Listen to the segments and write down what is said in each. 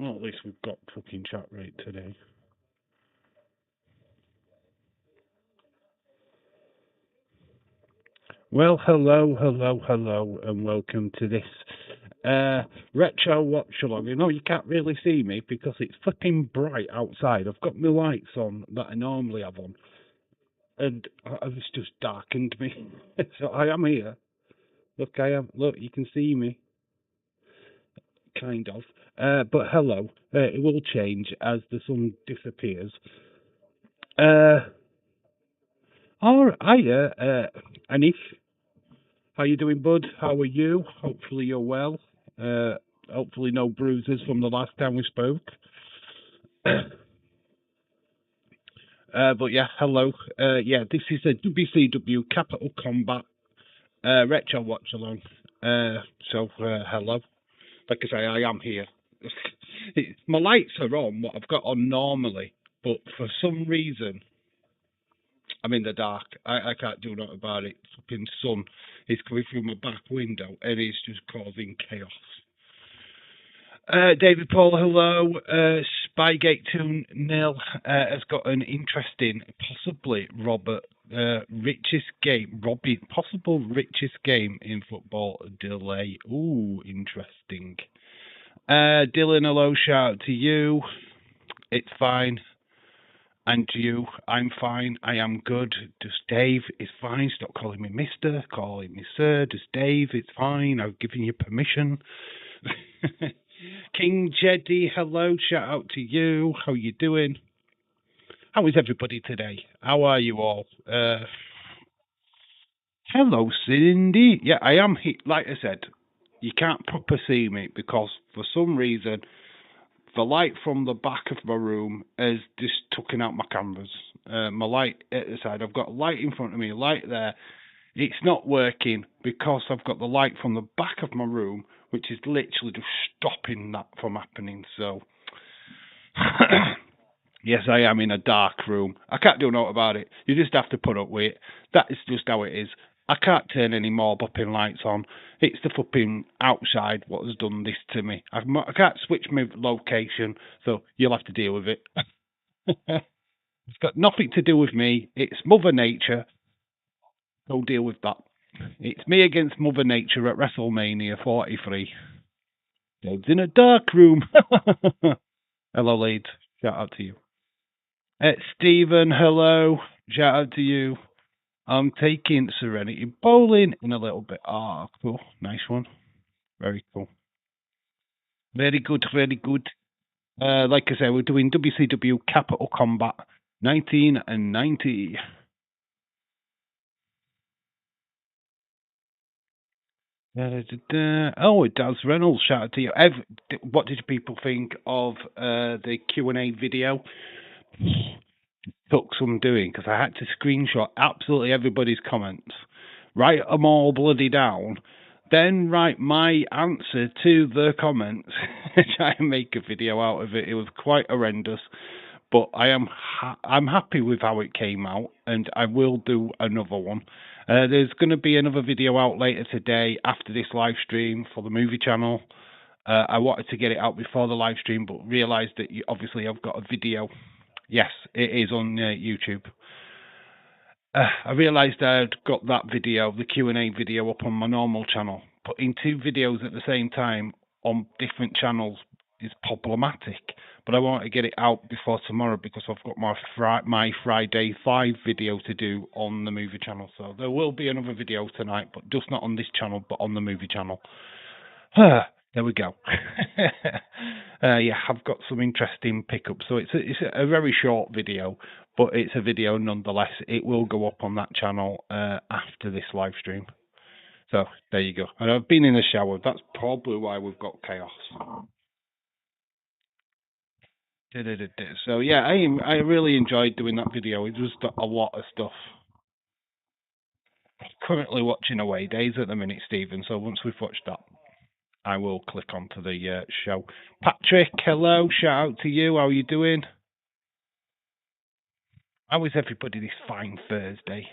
Well, at least we've got fucking chat rate today. Well, hello, and welcome to this retro watch along. You know, you can't really see me because it's flipping bright outside. I've got my lights on that I normally have on, and it's just darkened me. So I am here. Look, I am. Look, you can see me, kind of. But hello. It will change as the sun disappears. All right, Anish. How you doing, bud? How are you? Hopefully you're well. Hopefully no bruises from the last time we spoke. But yeah, hello. Yeah, this is a WCW Capital Combat retro watch along. Hello. Like I say, I am here. My lights are on, what I've got on normally, but for some reason I'm in the dark. I can't do nothing about it. Fucking sun is coming through my back window and it's just causing chaos. David Paul, hello. Spygate 2-0 has got an interesting, possibly possible richest game in football delay. Ooh, interesting. Dylan, hello. Shout out to you. It's fine. And you, I'm fine. I am good. Just Dave is fine. Stop calling me Mister. Calling me Sir. Just Dave. It's fine. I've given you permission. King Jeddy, hello. Shout out to you. How you doing? How is everybody today? How are you all? Hello, Cindy. Yeah, I am here. Like I said, you can't proper see me because for some reason the light from the back of my room is just tucking out my cameras. My light at the side, I've got a light in front of me, a light there. It's not working because I've got the light from the back of my room, which is literally just stopping that from happening. So, yes, I am in a dark room. I can't do nothing about it. You just have to put up with it. That is just how it is. I can't turn any more bopping lights on. It's the fucking outside what has done this to me. I can't switch my location, so you'll have to deal with it. It's got nothing to do with me. It's Mother Nature. Go deal with that. It's me against Mother Nature at WrestleMania 43. Dave's in a dark room. Hello, Leeds. Shout out to you. Stephen, hello. Shout out to you. I'm taking Serenity bowling in a little bit. Ah, cool. Nice one. Very cool. Very good, very good. Like I said, we're doing WCW Capital Combat 1990. Oh, it does. Reynolds, shout out to you. What did people think of the Q&A video? Took some doing because I had to screenshot absolutely everybody's comments, write them all bloody down, then write my answer to the comments, try and make a video out of it. It was quite horrendous, but I'm happy with how it came out, and I will do another one. There's going to be another video out later today after this live stream for the movie channel. I wanted to get it out before the live stream, but realised that obviously I've got a video. Yes, it is on YouTube. I realised I'd got that video, the Q&A video, up on my normal channel. Putting two videos at the same time on different channels is problematic. But I want to get it out before tomorrow because I've got my Friday 5 video to do on the movie channel. So there will be another video tonight, but just not on this channel, but on the movie channel. There we go. Yeah, I've got some interesting pickups. So it's a very short video, but it's a video nonetheless. It will go up on that channel after this live stream. So there you go. And I've been in the shower. That's probably why we've got chaos. So yeah, I really enjoyed doing that video. It was a lot of stuff. Currently watching Away Days at the minute, Stephen. So once we've watched that, I will click onto the show. Patrick, hello. Shout out to you. How are you doing? How is everybody this fine Thursday?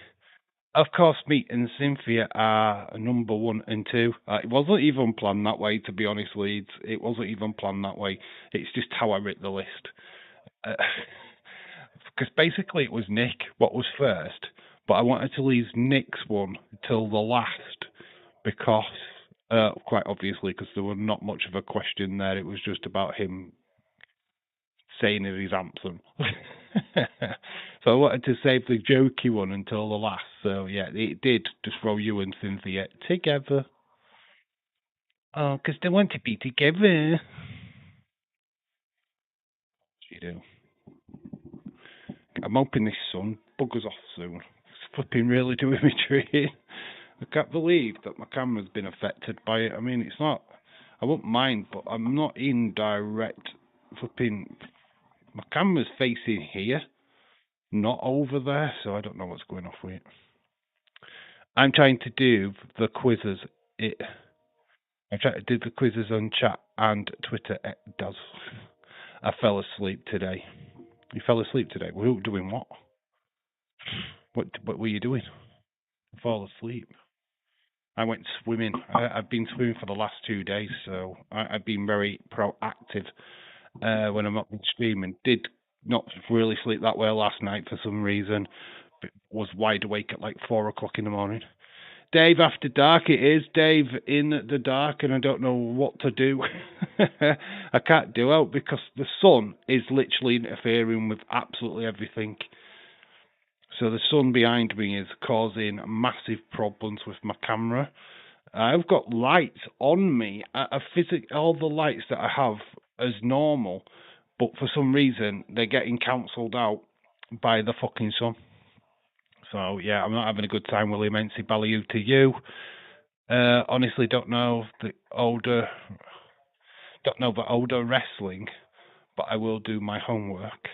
Of course, me and Cynthia are number one and two. It wasn't even planned that way, to be honest, Leeds. It wasn't even planned that way. It's just how I wrote the list. Because basically it was Nick what was first, but I wanted to leave Nick's one till the last because, quite obviously, because there was not much of a question there. It was just about him saying his anthem. So I wanted to save the jokey one until the last. So yeah, it did just throw you and Cynthia together. Oh, because they want to be together. You do. I'm hoping this sun buggers off soon. It's flipping really doing me tree. I can't believe that my camera's been affected by it. I mean, it's not. I won't mind, but I'm not in direct flipping. My camera's facing here, not over there, so I don't know what's going off with it. I'm trying to do the quizzes. I'm trying to do the quizzes on chat and Twitter. It does. I fell asleep today. You fell asleep today? We were doing what? What were you doing? Fall asleep. I went swimming. I've been swimming for the last 2 days, so I've been very proactive when I'm not been streaming. Did not really sleep that well last night for some reason. Was wide awake at like 4 o'clock in the morning. Dave after dark it is. Dave in the dark, and I don't know what to do. I can't do out because the sun is literally interfering with absolutely everything. So the sun behind me is causing massive problems with my camera. I've got lights on me. All the lights that I have as normal, but for some reason they're getting cancelled out by the fucking sun. So yeah, I'm not having a good time, William Ency Ballyou to you. Honestly, don't know the older wrestling, but I will do my homework.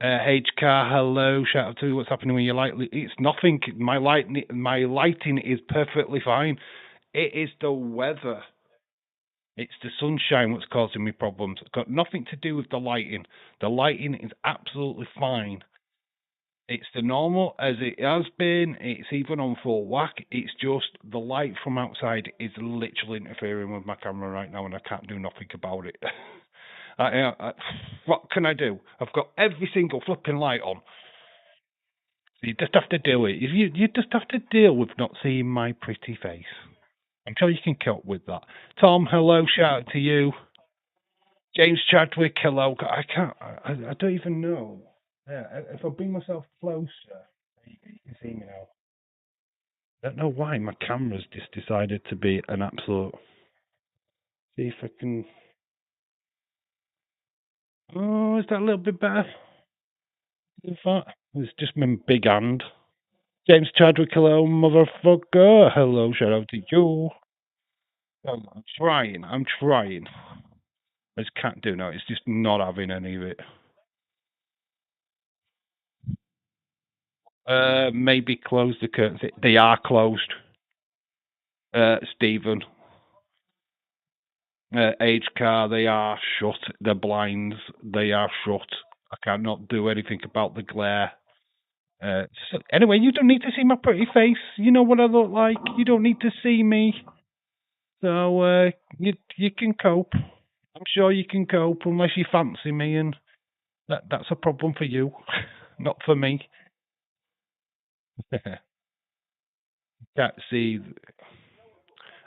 HK, hello. Shout out to you. What's happening with your light? It's nothing. My lighting is perfectly fine. It is the weather. It's the sunshine what's causing me problems. It's got nothing to do with the lighting. The lighting is absolutely fine. It's the normal as it has been. It's even on full whack. It's just the light from outside is literally interfering with my camera right now, and I can't do nothing about it. What can I do? I've got every single flipping light on. So you just have to do it. You just have to deal with not seeing my pretty face. I'm sure you can cope with that. Tom, hello, shout out to you. James Chadwick, hello. I can't. I don't even know. Yeah, if I bring myself closer, you can see me now. I don't know why my camera's just decided to be an absolute. See if I can. Oh, is that a little bit better? Is that? It's just my big hand. James Chadwick, hello, motherfucker. Hello, shout out to you. I'm trying. I just can't do now. It's just not having any of it. Maybe close the curtains. They are closed. Stephen. Age car, they are shut. The blinds, they are shut. I cannot do anything about the glare. Anyway, you don't need to see my pretty face. You know what I look like. You don't need to see me. So you can cope. I'm sure you can cope unless you fancy me, and that's a problem for you, not for me. can't see.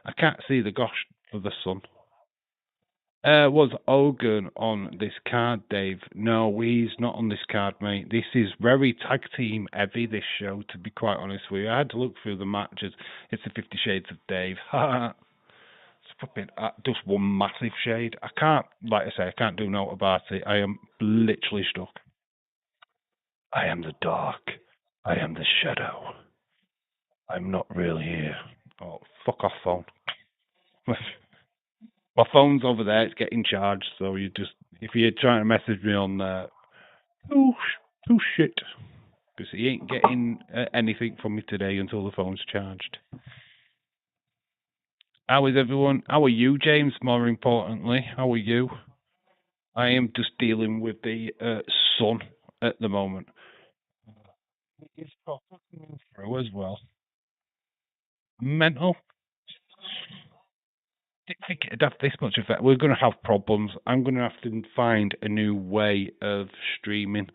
I can't see the gosh of the sun. Was Hogan on this card, Dave? No, he's not on this card, mate. This is very tag team heavy, this show, to be quite honest with you. I had to look through the matches. It's the 50 Shades of Dave. It's flipping just one massive shade. I can't, like I say, I can't do no about it. I am literally stuck. I am the dark. I am the shadow. I'm not really here. Oh, fuck off, phone. My phone's over there. It's getting charged. So if you're trying to message me on there, oh shit, because he ain't getting anything from me today until the phone's charged. How is everyone? How are you, James? More importantly, how are you? I am just dealing with the sun at the moment. through as well. Mental. Didn't think it'd have this much effect. We're going to have problems. I'm going to have to find a new way of streaming,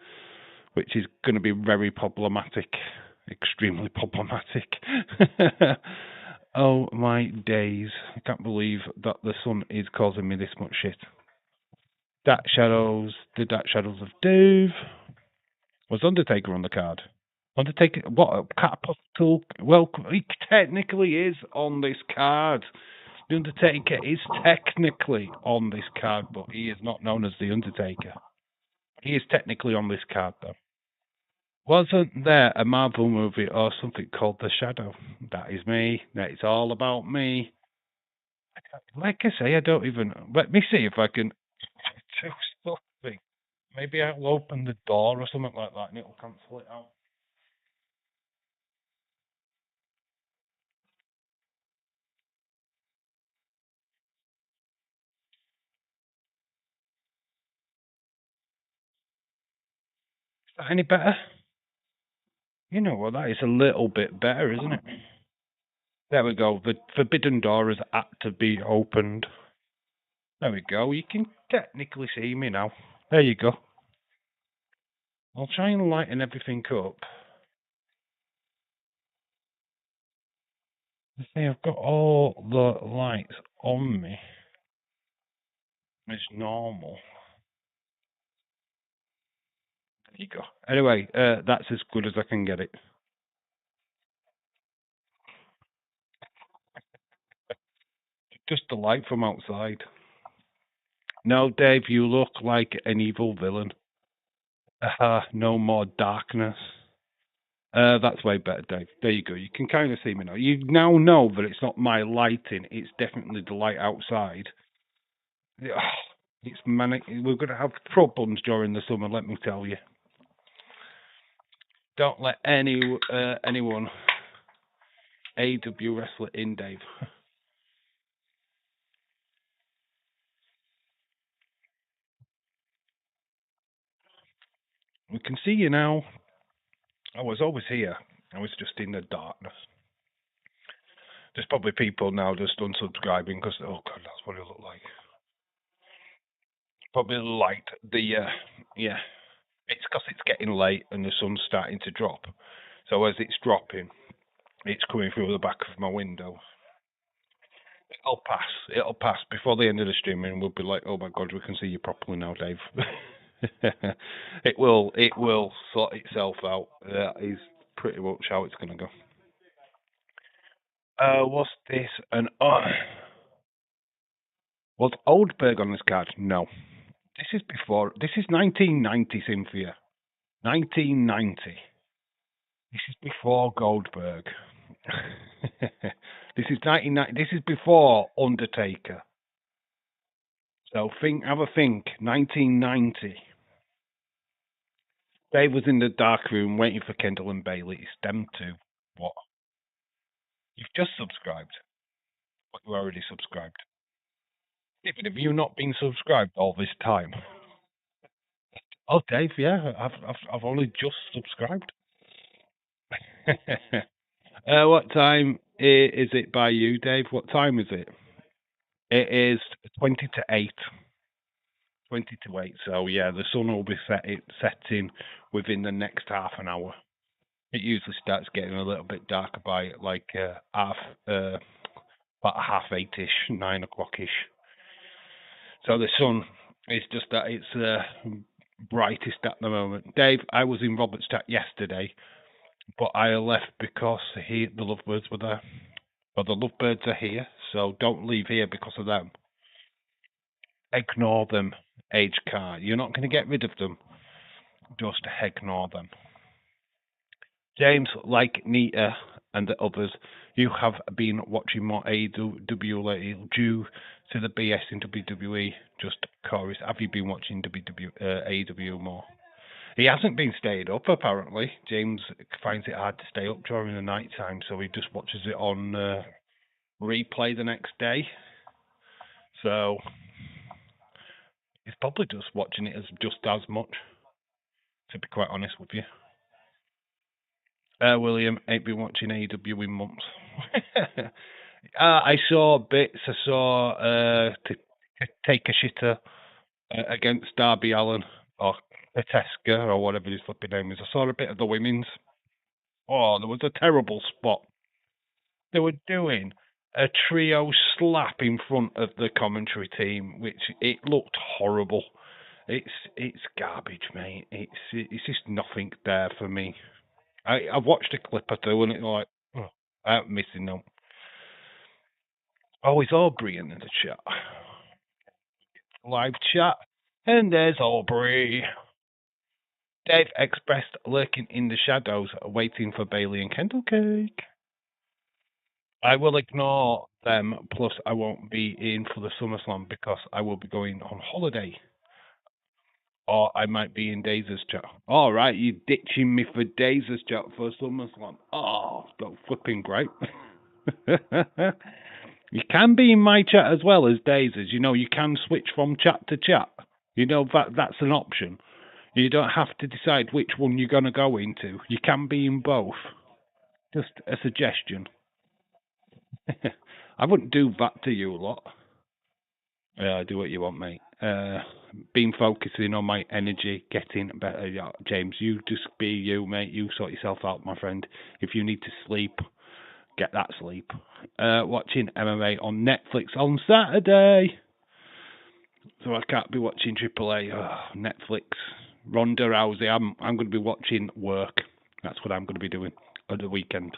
which is going to be very problematic, extremely problematic. Oh my days. I can't believe that the sun is causing me this much shit. Dark Shadows, the Dark Shadows of Dave. Was Undertaker on the card? Undertaker, what? Capital? Well, he technically is on this card. The Undertaker is technically on this card, but he is not known as the Undertaker. He is technically on this card, though. Wasn't there a Marvel movie or something called The Shadow? That is me. That is all about me. Like I say, I don't even. Let me see if I can do something. Maybe I'll open the door or something like that and it'll cancel it out. Is that any better? You know what? That is a little bit better, isn't it? There we go. The forbidden door is at to be opened. There we go. You can technically see me now. There you go. I'll try and lighten everything up. You see, I've got all the lights on me. It's normal. There you go. Anyway, that's as good as I can get it. Just the light from outside. No, Dave, you look like an evil villain. No more darkness. That's way better, Dave. There you go. You can kind of see me now. You now know that it's not my lighting. It's definitely the light outside. It's manic. We're going to have problems during the summer, let me tell you. Don't let anyone AW wrestler in, Dave. We can see you now. I was always here. I was just in the darkness. There's probably people now just unsubscribing because, oh God, that's what it looked like. Probably light the, yeah. It's because it's getting late and the sun's starting to drop. So as it's dropping, it's coming through the back of my window. It'll pass. It'll pass before the end of the stream, and we'll be like, "Oh my God, we can see you properly now, Dave." It will. It will sort itself out. That is pretty much how it's going to go. Was this an? Was Oldberg on this card? No. This is before. This is 1990, Cynthia. 1990. This is before Goldberg. This is 1990. This is before Undertaker. So have a think. 1990. Dave was in the dark room waiting for Kendall and Bailey. It's them two. What? You've just subscribed. But you already subscribed. Even have you not been subscribed all this time? Oh, Dave, yeah, I've only just subscribed. What time is it by you, Dave? What time is it? It is 20 to 8. 20 to 8. So, yeah, the sun will be setting within the next half an hour. It usually starts getting a little bit darker by like about 8:30ish, 9 o'clock-ish. So the sun is just that it's brightest at the moment. Dave, I was in Robert's chat yesterday, but I left because the lovebirds were there. But the lovebirds are here, so don't leave here because of them. Ignore them, age card. You're not going to get rid of them. Just ignore them. James, like Nita and the others, you have been watching more AEW lately due to the BS in WWE. Just chorus. Have you been watching AEW more? He hasn't been stayed up, apparently. James finds it hard to stay up during the night time, so he just watches it on replay the next day. So he's probably just watching it as much, to be quite honest with you. William, ain't been watching AEW in months. I saw bits. I saw to take a shitter against Darby Allin or Kateska or whatever his flipping name is. I saw a bit of the women's. Oh, there was a terrible spot. They were doing a trio slap in front of the commentary team, which it looked horrible. It's garbage, mate. It's just nothing there for me. I've watched a clip or two and it's like, oh, I'm missing them. Oh, it's Aubrey in the chat. Live chat. And there's Aubrey. Dave expressed lurking in the shadows, waiting for Bailey and Kendall Cake. I will ignore them, plus I won't be in for the SummerSlam because I will be going on holiday. Or I might be in Dazer's chat. All right, you ditching me for Dazer's chat for SummerSlam. Oh, that's flipping great. You can be in my chat as well as Dazer's. You know, you can switch from chat to chat. You know, that's an option. You don't have to decide which one you're going to go into. You can be in both. Just a suggestion. I wouldn't do that to you a lot. Yeah, do what you want, mate. Been focusing on my energy, getting better. Yeah, James, you just be you, mate. You sort yourself out, my friend. If you need to sleep, get that sleep. Watching MMA on Netflix on Saturday. So I can't be watching AAA. Oh, Netflix. Ronda Rousey. I'm going to be watching work. That's what I'm going to be doing on the weekend.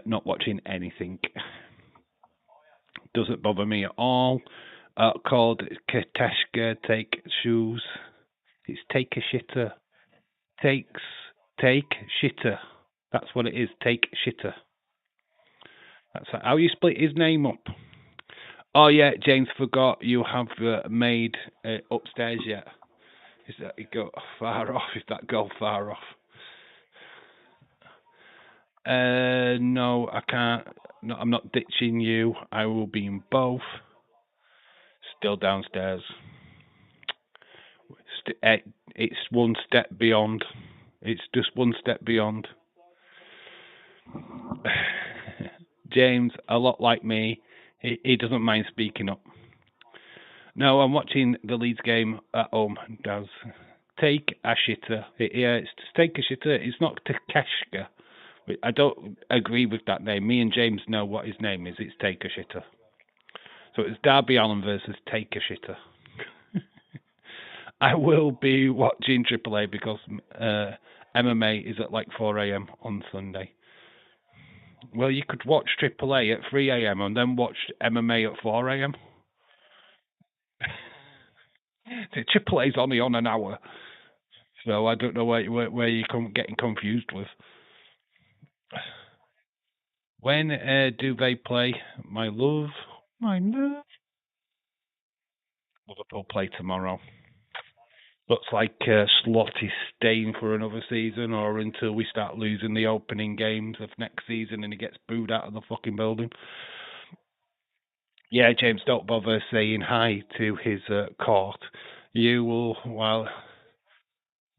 Not watching anything. Doesn't bother me at all. Called Kateshka Take Shoes. It's Take a Shitter. Take Shitter. That's what it is. Take Shitter. That's how you split his name up. Oh yeah, James, forgot you have made upstairs yet. Is that it go far off? Is that go far off? No, I can't. No, I'm not ditching you. I will be in both. Still downstairs. It's one step beyond. It's just one step beyond. James, a lot like me, he doesn't mind speaking up. No, I'm watching the Leeds game at home. Does take a shitter? Yeah, it's take a shitter. It's not Takeshka. I don't agree with that name. Me and James know what his name is. It's Take a Shitter. So it's Darby Allin versus Take a Shitter. I will be watching AAA because MMA is at like 4 a.m. on Sunday. Well, you could watch AAA at 3 a.m. and then watch MMA at 4 a.m. AAA's only on an hour. So I don't know where you're getting confused with. When do they play? My love. Liverpool play tomorrow. Looks like Slot is staying for another season or until we start losing the opening games of next season and he gets booed out of the fucking building. Yeah, James, don't bother saying hi to his court. You will, while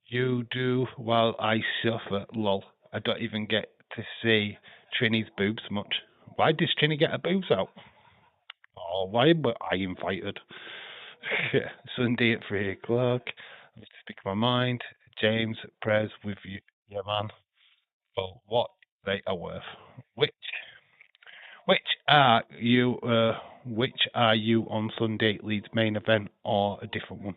you do, while I suffer. Lol. I don't even get to see Trini's boobs much. Why does Trini get her boobs out? Oh, why were I invited? Sunday at 3 o'clock. I have to speak my mind. James, prayers with you, yeah, man, for what they are worth. Which are you? Which are you on Sunday? Leeds main event or a different one?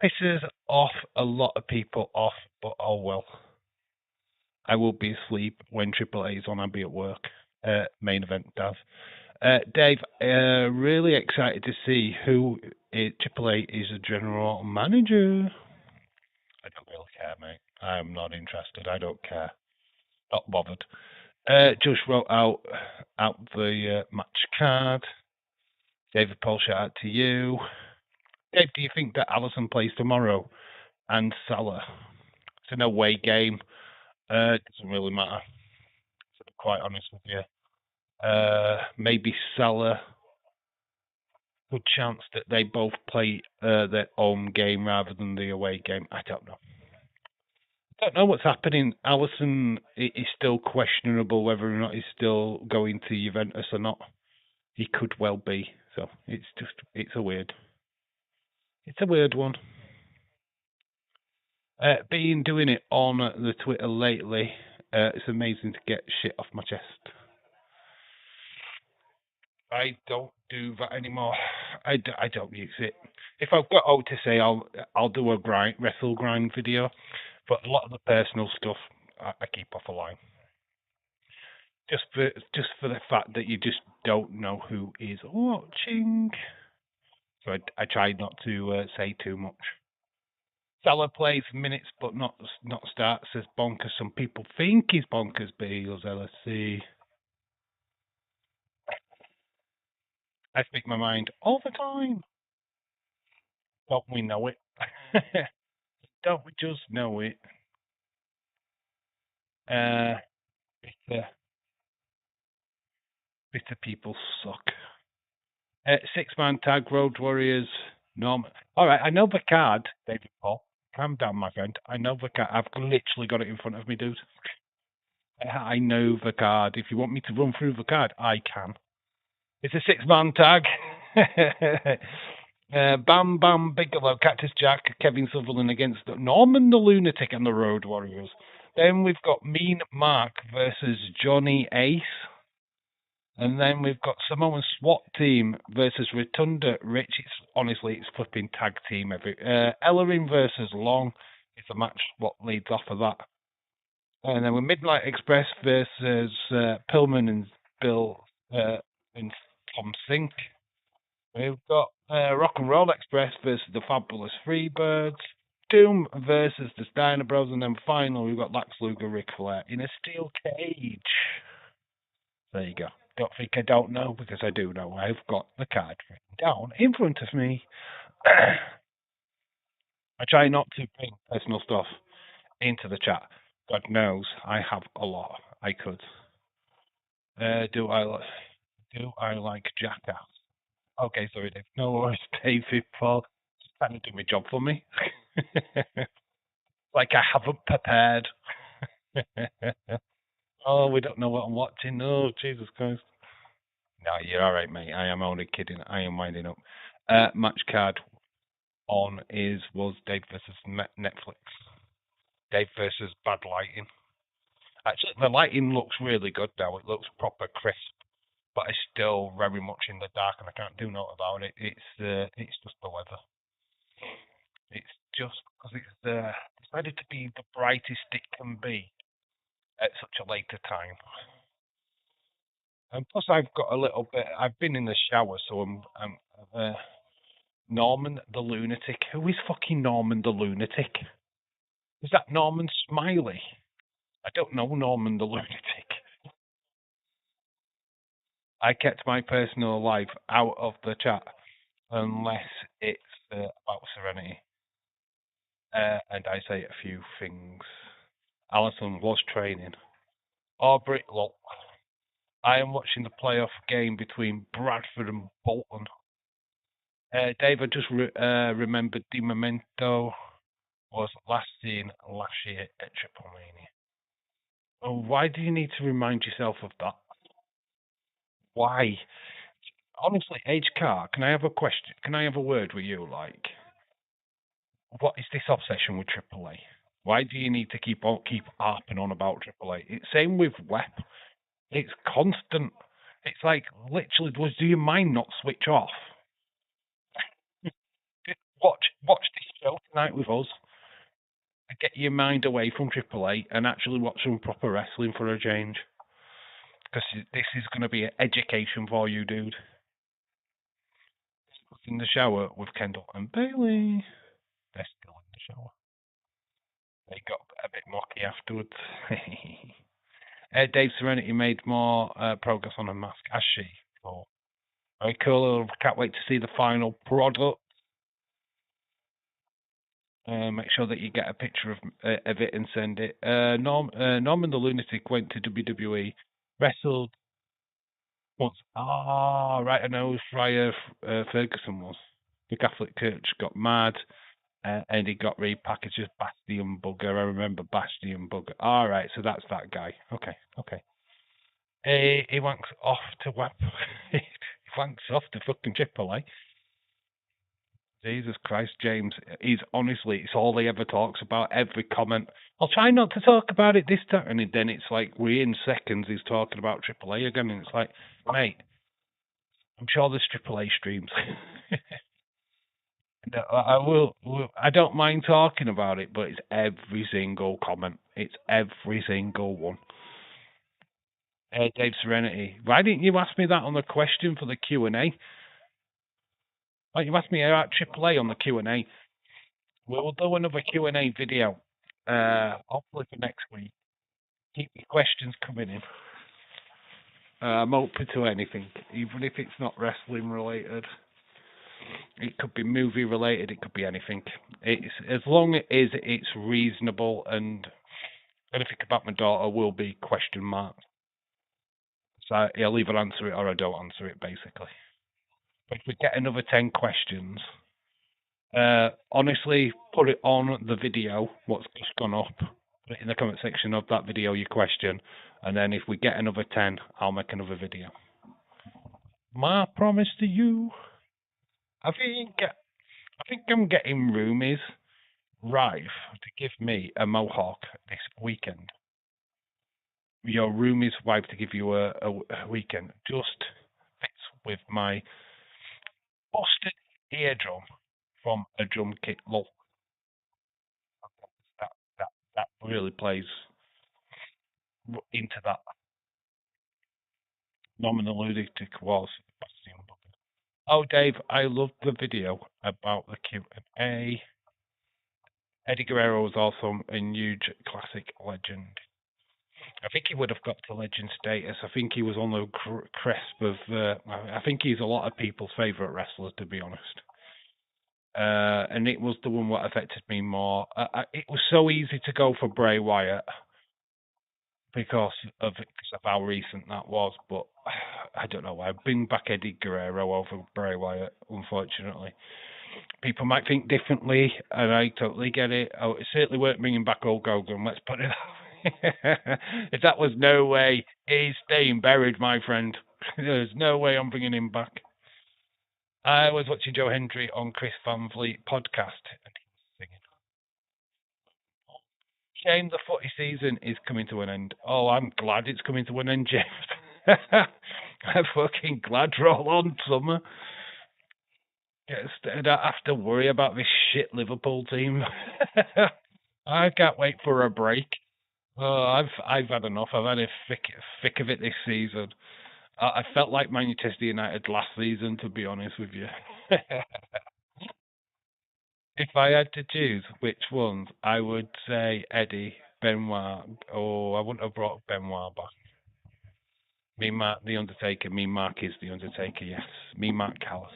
Pisses off a lot of people off, but oh well. I will be asleep when AAA is on. I'll be at work. Main event, Dave. Dave, really excited to see who AAA is a general manager. I don't really care, mate. I'm not interested. I don't care. Not bothered. Just wrote out the match card. David Paul, shout out to you. Dave, do you think that Allison plays tomorrow and Salah? It's an away game. It doesn't really matter, to be quite honest with you. Maybe Salah. Good chance that they both play their home game rather than the away game. I don't know. I don't know what's happening. Allison is still questionable whether or not he's still going to Juventus or not. He could well be. So it's a weird one. Been doing it on the Twitter lately. It's amazing to get shit off my chest. I don't do that anymore. I don't use it. If I've got out to say, I'll do a wrestle grind video, but a lot of the personal stuff I keep off a line. Just for the fact that you just don't know who is watching. So I try not to say too much. Salah plays minutes, but not starts as bonkers. Some people think he's bonkers, but he's LSC. I speak my mind all the time. Don't we know it? Don't we just know it? Bitter people suck. 6-man tag, Road Warriors, Norman. All right, I know the card, David Paul. Calm down, my friend. I know the card. I've literally got it in front of me, dude. I know the card. If you want me to run through the card, I can. It's a 6-man tag. Bam Bam Bigelow, Cactus Jack, Kevin Sutherland against Norman the Lunatic and the Road Warriors. Then we've got Mean Mark versus Johnny Ace. And then we've got Samoan SWAT team versus Rotunda Rich. It's flipping tag team. Ellering versus Long. It's a match what leads off of that. And then we're Midnight Express versus Pillman and Bill and Tom Sink. We've got Rock and Roll Express versus the Fabulous Freebirds. Doom versus the Steiner Bros. And then finally we've got Lex Luger, Ric Flair in a steel cage. There you go. Don't think I don't know, because I do know. I've got the card written down in front of me. I try not to bring personal stuff into the chat. God knows I have a lot. I could. Do I like Jackass? Okay, sorry, Dave. No worries, David Paul. Just trying to do my job for me. Like I haven't prepared. Oh, we don't know what I'm watching. Oh, Jesus Christ. No, you're all right, mate. I am only kidding. I am winding up. Match card on was Dave versus Netflix. Dave versus bad lighting. Actually, the lighting looks really good now. It looks proper crisp, but it's still very much in the dark, and I can't do nothing about it. It's just the weather. It's just because it's decided to be the brightest it can be at such a later time. And plus, I've got a little bit. I've been in the shower, so I'm Norman the Lunatic. Who is fucking Norman the Lunatic? Is that Norman Smiley? I don't know Norman the Lunatic. I kept my personal life out of the chat unless it's about Serenity. And I say a few things. Allison was training. Aubrey, well, I am watching the playoff game between Bradford and Bolton. Dave, I just remembered the Memento was last seen last year at Triple Mania. Oh, why do you need to remind yourself of that? Why? Honestly, H Car, can I have a question? Can I have a word with you? Like, what is this obsession with AAA? Why do you need to keep harping on about AAA? It's same with WEP. It's constant. It's like literally, do your mind not switch off? Watch this show tonight with us. Get your mind away from AAA and actually watch some proper wrestling for a change. Because this is going to be an education for you, dude. In the shower with Kendall and Bailey. They're still in the shower. They got a bit mocky afterwards. Dave Serenity made more progress on a mask, as she. So, very cool. Can't wait to see the final product. Make sure that you get a picture of it and send it. Norman the Lunatic went to WWE, wrestled once. Right, I know who Friar Ferguson was. The Catholic Church got mad And he got repackaged as Bastion Bugger. I remember Bastion Bugger. All right, so that's that guy. Okay, okay. He wanks off to what? He wanks off to fucking Chipotle. Jesus Christ, James. He's honestly, it's all he ever talks about. Every comment. I'll try not to talk about it this time. And then it's like, within seconds, he's talking about AAA again. And it's like, mate, I'm sure there's AAA streams. No, I don't mind talking about it, but it's every single comment. It's every single one. Dave Serenity. Why didn't you ask me that on the question for the Q&A? Why don't you ask me about AAA on the Q&A? We'll do another Q&A video, hopefully for next week. Keep your questions coming in. I'm open to anything, even if it's not wrestling related. It could be movie related. It could be anything. It's as long as it's reasonable, and anything about my daughter will be question mark. So I'll either answer it or I don't answer it, basically. But if we get another 10 questions, honestly, put it on the video, what's just gone up. Put it in the comment section of that video, your question. And then if we get another 10, I'll make another video. My promise to you. I think I'm getting roomies rife to give me a mohawk this weekend. Your roomie's wife to give you a weekend just fits with my busted eardrum from a drum kit. Lol. That really plays into that. Nominal lunatic was Bastion Booker. Oh, Dave, I loved the video about the Q&A. Eddie Guerrero was also a huge classic legend. I think he would have got to legend status. I think he was on the crisp of. I think he's a lot of people's favourite wrestler, to be honest. And it was the one that affected me more. It was so easy to go for Bray Wyatt because of how recent that was, but I don't know. I bring back Eddie Guerrero over Bray Wyatt, unfortunately. People might think differently, and I totally get it. Oh, it certainly weren't bringing back Hulk Hogan, let's put it if that was no way, he's staying buried, my friend. There's no way I'm bringing him back. I was watching Joe Hendry on Chris Van Vliet podcast, and he was singing. Shame the footy season is coming to an end. Oh, I'm glad it's coming to an end, James. I'm fucking glad roll on summer. I don't have to worry about this shit Liverpool team. I can't wait for a break. Oh, I've had enough. I've had a thick of it this season. I felt like Manchester United last season, to be honest with you. If I had to choose which ones, I would say Eddie, Benoit. Oh, I wouldn't have brought Benoit back. Me, Mark, the Undertaker. Me, Mark is the Undertaker. Yes, me, Mark Callis.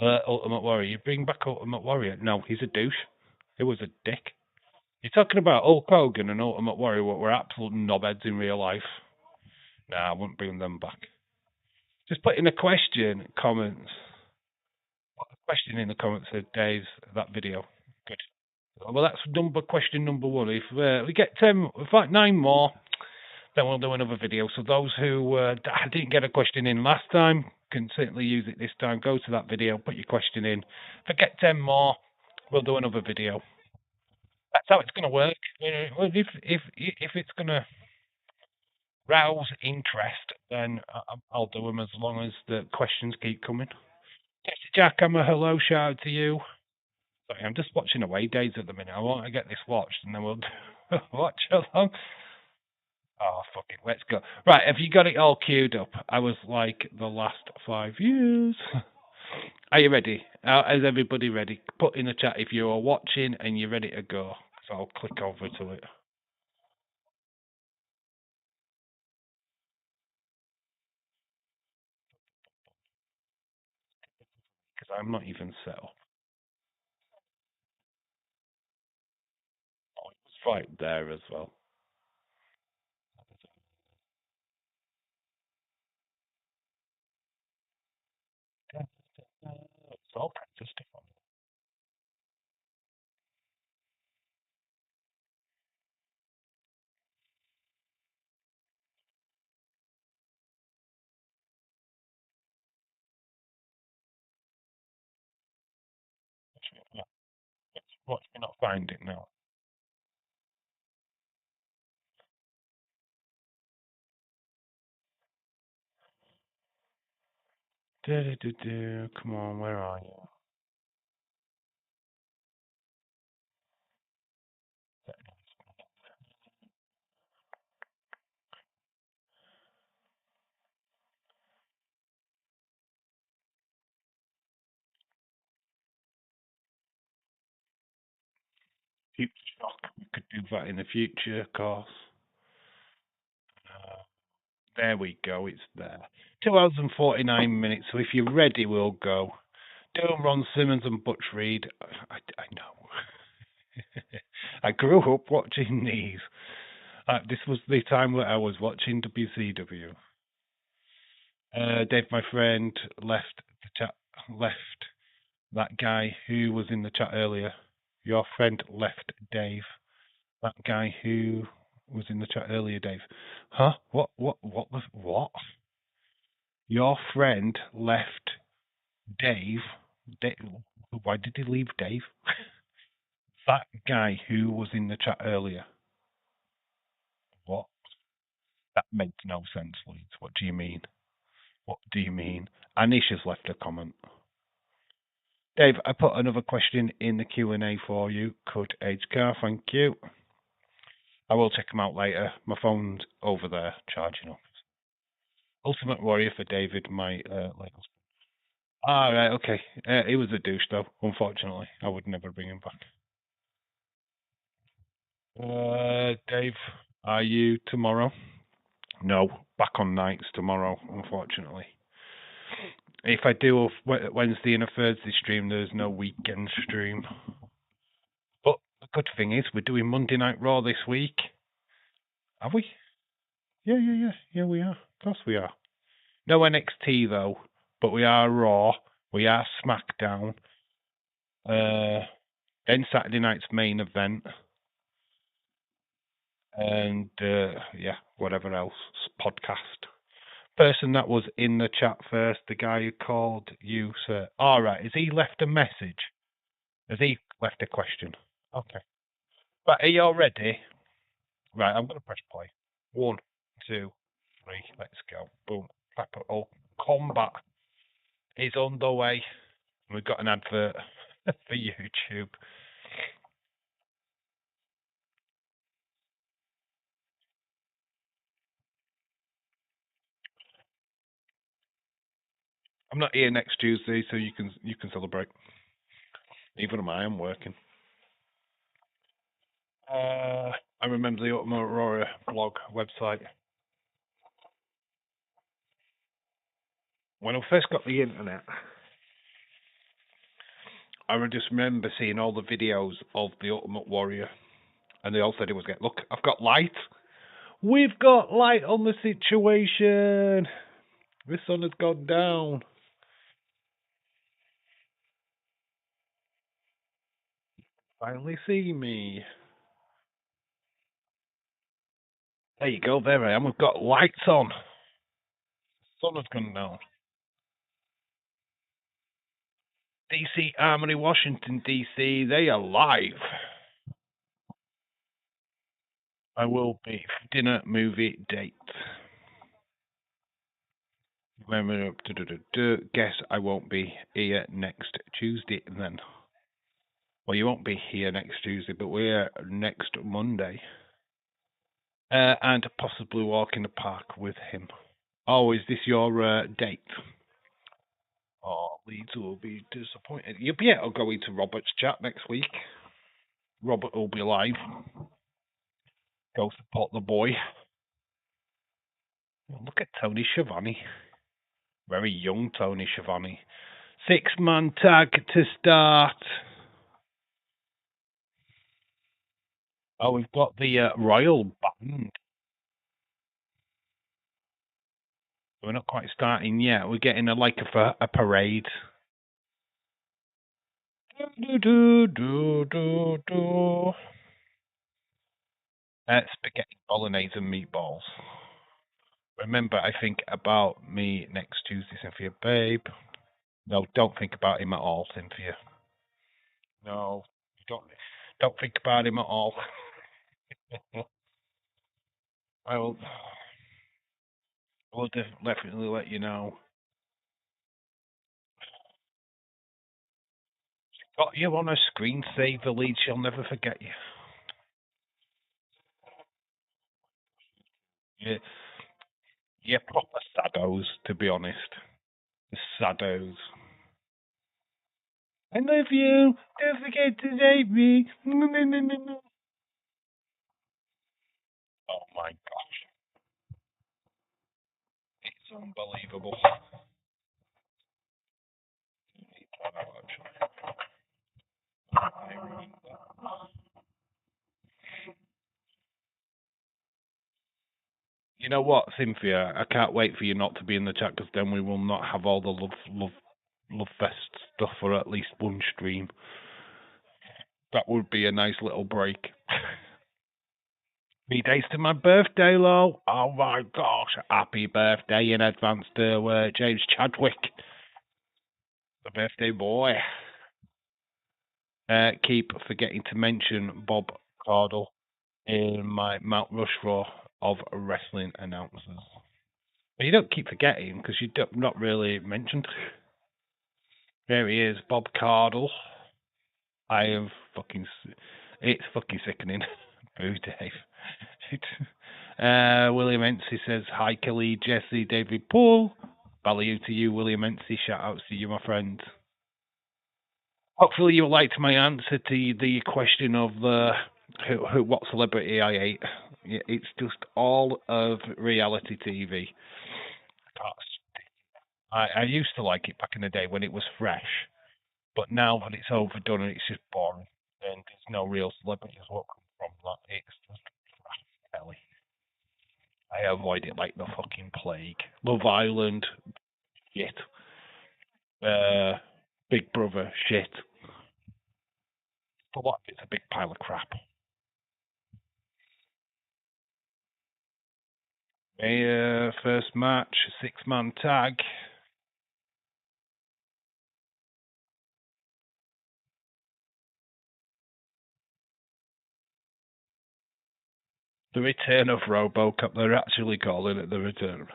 Ultimate Warrior. You bring back Ultimate Warrior? No, he's a douche. He was a dick. You're talking about Hulk Hogan and Ultimate Warrior, what were absolute knobheads in real life. Nah, I wouldn't bring them back. Just put in a question, comments. Put a question in the comments of Dave's that video. Good. Well, that's question number one. If we get 10, in fact 9 more, then we'll do another video. So those who didn't get a question in last time can certainly use it this time. Go to that video, put your question in. If I get 10 more, we'll do another video. That's how it's going to work. If it's going to rouse interest, then I'll do them as long as the questions keep coming. Jesse Jack, I'm a hello, shout out to you. Sorry, I'm just watching Away Days at the minute. I want to get this watched and then we'll watch along. Oh, fuck it, let's go. Right, have you got it all queued up? I was like the last 5 years. Are you ready? Is everybody ready? Put in the chat if you are watching and you're ready to go. So I'll click over to it. Because I'm not even set up. Oh, it was right there as well. It's all kinds of stuff on What, can you not find it now? Come on, where are you? Future shock. We could do that in the future, of course. There we go. It's there. 2 hours and 49 minutes. So if you're ready, we'll go. Don't Ron Simmons and Butch Reed. I know. I grew up watching these. This was the time that I was watching WCW. Dave, my friend, left the chat. Left that guy who was in the chat earlier. Your friend left Dave. That guy who was in the chat earlier, Dave. Huh? What? Your friend left Dave. Why did he leave Dave? That guy who was in the chat earlier. What? That makes no sense, Leeds. What do you mean? What do you mean? Anisha's left a comment. Dave, I put another question in the Q&A for you. Could Age Car, thank you. I will check them out later. My phone's over there charging up. Ultimate Warrior for David, my late husband. Ah, right, okay. He was a douche, though, unfortunately. I would never bring him back. Dave, are you tomorrow? No, back on nights tomorrow, unfortunately. If I do a Wednesday and a Thursday stream, there's no weekend stream. But the good thing is, we're doing Monday Night Raw this week. Are we? Yeah, we are. Of course we are. No NXT, though, but we are Raw. We are SmackDown. Then Saturday night's main event. And, whatever else. Podcast. Person that was in the chat first, the guy who called you, sir. All right, has he left a message? Has he left a question? Okay. Right, are you all ready? Right, I'm going to press play. 1, 2, 3, let's go. Boom. Capital Combat is on the way. We've got an advert for YouTube. I'm not here next Tuesday, so you can celebrate. Even am I. I'm working. I remember the Ultimate Aurora blog website. When I first got the internet, I just remember seeing all the videos of the Ultimate Warrior, and they all said it was getting. Look, I've got light. We've got light on the situation. The sun has gone down. Finally see me. There you go, there I am. We've got lights on. The sun has gone down. DC Armory, Washington, DC, they are live. I will be. Dinner movie date. Guess I won't be here next Tuesday then. Well, you won't be here next Tuesday, but we're next Monday. And possibly walk in the park with him. Oh, is this your date? Oh, Leeds will be disappointed. You'll be able to go into Robert's chat next week. Robert will be live. Go support the boy. Look at Tony Schiavone. Very young Tony Schiavone. 6-man tag to start. Oh, we've got the Royal Band. We're not quite starting yet. We're getting a parade. Spaghetti bolognese and meatballs. Remember, I think about me next Tuesday, Cynthia, babe. No, don't think about him at all, Cynthia. No, Don't don't think about him at all. I will definitely let you know. Got you on a screensaver, Leeds. She'll never forget you. Yeah, you're proper saddos, to be honest. Saddos. I love you. Don't forget to date me. Oh my gosh, it's unbelievable. You know what, Cynthia? I can't wait for you not to be in the chat because then we will not have all the love fest stuff for at least one stream. That would be a nice little break. 3 days to my birthday, lol. Oh my gosh! Happy birthday in advance to James Chadwick, the birthday boy. Keep forgetting to mention Bob Cardle in my Mount Rushmore of wrestling announcers. But you don't keep forgetting because you're not really mentioned. There he is, Bob Cardle. I am fucking. It's fucking sickening. Boo, Dave. William Ency says hi, Kelly, Jesse, David, Paul. Value to you, William Ency. Shout outs to you, my friend. Hopefully, you liked my answer to the question of what celebrity I hate. It's just all of reality TV. I used to like it back in the day when it was fresh, but now that it's overdone and it's just boring, and there's no real celebrities what come from that. It's just trash telly. I avoid it like the fucking plague. Love Island, shit. Big Brother, shit. For what? It's a big pile of crap. First match, 6-man tag. The return of RoboCop. They're actually calling it the return.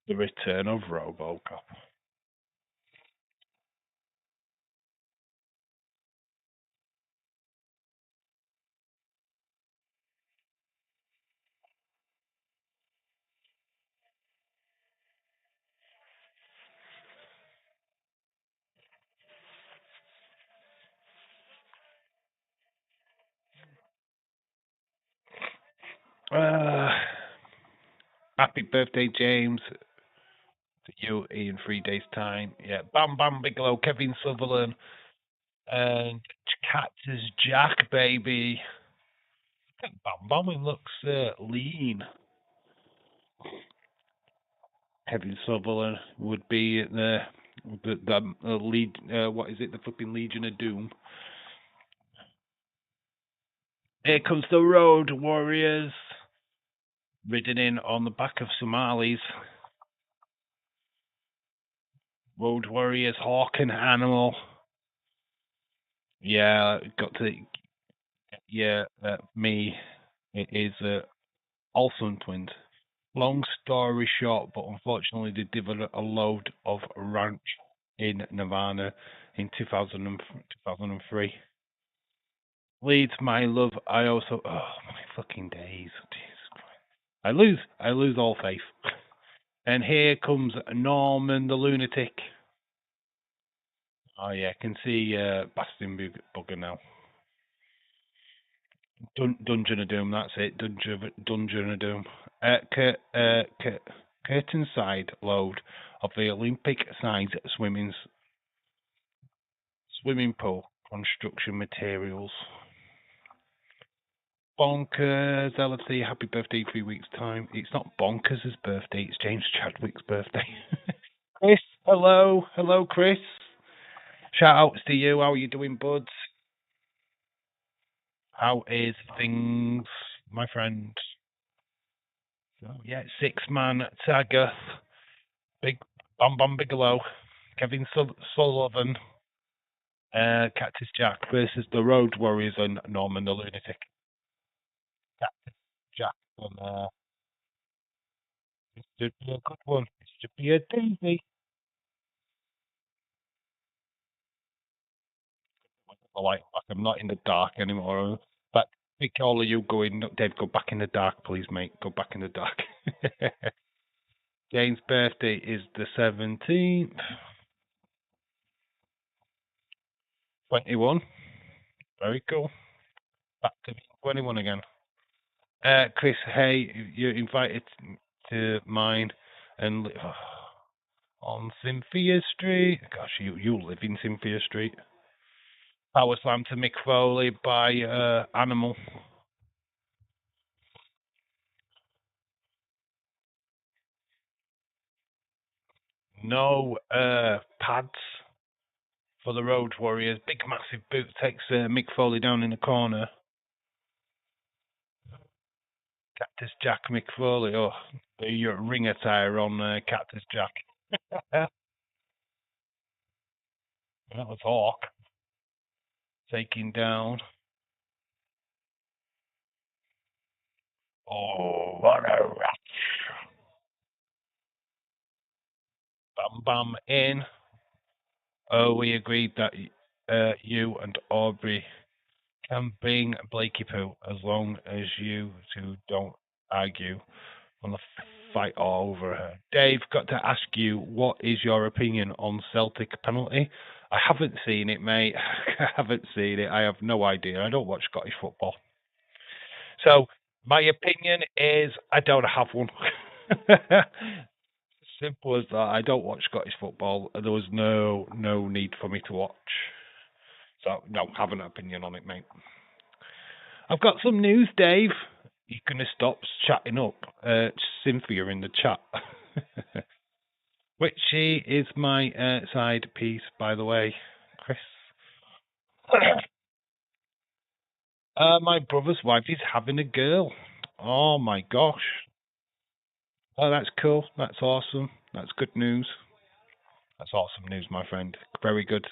The return of RoboCop. Happy birthday, James. To you in 3 days' time. Yeah, Bam Bam Bigelow, Kevin Sutherland, and Cactus Jack, baby. Bam Bam, he looks lean. Kevin Sutherland would be the lead. What is it? The flipping Legion of Doom. Here comes the Road Warriors, ridden in on the back of Somalis. Road Warriors, Hawk and Animal. Yeah, got to. Yeah, me. It is Olsen twins. Long story short, but unfortunately, they delivered a load of ranch in Nirvana in 2003. Leeds, my love. I also. Oh my fucking days! Jesus Christ. I lose all faith. And here comes Norman the lunatic. Oh yeah, I can see Bastion Bugger now. Dungeon of Doom, that's it. Dungeon of Doom. Curtain side load of the Olympic size swimming pool construction materials. Bonkers, LFC, happy birthday 3 weeks' time. It's not Bonkers' birthday, it's James Chadwick's birthday. Chris, hello. Hello, Chris. Shout outs to you. How are you doing, buds? How is things, my friend? So, yeah, 6-man Tagath. Big Bam Bam Bigelow, Kevin Sullivan, Cactus Jack versus the Road Warriors and Norman the Lunatic. Cactus Jack and this should be a good one. This should be a doozy. Like I'm not in the dark anymore. But pick all of you going, Dave, go back in the dark, please, mate. Go back in the dark. Jane's birthday is the 17th. 21. Very cool. Back to being 21 again. Chris, hey, you're invited to mine and on Cynthia Street. Gosh, you live in Cynthia Street. Power Slam to Mick Foley by Animal. No pads for the Road Warriors. Big massive boot takes Mick Foley down in the corner. Cactus Jack Mick Foley. Oh, your ring attire on Cactus Jack. That was Hawk. Taking down. Oh, what a rat. Bam Bam in. Oh, we agreed that you and Aubrey can bring Blakey Poo as long as you two don't argue on the fight all over her. Dave, got to ask you, what is your opinion on Celtic penalty? I haven't seen it, mate. I haven't seen it. I have no idea. I don't watch Scottish football. So, my opinion is I don't have one. Simple as that. I don't watch Scottish football. There was no need for me to watch. So, no, have an opinion on it, mate. I've got some news, Dave. You're going to stop chatting up Cynthia in the chat. Which she is my side piece, by the way, Chris. My brother's wife is having a girl. Oh my gosh. Oh, that's cool. That's awesome. That's good news. That's awesome news, my friend. Very good.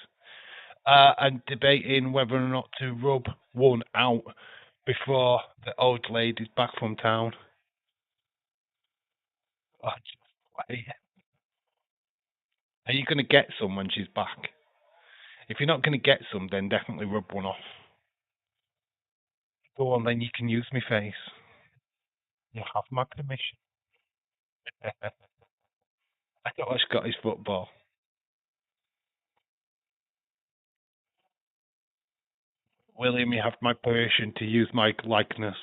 And debating whether or not to rub one out before the old lady's back from town. Oh, are you going to get some when she's back? If you're not going to get some, then definitely rub one off. Go on, then you can use my face. You have my permission. I don't watch Scottish football. William, you have my permission to use my likeness.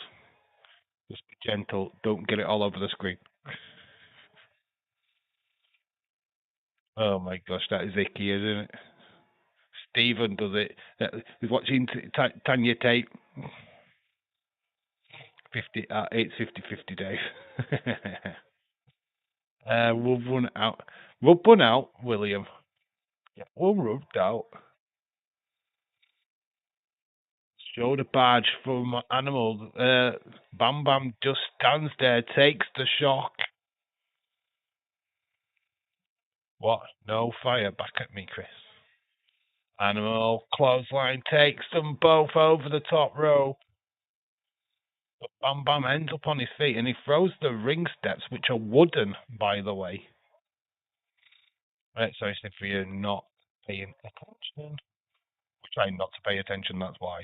Just be gentle. Don't get it all over the screen. Oh my gosh, that is icky, isn't it? Stephen does it. He's watching Tanya Tate. 50. It's 50-50, Dave. Rub one out. Rub one out, William. Yeah, one rubbed out. Show the badge from Animal. Bam Bam just stands there, takes the shock. What? No fire. Back at me, Chris. Animal clothesline takes them both over the top rope. But Bam Bam ends up on his feet and he throws the ring steps, which are wooden, by the way. Right, sorry, if you're not paying attention. We're trying not to pay attention, that's why.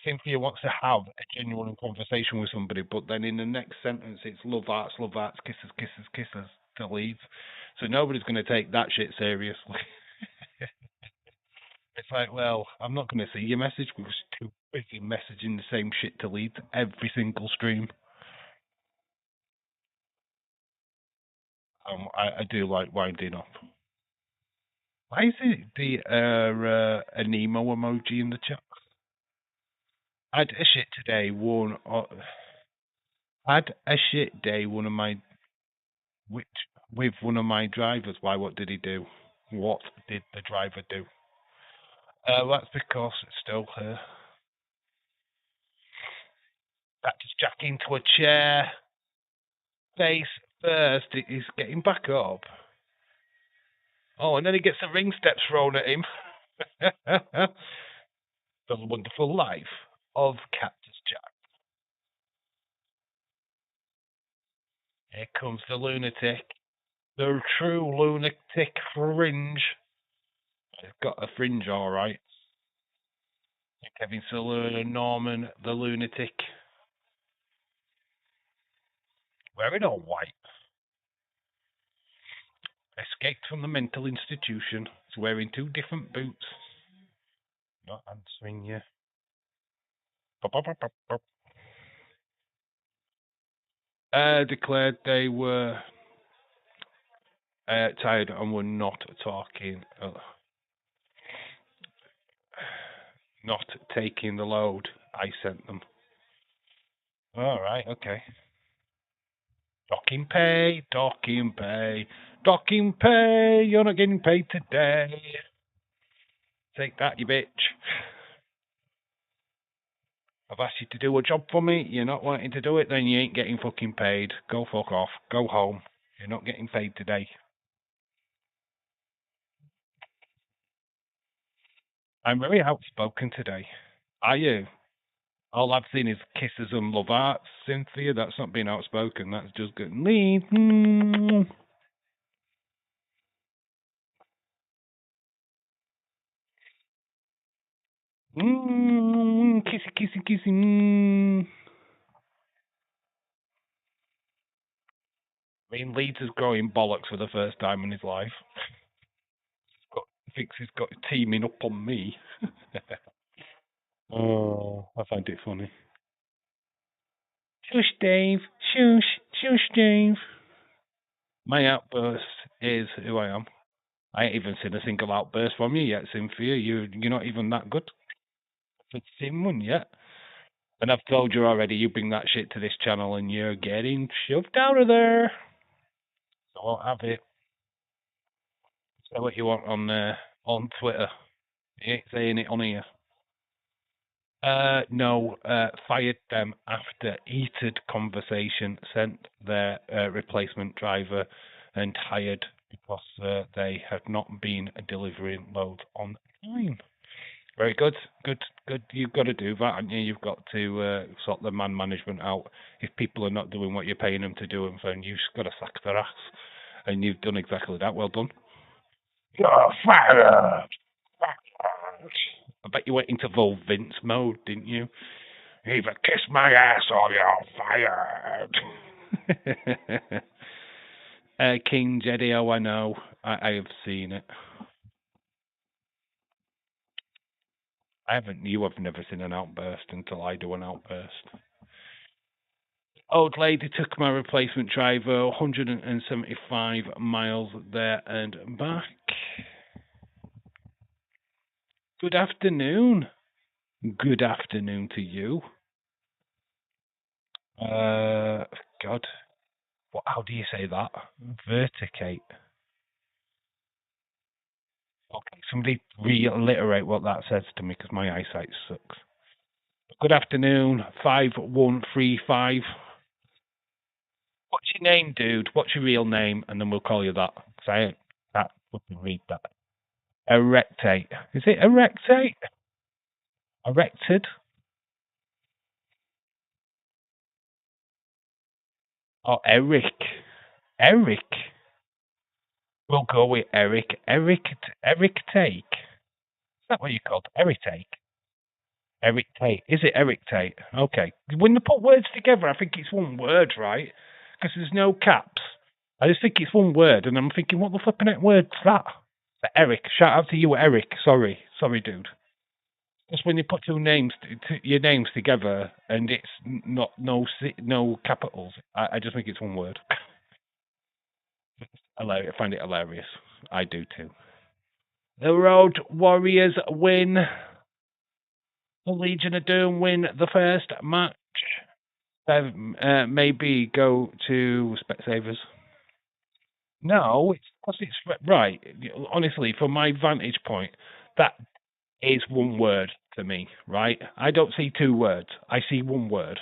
Cynthia wants to have a genuine conversation with somebody, but then in the next sentence it's love arts, kisses, kisses, kisses to leave. So nobody's going to take that shit seriously. It's like, well, I'm not going to see your message because you're too busy messaging the same shit to lead every single stream. I do like winding up. Why is it the an emo emoji in the chat? I had a shit today. Had a shit day. One of my with one of my drivers. Why? What did he do? What did the driver do? That's because it's still here. That just jack into a chair. Face first. He's getting back up. Oh, and then he gets the ring steps thrown at him. The wonderful life of Cactus Jack. Here comes the lunatic. The true lunatic fringe. He's got a fringe, all right. Kevin Siller, Norman, the lunatic. Wearing all white. Escaped from the mental institution. He's wearing 2 different boots. Not answering you. Declared they were tired and were not talking. Not taking the load I sent them. All right, okay. Docking pay, docking pay, docking pay. You're not getting paid today. Take that, you bitch. I've asked you to do a job for me. You're not wanting to do it, then you ain't getting fucking paid. Go fuck off. Go home. You're not getting paid today. I'm very outspoken today. Are you? All I've seen is kisses and love hearts, Cynthia. That's not being outspoken. That's just good. Leave. Kissy, kissy, kissy. I mean, Leeds is growing bollocks for the first time in his life. Thinks he's got teaming up on me. Oh, I find it funny. Shush, Dave. Shush, shush, Dave. My outburst is who I am. I ain't even seen a single outburst from you yet, Cynthia. You're not even that good. I've seen one yet. And I've told you already, you bring that shit to this channel and you're getting shoved out of there. So I won't have it. Say what you want on Twitter. You ain't saying it on here. No, fired them after heated conversation, sent their replacement driver and hired because they had not been delivering loads on time. Very good, good. You've got to do that, haven't you? You've got to sort the man management out. If people are not doing what you're paying them to do, then you've got to sack their ass. And you've done exactly that. Well done. You're fired! I bet you went into full Vince mode, didn't you? Either kiss my ass or you're fired. King Jedi, oh, I know. I have seen it. I haven't. You have never seen an outburst until I do an outburst. Old lady took my replacement driver 175 miles there and back. Good afternoon. Good afternoon to you. God. What? How do you say that? Verticate. Okay, somebody reiterate what that says to me because my eyesight sucks. Good afternoon, 5135. What's your name, dude? What's your real name? And then we'll call you that. Because I can't fucking read that. Erectate. Is it erectate? Erected? Oh, Eric. Eric. We'll go with Eric. Eric Take. Is that what you called? Eric Take. Eric Tate. Is it Eric Tate? Okay. When they put words together, I think it's one word, right? Because there's no caps. I just think it's one word, and I'm thinking, what the flipping word's that? Eric. Shout out to you, Eric. Sorry, dude. Just when you put your names together, and it's not no capitals, I just think it's one word. I find it hilarious. I do too. The Road Warriors win. The Legion of Doom win the first match. Maybe go to Specsavers. No, it's because it's right. Honestly, from my vantage point, that is one word to me, right? I don't see 2 words. I see one word.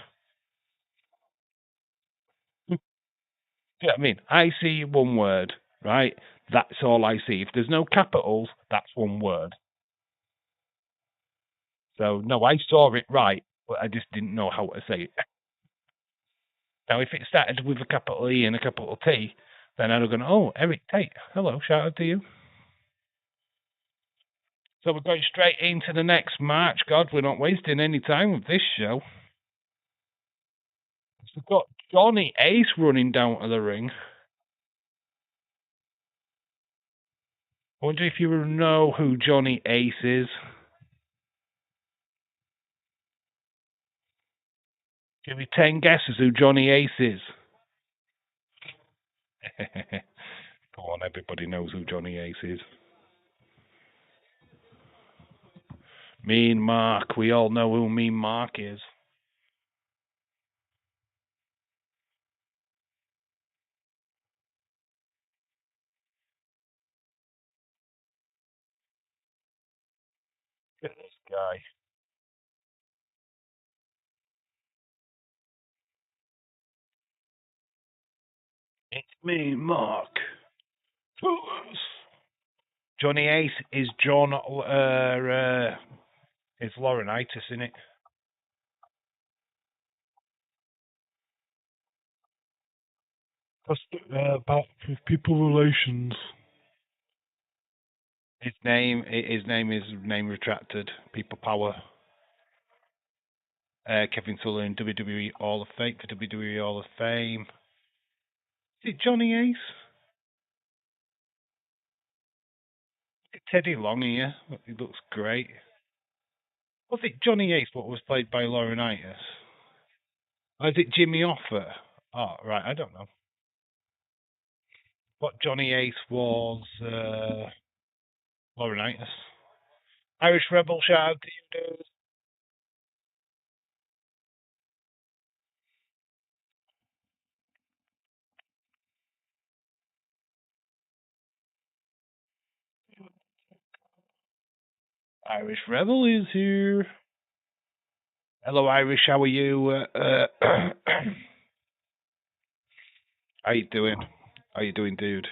Do you know what I mean? I see one word, right? That's all I see. If there's no capitals, that's one word. So no, I saw it right, but I just didn't know how to say it. Now, if it started with a capital E and a capital T, then I'd have gone, oh, Eric Tate, hello, shout out to you. So we're going straight into the next match. God, we're not wasting any time with this show. We've got Johnny Ace running down to the ring. I wonder if you know who Johnny Ace is. Give me 10 guesses who Johnny Ace is. Come on, everybody knows who Johnny Ace is. Mean Mark. We all know who Mean Mark is. Look at this guy. It's Mean Mark. Johnny Ace is John. It's Laurinaitis, isn't it? That's about people relations. His name is name retracted. People power. Kevin Sullivan, WWE Hall of Fame for WWE Hall of Fame. Is it Johnny Ace? Teddy Long here. He looks great. Was it Johnny Ace what was played by Laurinaitis? Or is it Jimmy Offer? Oh, right, I don't know. But Johnny Ace was Laurinaitis. Irish Rebel, shout out to you, dude. Irish Rebel is here. Hello, Irish. How are you? How you doing? How you doing, dude?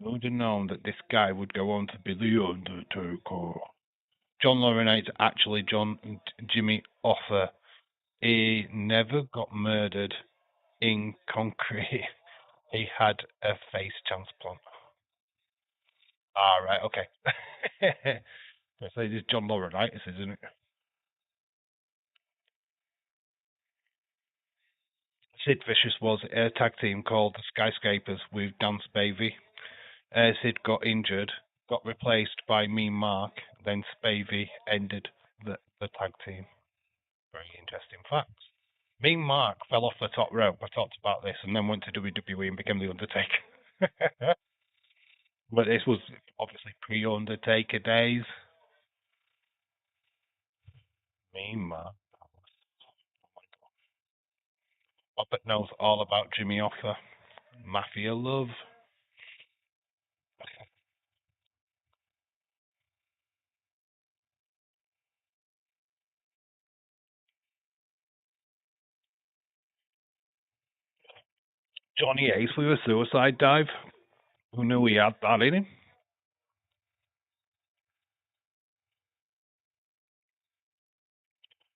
Who would have known that this guy would go on to be the Undertaker? John Laurinaitis, actually, Jimmy Offer. He never got murdered in concrete. He had a face transplant. Ah, right, okay. So this is John Laurinaitis, isn't it? Sid Vicious was a tag team called the Skyscrapers with Dan Spavey. Sid got injured, got replaced by Mean Mark, then Spavey ended the tag team. Very interesting facts. Mean Mark fell off the top rope. I talked about this, and then went to WWE and became the Undertaker. But this was obviously pre-Undertaker days. Mean Mark. Robert knows all about Jimmy Offer. Mafia love. Johnny Ace with a suicide dive. Who knew he had that in him?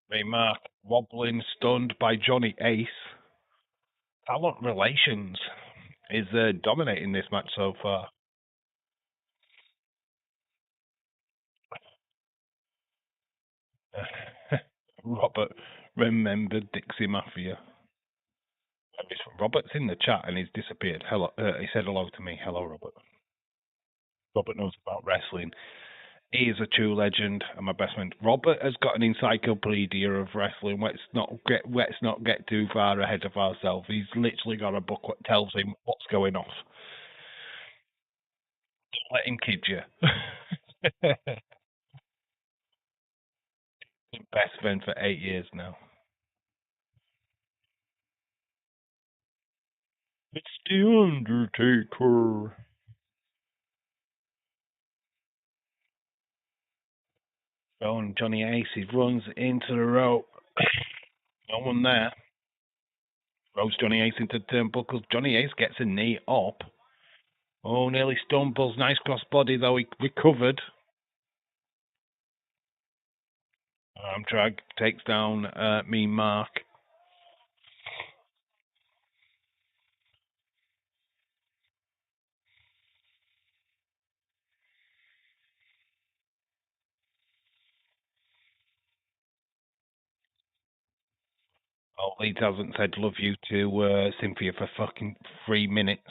Mean Mark wobbling, stunned by Johnny Ace. Talent relations is dominating this match so far. Robert remembered Dixie Mafia. Robert's in the chat and he's disappeared. Hello, he said hello to me. Hello, Robert. Robert knows about wrestling. He is a true legend and my best friend. Robert has got an encyclopedia of wrestling. Let's not get too far ahead of ourselves. He's literally got a book that tells him what's going on. Don't let him kid you. Best friend for 8 years now. It's the Undertaker. Going Johnny Ace, he runs into the rope. No one there. Throws Johnny Ace into the turnbuckles. Johnny Ace gets a knee up. Oh, nearly stumbles. Nice crossbody, though. He recovered. Armdrag takes down Mean Mark. Oh, Leeds hasn't said love you to Cynthia for fucking 3 minutes.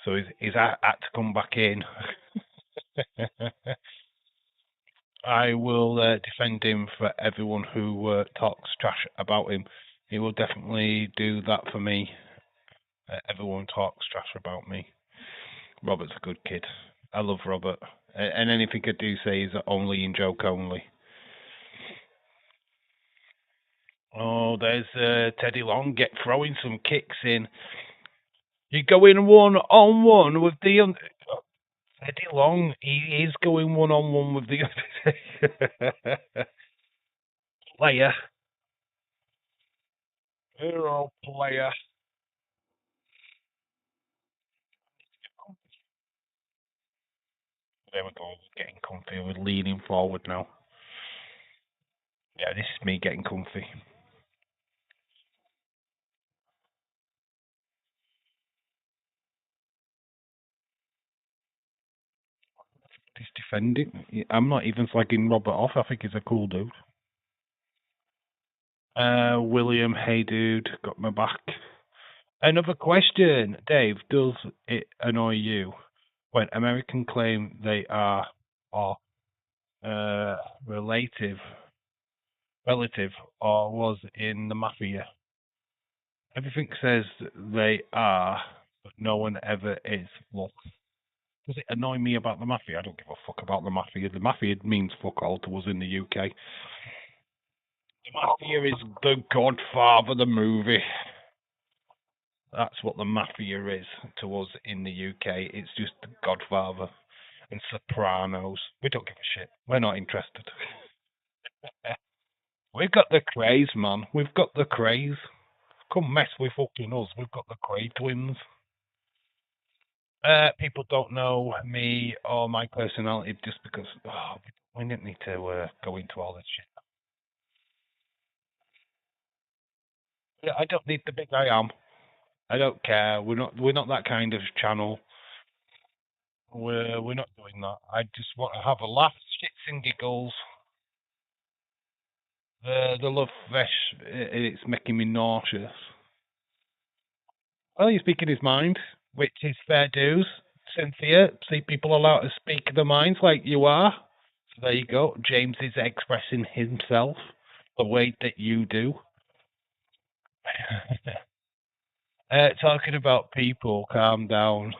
So he's had to come back in. I will defend him for everyone who talks trash about him. He will definitely do that for me. Everyone talks trash about me. Robert's a good kid. I love Robert. And anything I do say is only in joke only. Oh, there's Teddy Long throwing some kicks in. You go in 1-on-1 with the Teddy Long. He is going 1-on-1 with the player. Hero player. There we go. Getting comfy. We're leaning forward now. Yeah, this is me getting comfy. He's defending. I'm not even slagging Robert off. I think he's a cool dude. William, hey dude, got my back. Another question, Dave. Does it annoy you when Americans claim they are or relative or was in the mafia? Everything says they are, but no one ever is. Look, does it annoy me about the mafia? I don't give a fuck about the mafia. The mafia means fuck all to us in the UK. The mafia is the Godfather, the movie. That's what the mafia is to us in the UK. It's just the Godfather and Sopranos. We don't give a shit. We're not interested. We've got the craze, man. We've got the craze. Come mess with fucking us. We've got the Cray twins. People don't know me or my personality just because we didn't need to go into all this shit. Yeah, I don't need the big I am. I don't care. We're not that kind of channel. We're not doing that. I just want to have a laugh, shits and giggles. The love fest, it's making me nauseous. Well, he's speaking his mind, which is fair dues. Cynthia, see people allowed to speak their minds like you are. So there you go. James is expressing himself the way that you do. Talking about people, calm down.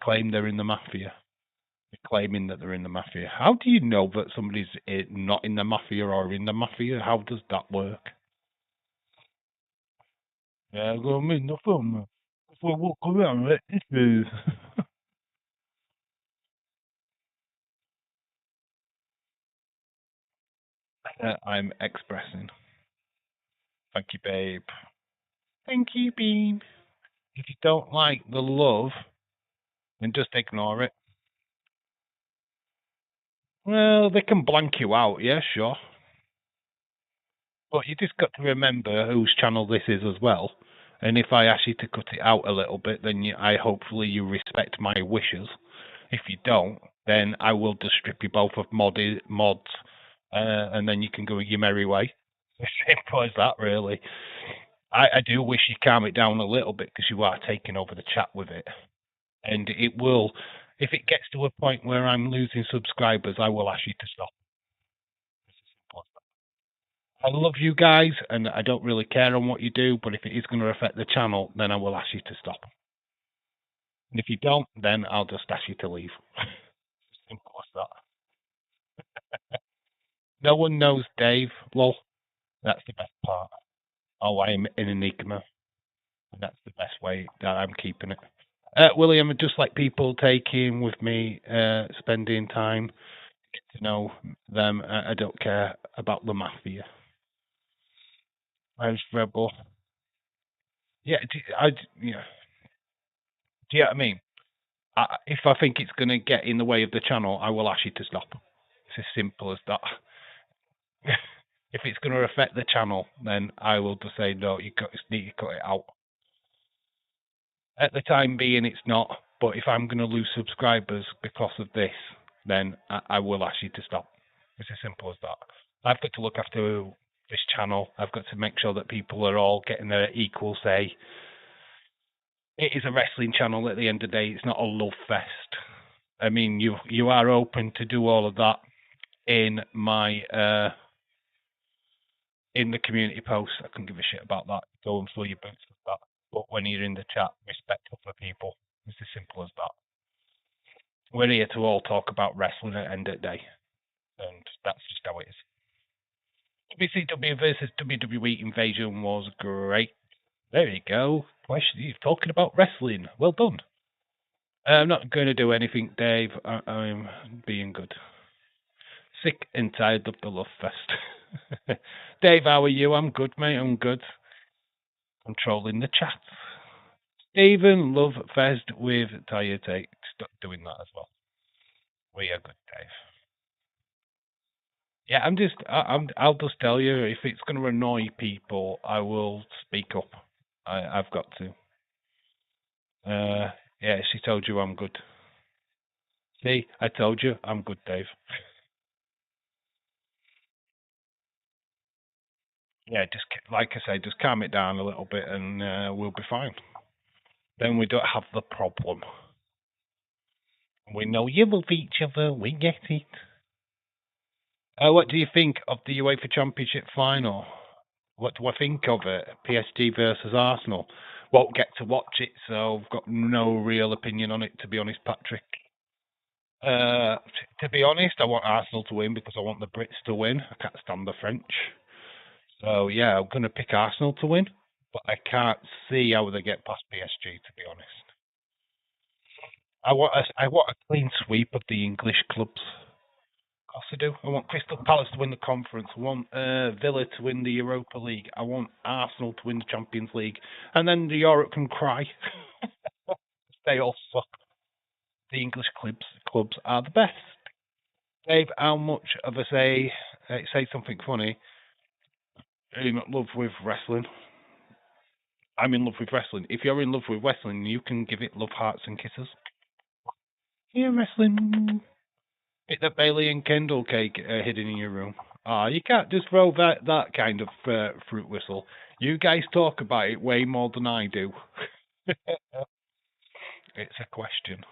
Claim they're in the mafia. They're claiming that they're in the mafia. How do you know that somebody's not in the mafia or in the mafia? How does that work? Yeah, I mean, the film. If we walk around like this is. I'm expressing. Thank you, babe. Thank you, babe. If you don't like the love, then just ignore it. Well, they can blank you out, yeah, sure. But you just got to remember whose channel this is as well. And if I ask you to cut it out a little bit, then I hopefully you respect my wishes. If you don't, then I will just strip you both of mods, and then you can go your merry way. As simple as that, really. I do wish you calm it down a little bit because you are taking over the chat with it. And it will, if it gets to a point where I'm losing subscribers, I will ask you to stop. I love you guys, and I don't really care on what you do, but if it is going to affect the channel, then I will ask you to stop. And if you don't, then I'll just ask you to leave. Simple as that. No one knows Dave, lol. That's the best part. Oh, I'm an enigma. And that's the best way that I'm keeping it. William, just like people taking with me, spending time, to know them. I don't care about the mafia. Where's Rebel? Yeah, yeah. Do you know what I mean? If I think it's going to get in the way of the channel, I will ask you to stop. It's as simple as that. If it's going to affect the channel, then I will just say no. You need to cut it out. At the time being, it's not. But if I'm going to lose subscribers because of this, then I will ask you to stop. It's as simple as that. I've got to look after this channel. I've got to make sure that people are all getting their equal say. It is a wrestling channel at the end of the day. It's not a love fest. I mean, you are open to do all of that in my in the community post. I couldn't give a shit about that. Go and fill your boots with that. But when you're in the chat, respect other people. It's as simple as that. We're here to all talk about wrestling at the end of the day, and that's just how it is. WCW versus WWE Invasion was great. There you go. Question. You're talking about wrestling. Well done. I'm not going to do anything, Dave. I'm being good. Sick and tired of the love fest. Dave, how are you? I'm good, mate. I'm good. Controlling the chat. Stephen, love fest with Tire Take. Stop doing that as well. We are good, Dave. Yeah, I'll just tell you, if it's going to annoy people, I will speak up. I've got to. Yeah, she told you I'm good. See, I told you I'm good, Dave. Yeah, just like I say, just calm it down a little bit, and we'll be fine. Then we don't have the problem. We know you love each other. We get it. What do you think of the UEFA Championship final? What do I think of it? PSG versus Arsenal. Won't get to watch it, so I've got no real opinion on it, to be honest, Patrick. To be honest, I want Arsenal to win because I want the Brits to win. I can't stand the French. So, yeah, I'm going to pick Arsenal to win, but I can't see how they get past PSG, to be honest. I want a clean sweep of the English clubs. Of course I do. I want Crystal Palace to win the conference. I want Villa to win the Europa League. I want Arsenal to win the Champions League. And then the Europe can cry. They all suck. The English clubs are the best. Dave, how much of a say something funny? In love with wrestling. I'm in love with wrestling. If you're in love with wrestling, you can give it love hearts and kisses. Yeah, wrestling. Bit that Bailey and Kendall cake hidden in your room. You can't just throw that kind of fruit whistle. You guys talk about it way more than I do. It's a question.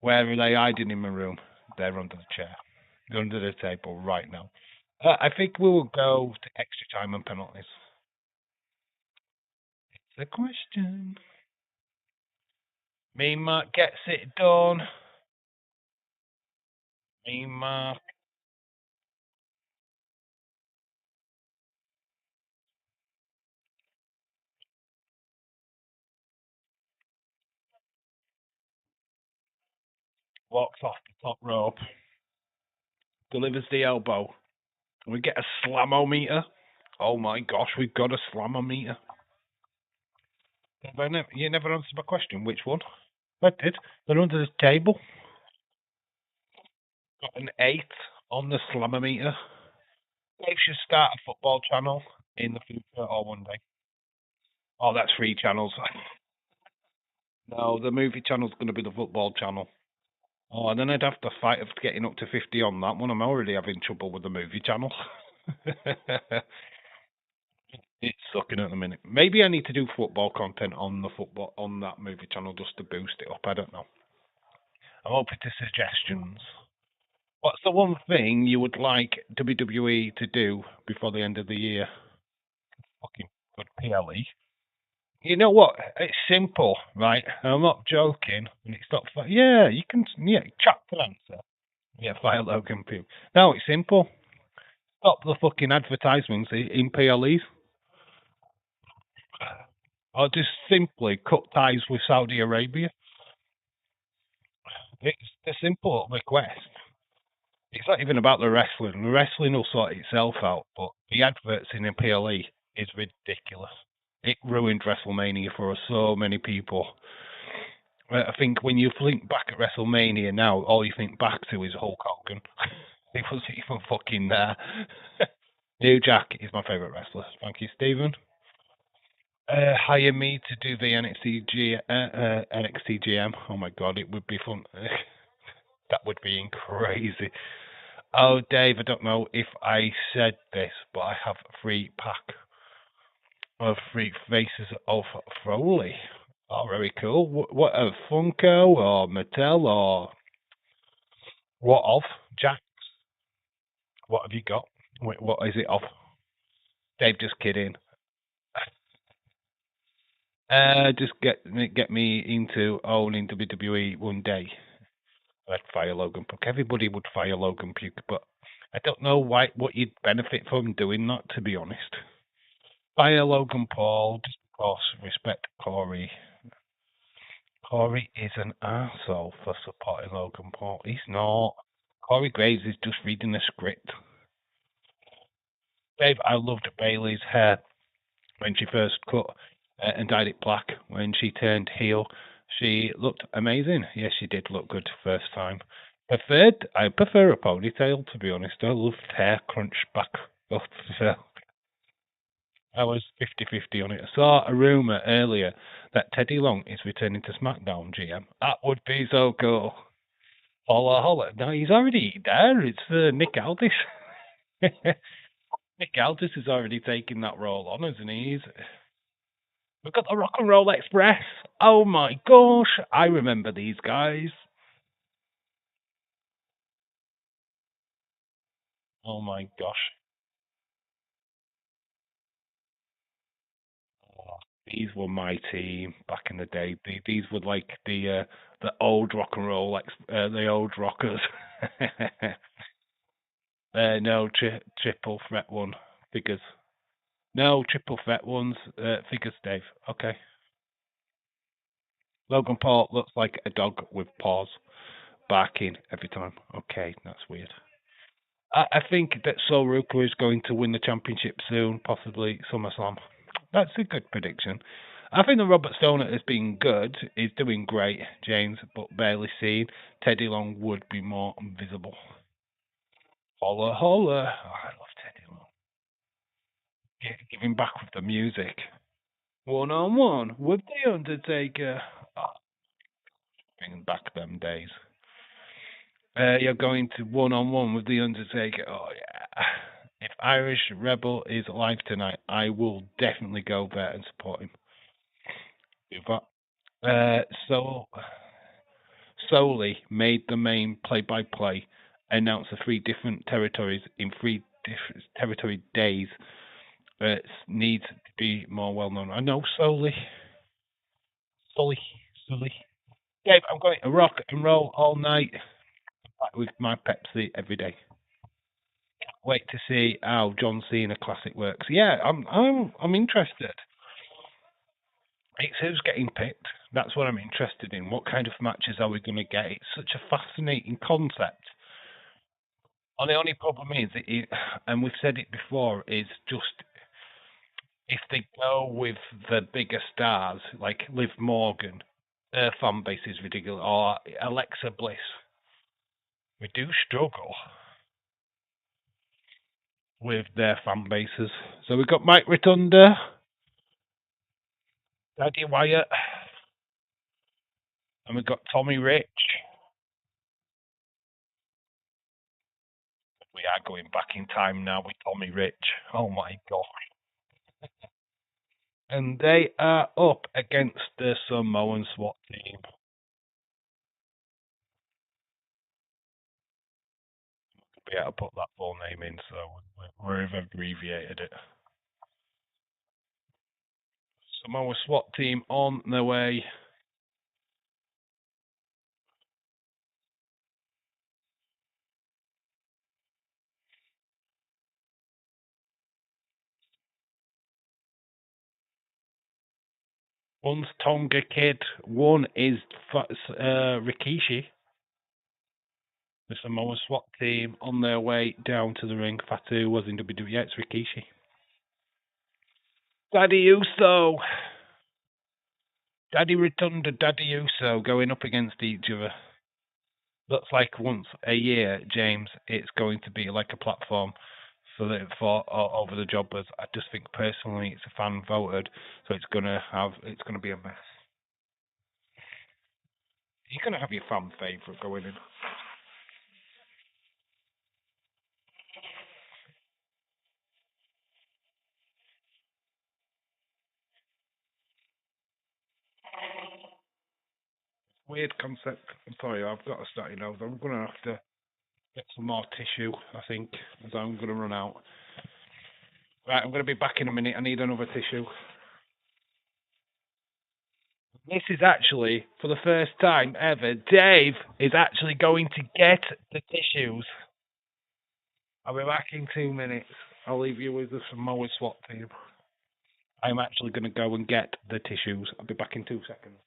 Where are they hiding in my room? They're under the chair. They're under the table right now. I think we will go to extra time and penalties. It's a question. Me Mark gets it done. Me Mark. Walks off the top rope. Delivers the elbow. We get a slamometer. Oh my gosh, we've got a slamometer. You never answered my question. Which one? I did. They're under the table. Got an 8 on the slamometer. They should start a football channel in the future or one day. Oh, that's 3 channels. No, the movie channel's going to be the football channel. Oh, and then I'd have to fight of getting up to 50 on that one. I'm already having trouble with the movie channel. It's sucking at the minute. Maybe I need to do football content on that movie channel just to boost it up. I don't know. I'm open to suggestions. What's the one thing you would like WWE to do before the end of the year? Fucking good PLE. You know what? It's simple, right? I'm not joking, and it's not. Yeah, you can. Yeah, chat can answer. Yeah, fire Logan Pugh. No, it's simple. Stop the fucking advertisements in PLEs. Or just simply cut ties with Saudi Arabia. It's the simple request. It's not even about the wrestling. The wrestling will sort itself out, but the adverts in the PLE is ridiculous. It ruined WrestleMania for so many people. I think when you think back at WrestleMania now, all you think back to is Hulk Hogan. He wasn't even fucking there. New Jack is my favourite wrestler. Thank you, Stephen. Hire me to do the NXT GM. Oh my god, it would be fun. That would be crazy. Oh, Dave, I don't know if I said this, but I have a free pack of free faces of Foley. Oh, very cool. What of Funko or Mattel or what of? Jack, what have you got? Wait, what is it of? Dave, just kidding. Just get me into owning WWE one day. I'd fire Logan Puck. Everybody would fire Logan Puck, but I don't know what you'd benefit from doing that, to be honest. Fire Logan Paul, just because respect Corey. Corey is an arsehole for supporting Logan Paul. He's not. Corey Graves is just reading the script. Dave, I loved Bailey's hair when she first cut and dyed it black. When she turned heel, she looked amazing. Yes, she did look good first time. I prefer a ponytail, to be honest. I loved hair crunched back up. So I was 50-50 on it. I saw a rumour earlier that Teddy Long is returning to SmackDown GM. That would be so cool. Holla holla. No, he's already there. It's Nick Aldis. Nick Aldis has already taken that role on, hasn't he? We've got the Rock and Roll Express. Oh my gosh, I remember these guys. Oh my gosh. Oh, these were my team back in the day. These were like the old rock and roll, the old rockers. No, triple threat one figures. No, triple threat ones figures, Dave. Okay. Logan Paul looks like a dog with paws, barking every time. Okay, that's weird. I think that Sol Ruka is going to win the championship soon, possibly SummerSlam. That's a good prediction. I think that Robert Stoner has been good. He's doing great, James, but barely seen. Teddy Long would be more visible. Holla, holla. Oh, I love Teddy Long. Giving back with the music. One on one with The Undertaker. Oh, bringing back them days. You're going to one on one with The Undertaker. Oh, yeah. If Irish Rebel is alive tonight, I will definitely go there and support him. Do that. So solely made the main play-by-play, announced the three different territories in three different territory days. Needs to be more well known. I know solely. Dave, I'm going to rock and roll all night with my Pepsi every day. Wait to see how John Cena Classic works. Yeah, I'm interested. It's who's getting picked. That's what I'm interested in. What kind of matches are we going to get? It's such a fascinating concept. And the only problem is, and we've said it before, is just if they go with the bigger stars like Liv Morgan, their fan base is ridiculous, or Alexa Bliss, we do struggle with their fan bases. So we've got Mike Rotunda, Daddy Wyatt, and we've got Tommy Rich. We are going back in time now with Tommy Rich. Oh my god. And they are up against the Samoan SWAT team. Be able to put that full name in, so we've abbreviated it. Samoa SWAT team on their way. One's Tonga Kid, one is Rikishi. The Samoa SWAT team on their way down to the ring. Fatu was in WWE. Yeah, it's Rikishi. Daddy Uso. Daddy Rotunda, Daddy Uso going up against each other. Looks like once a year, James, it's going to be like a platform for over the jobbers. I just think personally it's a fan voted, so it's gonna be a mess. You're gonna have your fan favourite going in. Weird concept. I'm sorry, I've got to start your nose. I'm gonna have to get some more tissue, I think, as I'm gonna run out. Right, I'm gonna be back in a minute. I need another tissue. This is actually, for the first time ever, Dave is actually going to get the tissues. I'll be back in 2 minutes. I'll leave you with the Samoa SWAT team. I'm actually going to go and get the tissues. I'll be back in 2 seconds.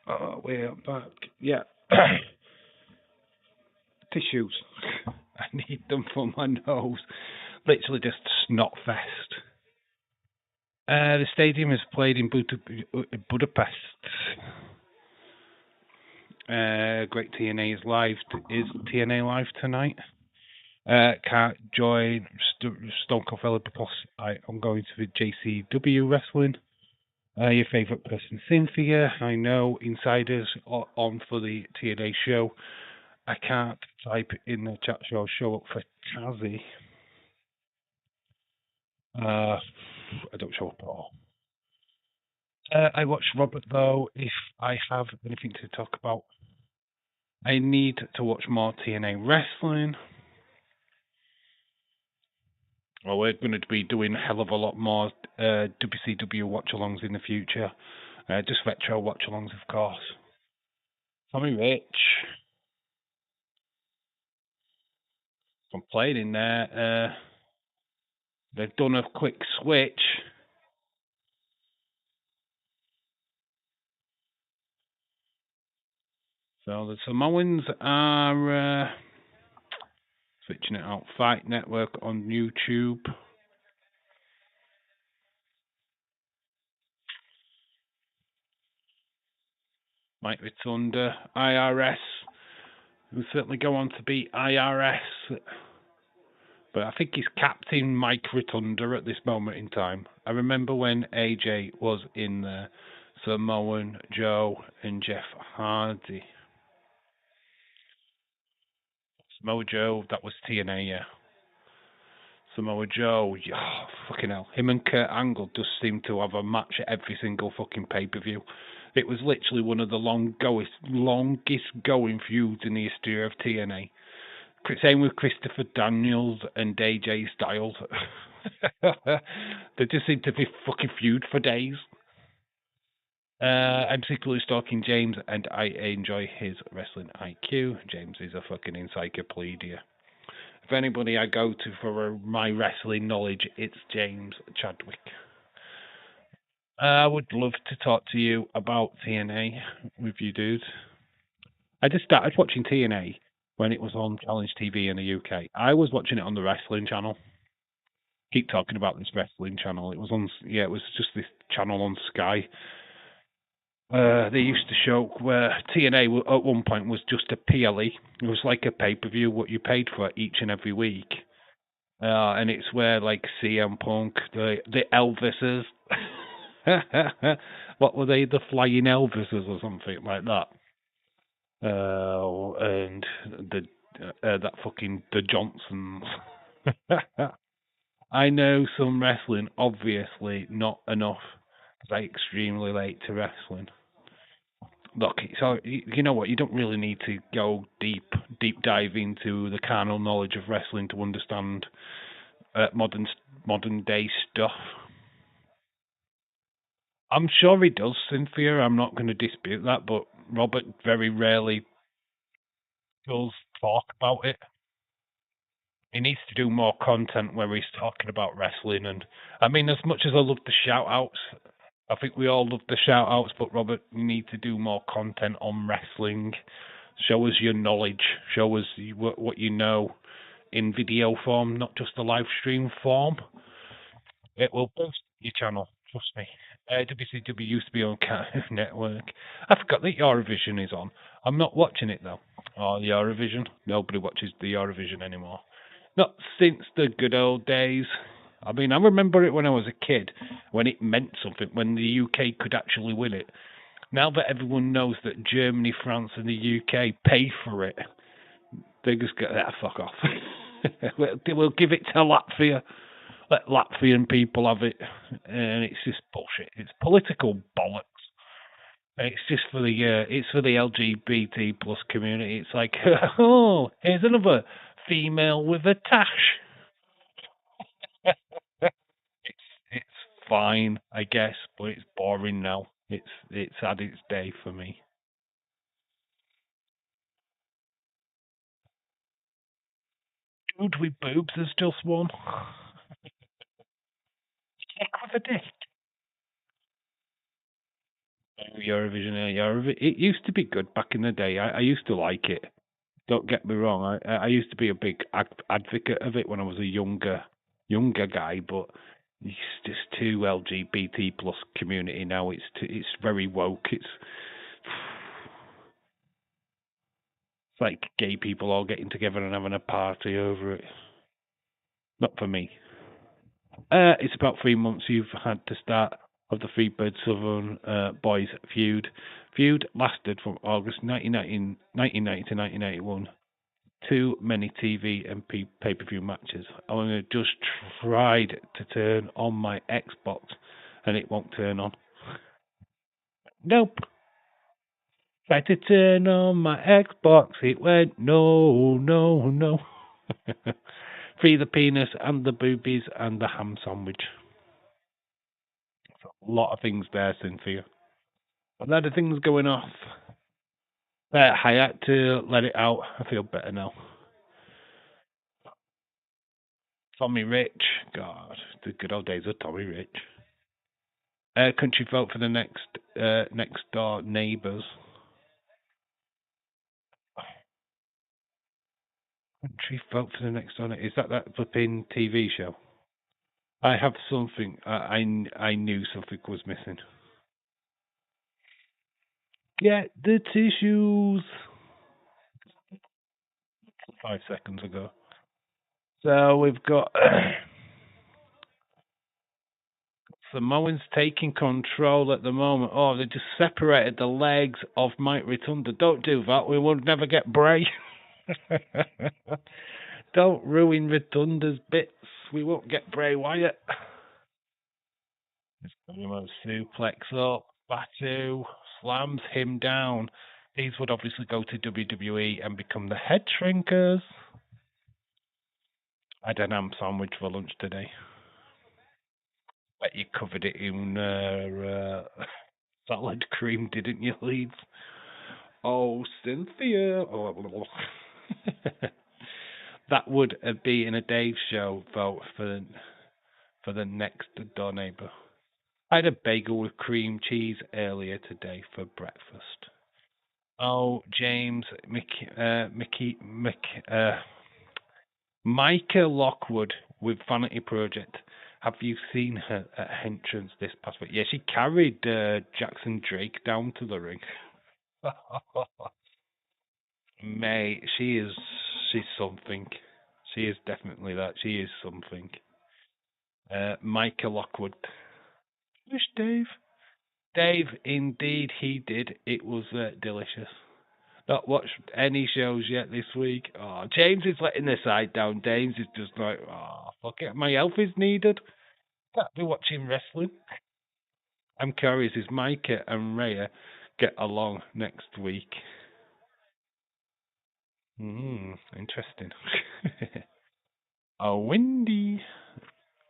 Oh, we're back. Yeah. Tissues. I need them for my nose. Literally just snot fest. The stadium is played in Budapest. Great TNA is live. Is TNA live tonight? Can't join Stone Cold Fella because I'm going to the JCW wrestling. Your favourite person, Cynthia. I know insiders are on for the TNA show. I can't type in the chat show up for Kazzy. I don't show up at all. I watched Robert though. If I have anything to talk about, I need to watch more TNA wrestling. Well, we're going to be doing a hell of a lot more WCW watch-alongs in the future. Just retro watch-alongs, of course. Tommy Rich. Complaining there. They've done a quick switch. So the Samoans are switching it out. Fight Network on YouTube. Mike Rotunda, IRS, who certainly go on to be IRS. But I think he's Captain Mike Rotunda at this moment in time. I remember when AJ was in there. Samoan Joe and Jeff Hardy. Samoa Joe, that was TNA, yeah. Samoa Joe, oh, fucking hell. Him and Kurt Angle just seem to have a match at every single fucking pay-per-view. It was literally one of the longest going feuds in the history of TNA. Same with Christopher Daniels and AJ Styles. They just seem to be fucking feud for days. I'm secretly stalking James, and I enjoy his wrestling IQ. James is a fucking encyclopedia. If anybody I go to for my wrestling knowledge, it's James Chadwick. I would love to talk to you about TNA with you, dude. I just started watching TNA when it was on Challenge TV in the UK. I was watching it on the wrestling channel. Keep talking about this wrestling channel. It was on, yeah, it was just this channel on Sky. They used to show where TNA at one point was just a PLE. It was like a pay-per-view, what you paid for each and every week. And it's where like CM Punk, the Elvises, what were they, the Flying Elvises or something like that? And that fucking the Johnsons. I know some wrestling, obviously not enough. I'm extremely late to wrestling. Look, so you know what? You don't really need to go deep dive into the carnal knowledge of wrestling to understand modern day stuff. I'm sure he does, Cynthia. I'm not going to dispute that, but Robert very rarely does talk about it. He needs to do more content where he's talking about wrestling. And I mean, as much as I love the shout outs, I think we all love the shout outs, but Robert, you need to do more content on wrestling. Show us your knowledge. Show us what you know in video form, not just a live stream form. It will boost your channel, trust me. WCW used to be on Cartoon Network. I forgot that Eurovision is on. I'm not watching it though. Oh, Eurovision? Nobody watches the Eurovision anymore. Not since the good old days. I mean, I remember it when I was a kid, when it meant something, when the UK could actually win it. Now that everyone knows that Germany, France, and the UK pay for it, they just get that fuck off. We'll give it to Latvia. Let Latvian people have it, and it's just bullshit. It's political bollocks. It's just for the LGBT plus community. It's like, oh, here's another female with a tash. it's fine, I guess, but it's boring now. It's had its day for me. Dude with boobs is just one. Dick with a dick. Eurovision, it used to be good back in the day. I used to like it. Don't get me wrong. I used to be a big advocate of it when I was a younger guy, but it's just too LGBT plus community now. It's very woke. It's like gay people all getting together and having a party over it. Not for me. It's about 3 months you've had to start of the Freebird Southern Boys feud. Feud lasted from August 1990 to 1991. Too many TV and pay-per-view matches. I just tried to turn on my Xbox and it won't turn on. Nope. Tried to turn on my Xbox, it went no, no, no. Free the penis and the boobies and the ham sandwich. A lot of things there, Cynthia. A lot of things going off. I had to let it out. I feel better now. Tommy Rich. God, the good old days of Tommy Rich. Country vote for the next door neighbours. Country vote for the next door. Is that flipping TV show? I have something. I knew something was missing. Get the tissues. 5 seconds ago. So we've got Samoans taking control at the moment. Oh, they just separated the legs of Mike Rotunda. Don't do that. We will never get Bray. Don't ruin Rotunda's bits. We won't get Bray Wyatt. Just suplex up. Batu slams him down. These would obviously go to WWE and become the head shrinkers. I had an ham sandwich for lunch today. Bet you covered it in salad cream, didn't you, Leeds? Oh, Cynthia. Oh, that would be in a Dave show vote for the next door neighbour. I had a bagel with cream cheese earlier today for breakfast. Oh, James, Micah Lockwood with Vanity Project. Have you seen her at entrance this past week? Yeah, she carried Jackson Drake down to the ring. Mate, she's something. She is definitely that. She is something. Micah Lockwood. Wish Dave. Dave, indeed, he did. It was delicious. Not watched any shows yet this week. Oh, James is letting the side down. James is just like, oh, fuck it. My health is needed. Can't be watching wrestling. I'm curious, is Micah and Rhea get along next week? Interesting. Oh, Wendy.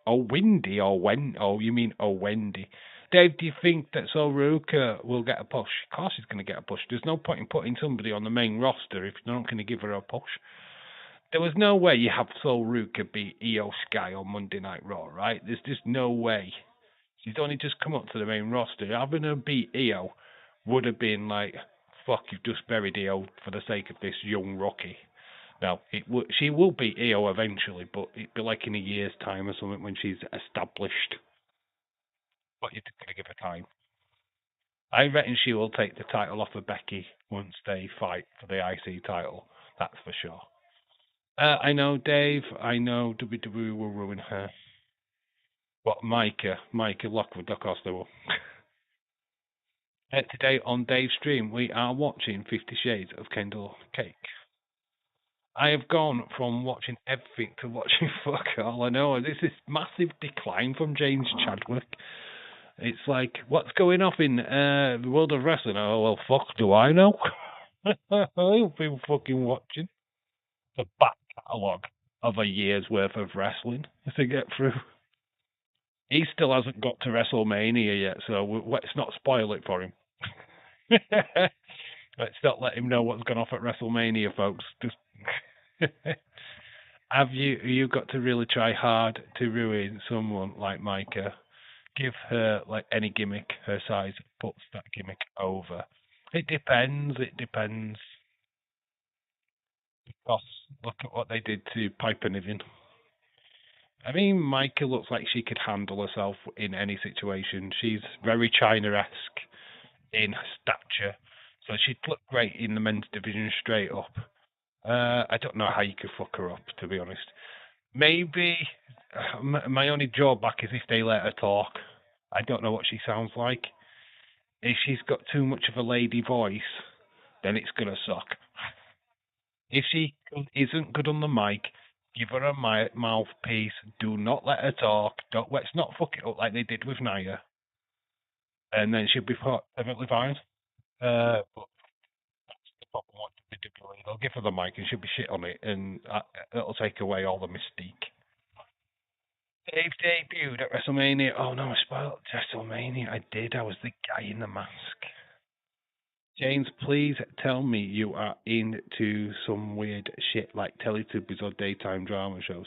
Oh, Windy or when? Oh, you mean Wendy? Dave, do you think that Soruka will get a push? Of course, he's going to get a push. There's no point in putting somebody on the main roster if you're not going to give her a push. There was no way you have Soruka beat Io Sky on Monday Night Raw, right? There's just no way. She's only just come up to the main roster. Having her beat Io would have been like, fuck, you've just buried Io for the sake of this young rookie. Now, she will beat Io eventually, but it'd be like in a year's time or something when she's established. But you're going to give her time. I reckon she will take the title off of Becky once they fight for the IC title. That's for sure. I know, Dave. I know WWE will ruin her. But Micah Lockwood, of course they will. Today on Dave's stream, we are watching 50 Shades of Kendall Cake. I have gone from watching everything to watching fuck all. I know this is massive decline from James Chadwick. It's like, what's going off in the world of wrestling? Oh, well, fuck, do I know? I've been fucking watching the back catalogue of a year's worth of wrestling to get through. He still hasn't got to WrestleMania yet, so let's not spoil it for him. Let's not let him know what's gone off at WrestleMania, folks. Just have you got to really try hard to ruin someone like Micah? Give her like any gimmick her size puts that gimmick over. It depends. Because look at what they did to Piper Niven. I mean, Micah looks like she could handle herself in any situation. She's very China-esque in stature, so she'd look great in the men's division straight up. I don't know how you could fuck her up, to be honest. Maybe my only drawback is if they let her talk. I don't know what she sounds like. If she's got too much of a lady voice, then it's gonna suck. If she isn't good on the mic, give her a mouthpiece. Do not let her talk. Let's not fuck it up like they did with Nia. And then she'll be perfectly fine. But that's the problem what they do. They'll give her the mic and she'll be shit on it, and it'll take away all the mystique. Dave debuted at WrestleMania. Oh no, I spoiled WrestleMania. I did. I was the guy in the mask. James, please tell me you are into some weird shit like Teletubbies or daytime drama shows.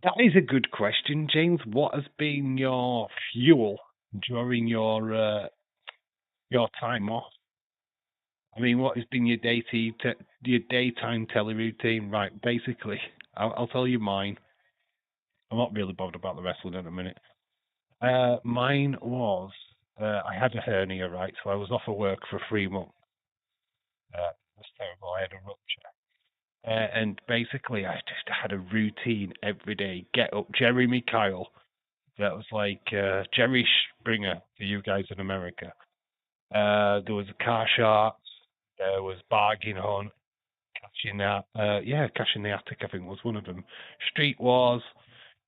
That is a good question, James. What has been your fuel during your time off? I mean, what has been your daytime tele routine? Right, basically, I'll tell you mine. I'm not really bothered about the wrestling at the minute. Mine was I had a hernia, right? So I was off of work for 3 months. It was terrible. I had a rupture. And basically, I just had a routine every day. Get up, Jeremy Kyle, that was like Jerry Springer for you guys in America. There was a Car Sharks. There was Bargain Hunt. Cash in the yeah, Cash in the Attic, I think was one of them. Street Wars.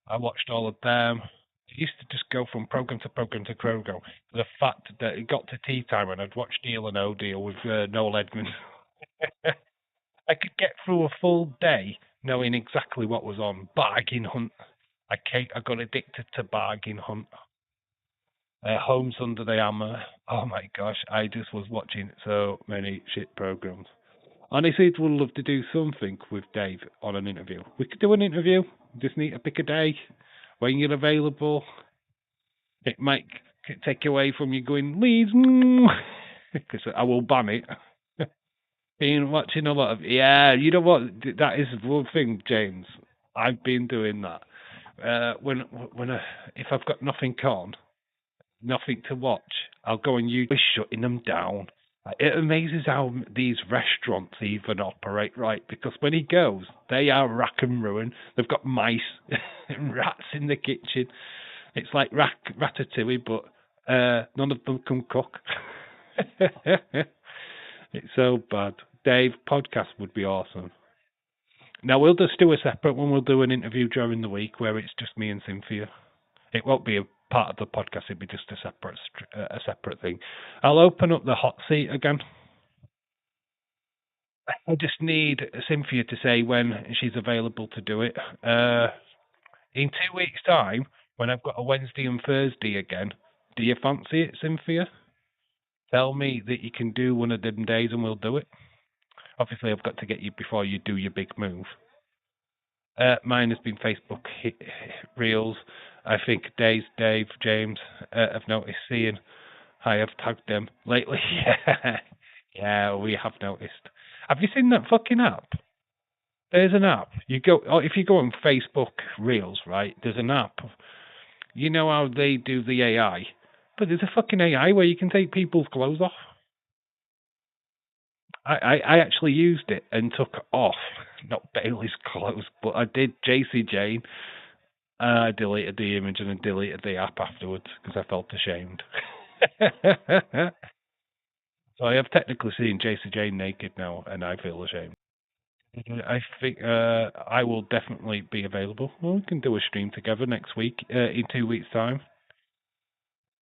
I watched all of them. I used to just go from program to program to program. The fact that it got to tea time and I'd watch Deal or No Deal with Noel Edmonds. I could get through a full day knowing exactly what was on. Bargain Hunt. I got addicted to Bargain Hunt. Homes Under the Hammer. Oh my gosh, I just was watching so many shit programs. Honestly, would love to do something with Dave on an interview. We could do an interview. Just need to pick a day when you're available. It might take away from you going, Leeds, because I will ban it. Been watching a lot of, yeah, you know what? That is one thing, James. I've been doing that. If I've got nothing on, nothing to watch, I'll go on YouTube. We're shutting them down. It amazes how these restaurants even operate, right? Because when he goes, they are rack and ruin. They've got mice and rats in the kitchen. It's like Ratatouille, but none of them can cook. It's so bad. Dave, podcast would be awesome. Now, we'll just do a separate one. We'll do an interview during the week where it's just me and Cynthia. It won't be a part of the podcast. It'll be just a separate thing. I'll open up the hot seat again. I just need Cynthia to say when she's available to do it. In 2 weeks' time, when I've got a Wednesday and Thursday again, do you fancy it, Cynthia? Tell me that you can do one of them days and we'll do it. Obviously, I've got to get you before you do your big move. Mine has been Facebook Reels. I think Dave, James have noticed seeing I have tagged them lately. Yeah, we have noticed. Have you seen that fucking app? There's an app. If you go on Facebook Reels, right? There's an app. You know how they do the AI, but there's a fucking AI where you can take people's clothes off. I actually used it and took off, not Bailey's clothes, but I did JC Jane. I deleted the image and I deleted the app afterwards because I felt ashamed. So I have technically seen JC Jane naked now and I feel ashamed. I think I will definitely be available. Well, we can do a stream together next week, in 2 weeks' time.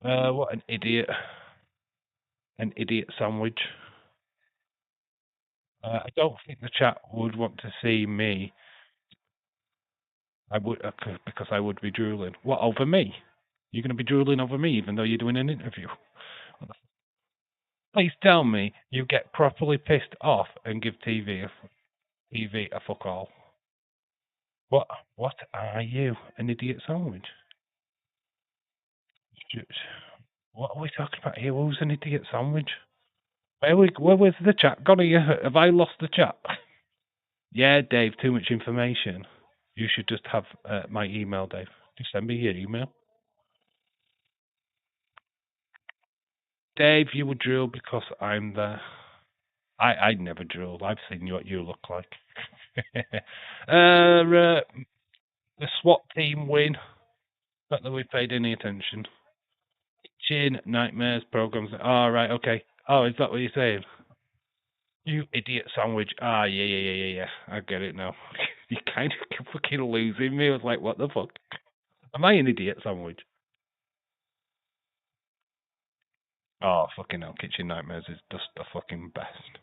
What an idiot. An idiot sandwich. I don't think the chat would want to see me. I would because I would be drooling. What, over me? You're going to be drooling over me even though you're doing an interview? Please tell me you get properly pissed off and give TV a fuck all. What are you? An idiot sandwich? What are we talking about here? Who's an idiot sandwich? Where was the chat gone? Have I lost the chat? Yeah, Dave, too much information. You should just have my email, Dave. Just send me your email. Dave, you would drill because I'm there. I never drilled. I've seen what you look like. The SWAT team win. Not that we paid any attention. Chin, nightmares, programs. Oh, right, okay. Oh, is that what you're saying? You idiot sandwich. Ah, yeah. I get it now. You're kind of fucking losing me. I was like, what the fuck? Am I an idiot sandwich? Oh, fucking hell. Kitchen Nightmares is just the fucking best.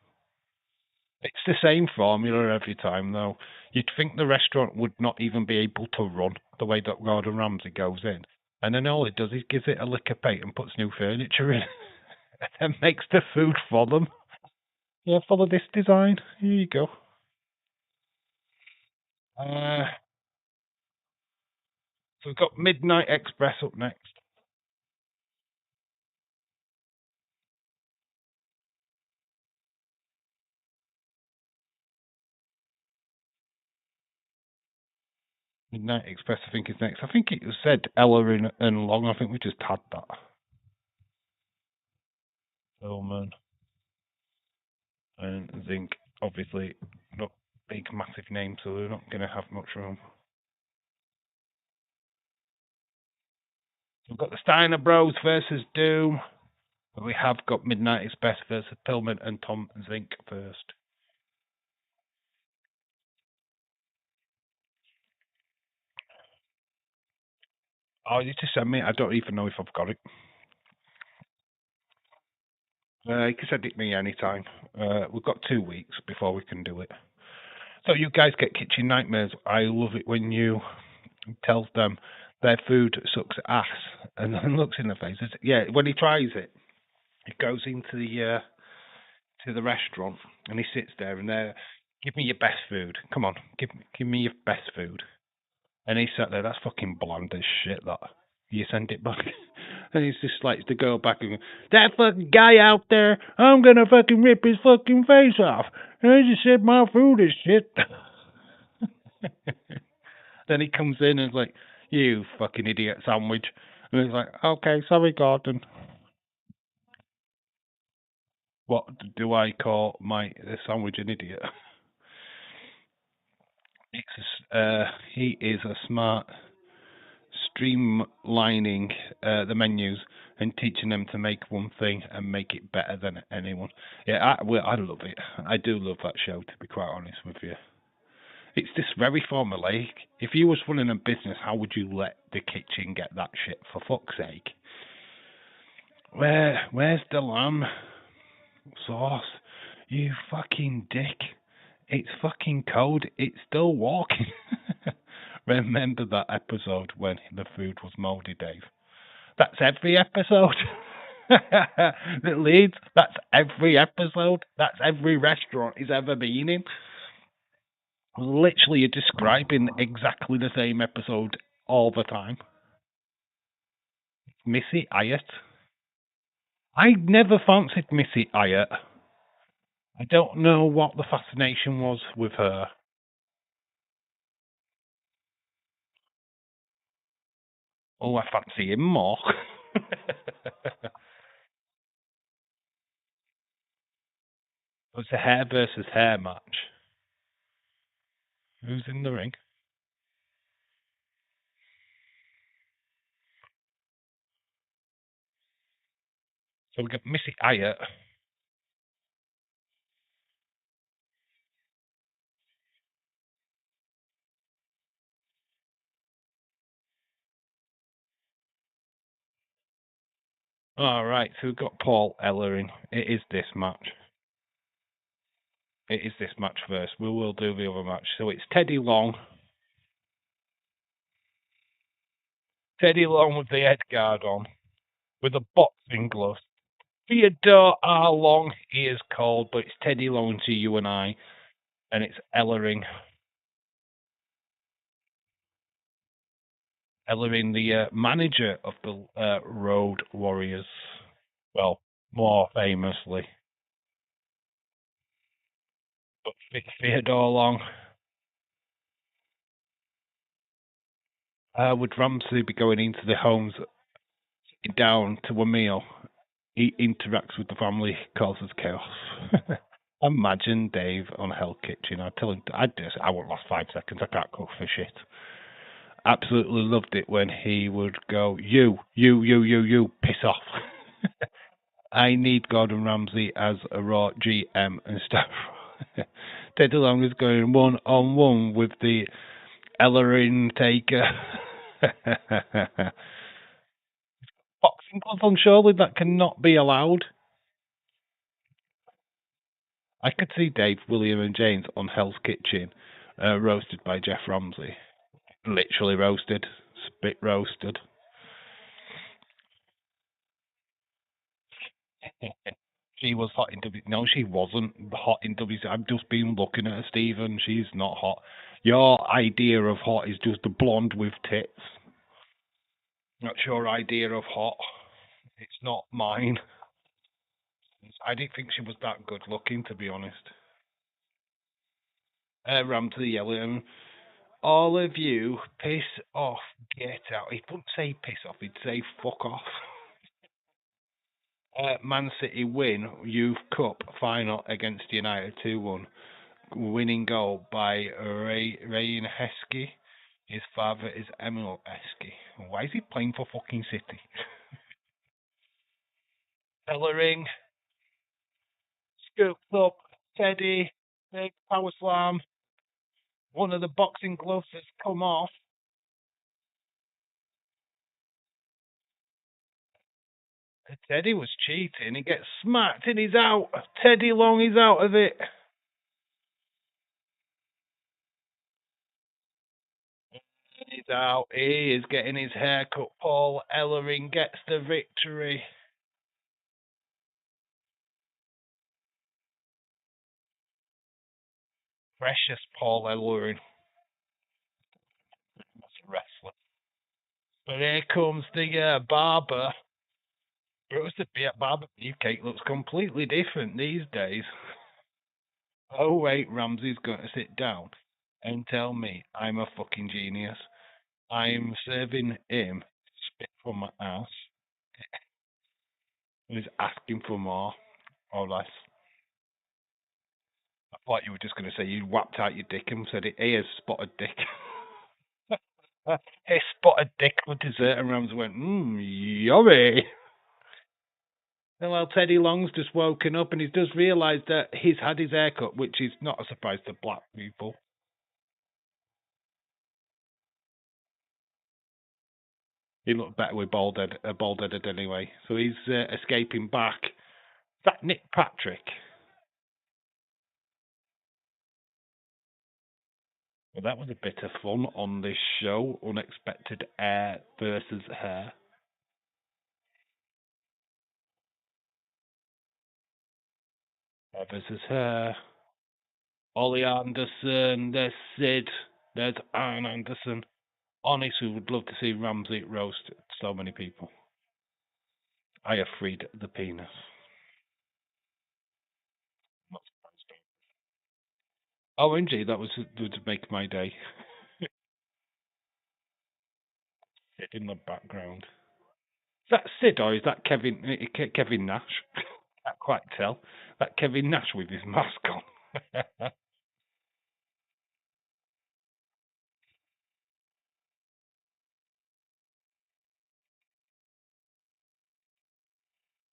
It's the same formula every time, though. You'd think the restaurant would not even be able to run the way that Gordon Ramsay goes in. And then all it does is gives it a lick of paint and puts new furniture in. And makes the food for them. Yeah, follow this design. Here you go. So we've got Midnight Express up next. Midnight Express, I think, is next. I think it said Ella and Long. I think we just had that. Tillman and Zinc, obviously, not big, massive names, so they're not going to have much room. We've got the Steiner Bros versus Doom. We have got Midnight Express versus Pillman and Tom Zink first. Oh, you just send me. I don't even know if I've got it. You can send it to me anytime. We've got 2 weeks before we can do it. So you guys get kitchen nightmares. I love it when you tells them their food sucks ass and then looks in their faces. Yeah, when he tries it, he goes into the to the restaurant and he sits there and they're, give me your best food. Come on, give me your best food. And he sat there, that's fucking bland as shit, that. You send it back. And he's just like to go back and go, that fucking guy out there, I'm gonna fucking rip his fucking face off. And he just said my food is shit. Then he comes in and is like, you fucking idiot sandwich. And he's like, okay, sorry, Gordon. What do I call my sandwich an idiot? He is a smart streamlining the menus and teaching them to make one thing and make it better than anyone. Yeah, I love it. I do love that show, to be quite honest with you. It's just very formulaic. If you was running a business, how would you let the kitchen get that shit, for fuck's sake? Where's the lamb sauce? You fucking dick. It's fucking cold. It's still walking. Remember that episode when the food was mouldy, Dave? That's every episode. That leads. That's every episode. That's every restaurant he's ever been in. Literally, you're describing exactly the same episode all the time. Missy Hyatt. I never fancied Missy Hyatt. I don't know what the fascination was with her. Oh, I fancy him more. It's a hair versus hair match. Who's in the ring? So we got Missy Hyatt. All right, so we've got Paul Ellering. It is this match. It is this match first. We will do the other match. So it's Teddy Long. Teddy Long with the head guard on, with a boxing glove. Theodore R. Long, he is called, but it's Teddy Long to you and I, and it's Ellering. Ellering, the manager of the Road Warriors. Well, more famously. But Theodore Long. Would Ramsey be going into the homes down to a meal? He interacts with the family, causes chaos. Imagine Dave on Hell Kitchen. I'd tell him, I won't last 5 seconds. I can't cook for shit. Absolutely loved it when he would go, you, piss off. I need Gordon Ramsay as a Raw GM and stuff. Teddy Long is going 1-on-1 with the Ellering Taker. Boxing gloves on, surely that cannot be allowed. I could see Dave, William, and James on Hell's Kitchen, roasted by Jeff Ramsey. Literally roasted, spit roasted. She was hot in W. No, she wasn't hot in WC. I've just been looking at her, Stephen. She's not hot. Your idea of hot is just a blonde with tits. That's your idea of hot. It's not mine. I didn't think she was that good looking, to be honest. Ramsey yelling, all of you, piss off, get out. He wouldn't say piss off, he'd say fuck off. Man City win Youth Cup final against United 2-1. Winning goal by Ryan Heskey. His father is Emil Eski. Why is he playing for fucking City? Ellering. Scooped up. Teddy. Big power slam. One of the boxing gloves has come off. Teddy was cheating. He gets smacked and he's out. Teddy Long is out of it. He's out. He is getting his hair cut. Paul Ellering gets the victory. Precious Paul Ellering. That's a wrestler. But here comes the barber. Bruce the barber beefcake looks completely different these days. Oh wait, Ramsey's going to sit down and tell me I'm a fucking genius. I'm serving him spit from my ass. He's asking for more or less. I thought you were just going to say you whapped out your dick and said, here's spotted dick. Hey, spotted dick for dessert, and Ramsey went, yummy. Well, Teddy Long's just woken up and he's just realised that he's had his haircut, which is not a surprise to black people. He looked better with bald-headed anyway. So he's escaping back. Is that Nick Patrick? Well, that was a bit of fun on this show. Unexpected air versus hair. Hair versus hair. Ollie Anderson. There's Sid. There's Arn Anderson. Honestly, would love to see Ramsey roast so many people. I have freed the penis. Not surprised. OMG, that would make my day. Sid in the background. Is that Sid or is that Kevin Nash? Can't quite tell. That Kevin Nash with his mask on.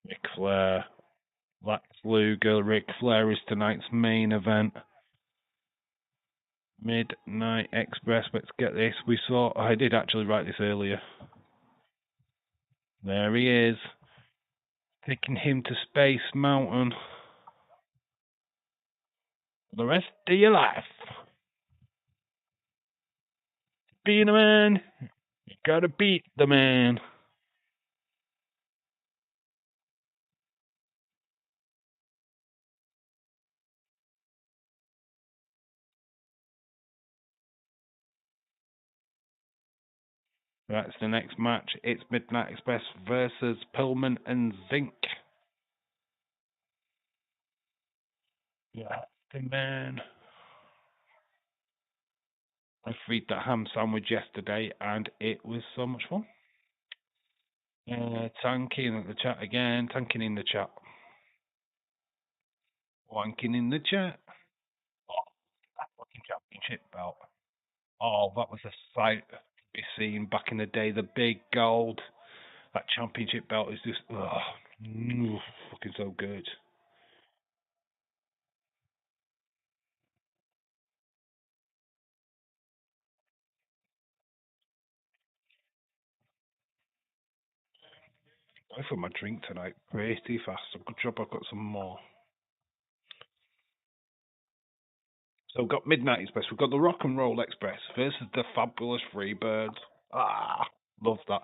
Ric Flair. Lex Luger. Ric Flair is tonight's main event. Midnight Express. Let's get this. I did actually write this earlier. There he is. Taking him to Space Mountain. For the rest of your life. Being a man, you gotta beat the man. That's the next match. It's Midnight Express versus Pillman and Zinc. Yeah, the man. I freed that ham sandwich yesterday, and it was so much fun. Tanking in the chat again. Tanking in the chat. Wanking in the chat. Oh, that fucking championship belt. Oh, that was a sight to be seen back in the day. The big gold. That championship belt is just fucking so good. Go for my drink tonight pretty fast. So good job I've got some more. So we've got Midnight Express. We've got the Rock and Roll Express versus the Fabulous Freebirds. Love that.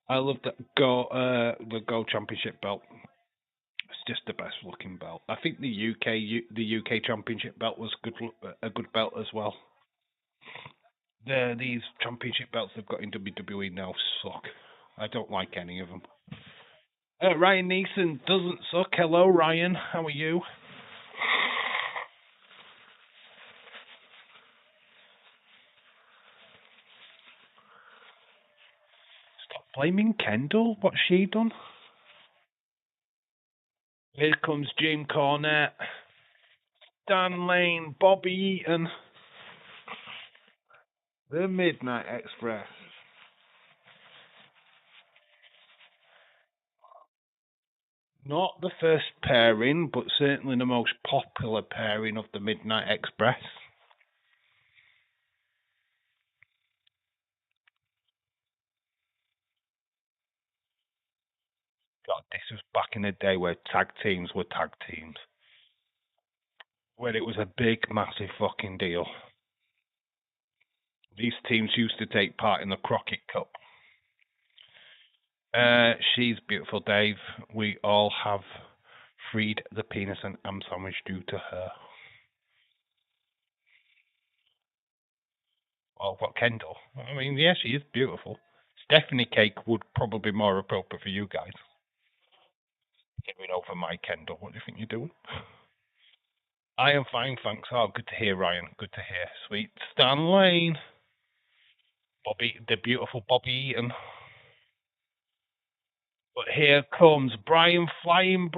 I love that the Gold Championship belt. It's just the best looking belt. I think the UK Championship belt was a good belt as well. These championship belts they've got in WWE now suck. I don't like any of them. Ryan Neeson doesn't suck. Hello, Ryan. How are you? Stop blaming Kendall. What's she done? Here comes Jim Cornette, Dan Lane, Bobby Eaton. The Midnight Express. Not the first pairing, but certainly the most popular pairing of the Midnight Express. God, this was back in the day where tag teams were tag teams. Where it was a big, massive fucking deal. These teams used to take part in the Crockett Cup. She's beautiful, Dave. We all have freed the penis and ham sandwich due to her. Oh, what, Kendall? I mean, yeah, she is beautiful. Stephanie Cake would probably be more appropriate for you guys. Getting over my Kendall. What do you think you're doing? I am fine, thanks. Oh, good to hear, Ryan. Good to hear. Sweet Stan Lane. Bobby, the beautiful Bobby Eaton. But here comes Brian Flying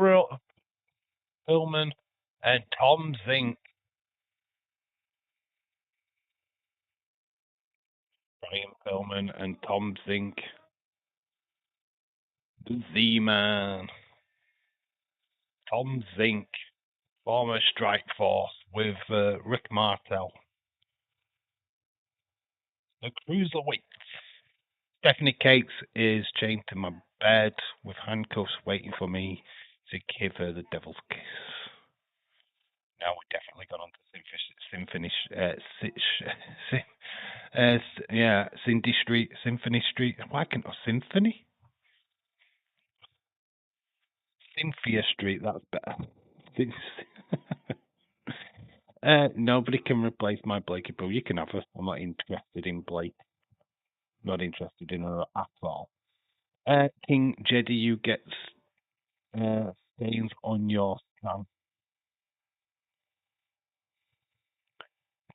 Pillman and Tom Zink. Brian Pillman and Tom Zink. The Z-Man. Tom Zink. Former Strike Force with Rick Martel. The Cruiserweights. Stephanie Cakes is chained to my bed with handcuffs waiting for me to give her the devil's kiss. Now we're definitely gone on to Cindy Street, Symphony Street. Why can't I Symphony? Cynthia Street, that's better. Nobody can replace my Blakey Boo. You can have her. I'm not interested in Blake. Not interested in her at all. King Jeddy, you get stains on your scan.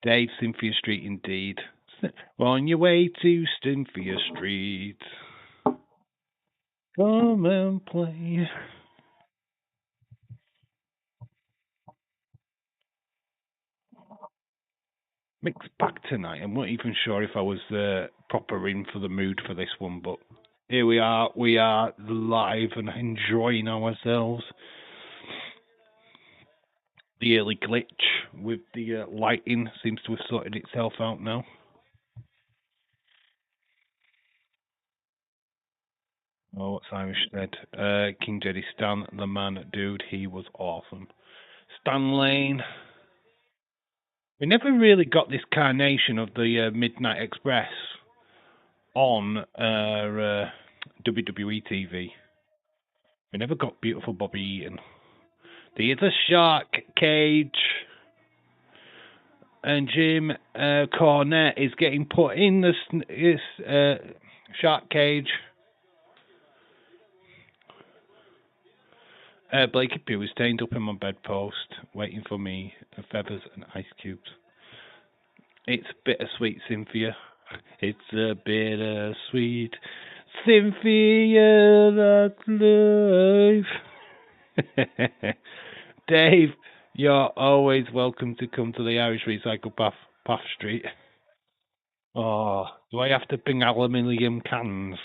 Dave, Cynthia Street, indeed. On your way to Cynthia Street. Come and play. Mixed back tonight. I'm not even sure if I was proper in for the mood for this one, but here we are. We are live and enjoying ourselves. The early glitch with the lighting seems to have sorted itself out now. Oh, what's Irish said? King Jeddy Stan, the man, dude, he was awesome. Stan Lane. We never really got this carnation of the Midnight Express on WWE TV. We never got beautiful Bobby Eaton. There's a shark cage. And Jim Cornette is getting put in this shark cage. Blakey Pugh is stained up in my bedpost, waiting for me, feathers and ice cubes. It's bittersweet, Cynthia. It's a bittersweet Cynthia, that's life. Dave, you're always welcome to come to the Irish Recycle Path Street. Oh, do I have to bring aluminium cans?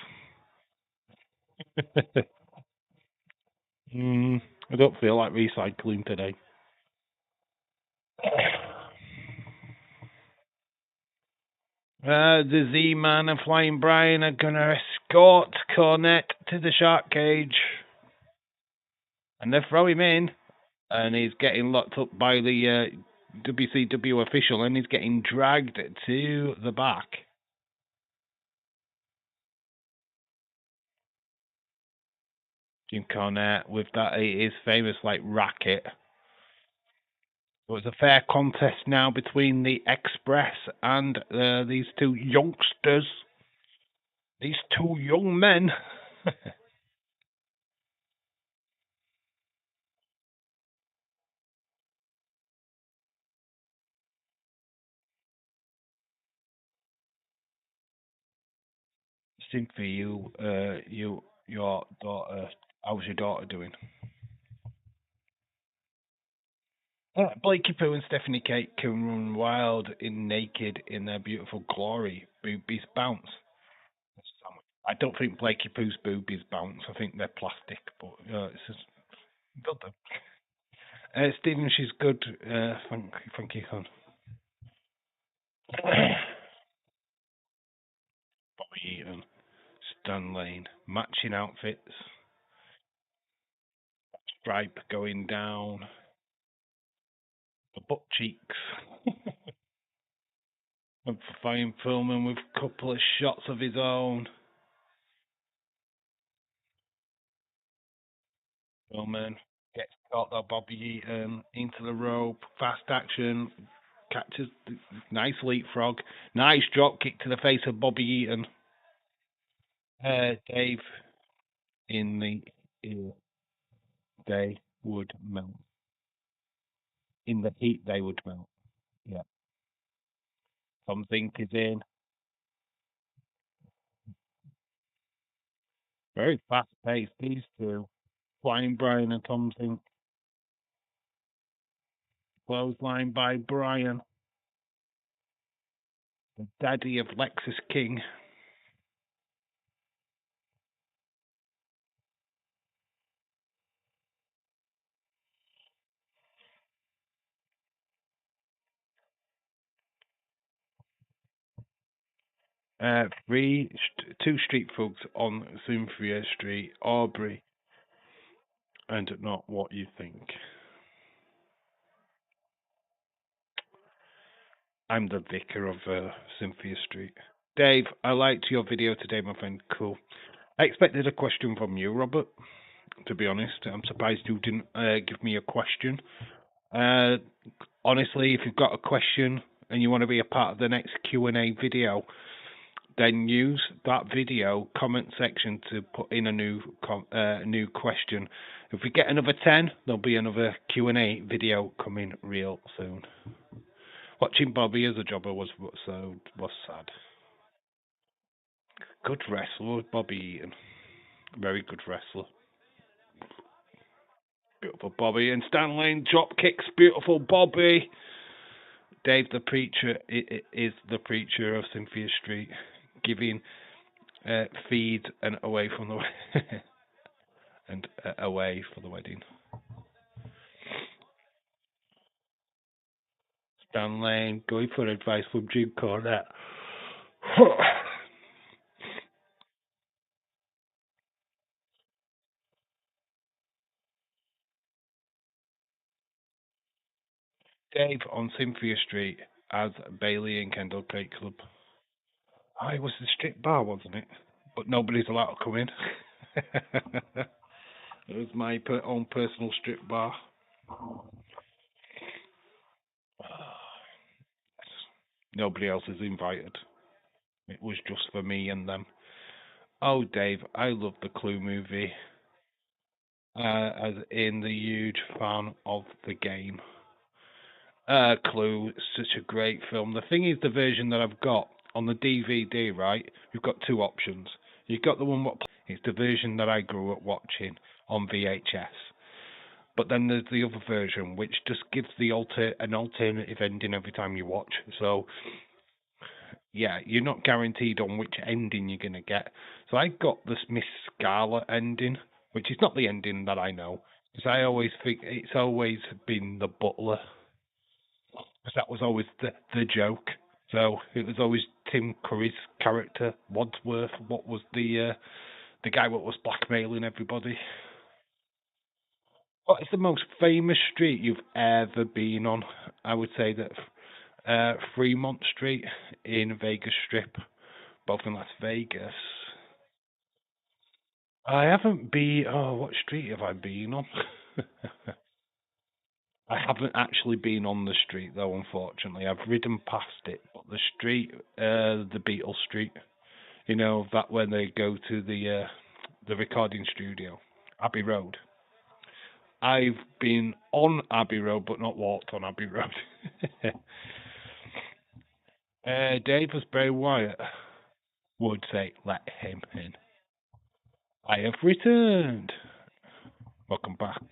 I don't feel like recycling today. The Z-Man and Flying Brian are going to escort Cornette to the shark cage. And they throw him in. And he's getting locked up by the WCW official. And he's getting dragged to the back. Jim Cornette with that his famous racket. So it's a fair contest now between the Express and these two youngsters. These two young men. Cynthia, your daughter. How's your daughter doing? Blakey Poo and Stephanie Kate can run wild in naked in their beautiful glory. Boobies bounce. I don't think Blakey Poo's boobies bounce. I think they're plastic, but it's just good though. Stephen, she's good. Thank you, hon. Bobby Eaton, Stan Lane, matching outfits, stripe going down, the butt cheeks. And fine filming with a couple of shots of his own. Filming, gets caught by Bobby Eaton into the rope, fast action, catches nice leapfrog, nice drop kick to the face of Bobby Eaton. Dave, in the ear, they would melt. In the heat, they would melt. Yeah, something is in. Very fast paced, these two. Flying Brian and Tom Zink. Clothesline by Brian, the daddy of Lexus King. Two street thugs on Cynthia Street, Aubrey, and not what you think. I'm the vicar of Cynthia Street. Dave, I liked your video today, my friend. Cool. I expected a question from you, Robert. To be honest, I'm surprised you didn't give me a question. Honestly, if you've got a question and you want to be a part of the next Q&A video, then use that video comment section to put in a new question. If we get another 10, there'll be another Q&A video coming real soon. Watching Bobby as a jobber was sad. Good wrestler, Bobby Eaton. Very good wrestler. Beautiful Bobby and Stan Lane drop kicks. Beautiful Bobby. Dave the Preacher is the preacher of Cynthia Street, giving feeds and away from the and away for the wedding. Stan Lane going for advice from Jim Cornette. Dave on Cynthia Street as Bailey and Kendall Cake Club. It was the strip bar, wasn't it? But nobody's allowed to come in. It was my own personal strip bar. Nobody else is invited. It was just for me and them. Oh, Dave, I love the Clue movie. As in the huge fan of the game. Clue, such a great film. The thing is, the version that I've got on the DVD, right? You've got two options. You've got the one what it's the version that I grew up watching on VHS. But then there's the other version, which just gives an alternative ending every time you watch. So yeah, you're not guaranteed on which ending you're gonna get. So I got this Miss Scarlet ending, which is not the ending that I know, because I always think it's always been the butler, because that was always the joke. So it was always Tim Curry's character, Wadsworth. What was the guy what was blackmailing everybody? What is the most famous street you've ever been on? I would say that Fremont Street in Vegas Strip, both in Las Vegas. I haven't been. Oh, what street have I been on? I haven't actually been on the street though, unfortunately. I've ridden past it, but the street, the Beatles Street, you know that when they go to the recording studio, Abbey Road. I've been on Abbey Road, but not walked on Abbey Road. Davis Bray Wyatt would say, "Let him in." I have returned. Welcome back.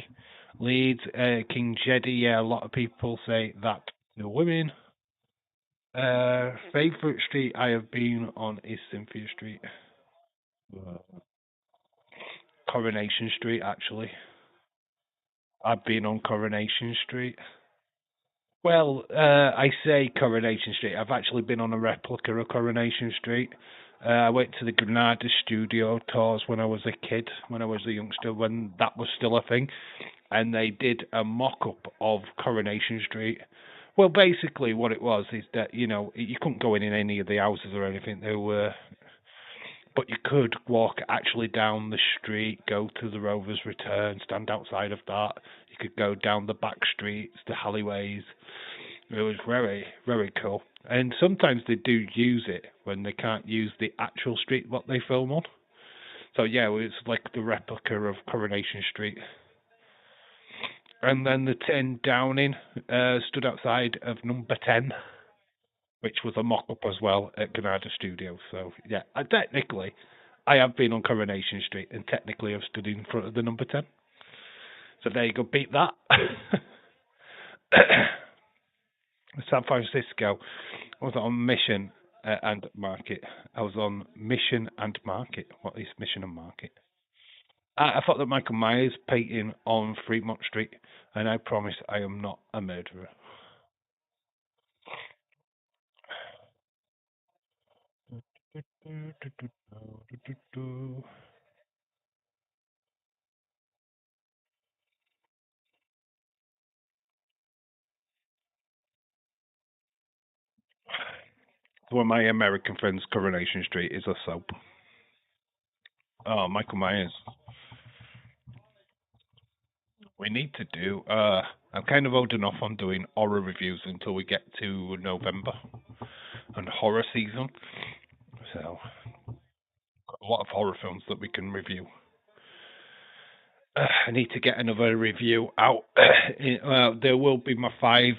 Leeds, King Jeddy. Yeah, a lot of people say that the women. Favorite street I have been on is Cynthia Street. Coronation Street, actually. I've been on Coronation Street. Well, I say Coronation Street. I've actually been on a replica of Coronation Street. I went to the Granada studio tours when I was a kid, when I was a youngster, when that was still a thing. And they did a mock up of Coronation Street. Well, basically, what it was is that, you couldn't go in any of the houses or anything. There were. But you could walk actually down the street, go to the Rovers Return, stand outside of that. You could go down the back streets, the alleyways. It was very, very cool. And sometimes they do use it when they can't use the actual street what they film on. So yeah, it was like the replica of Coronation Street. And then the 10 Downing stood outside of number 10, which was a mock-up as well at Granada Studios. So yeah, technically, I have been on Coronation Street, and technically I've stood in front of the number 10. So there you go, beat that. San Francisco, I was on Mission and Market. I was on Mission and Market. What is Mission and Market? I thought that Michael Myers painting on Fremont Street, and I promise I am not a murderer. One of my American friends, Coronation Street is a soap. Oh, Michael Myers. We need to do. I'm kind of holding off on doing horror reviews until we get to November and horror season. So, a lot of horror films that we can review. I need to get another review out. There will be my Friday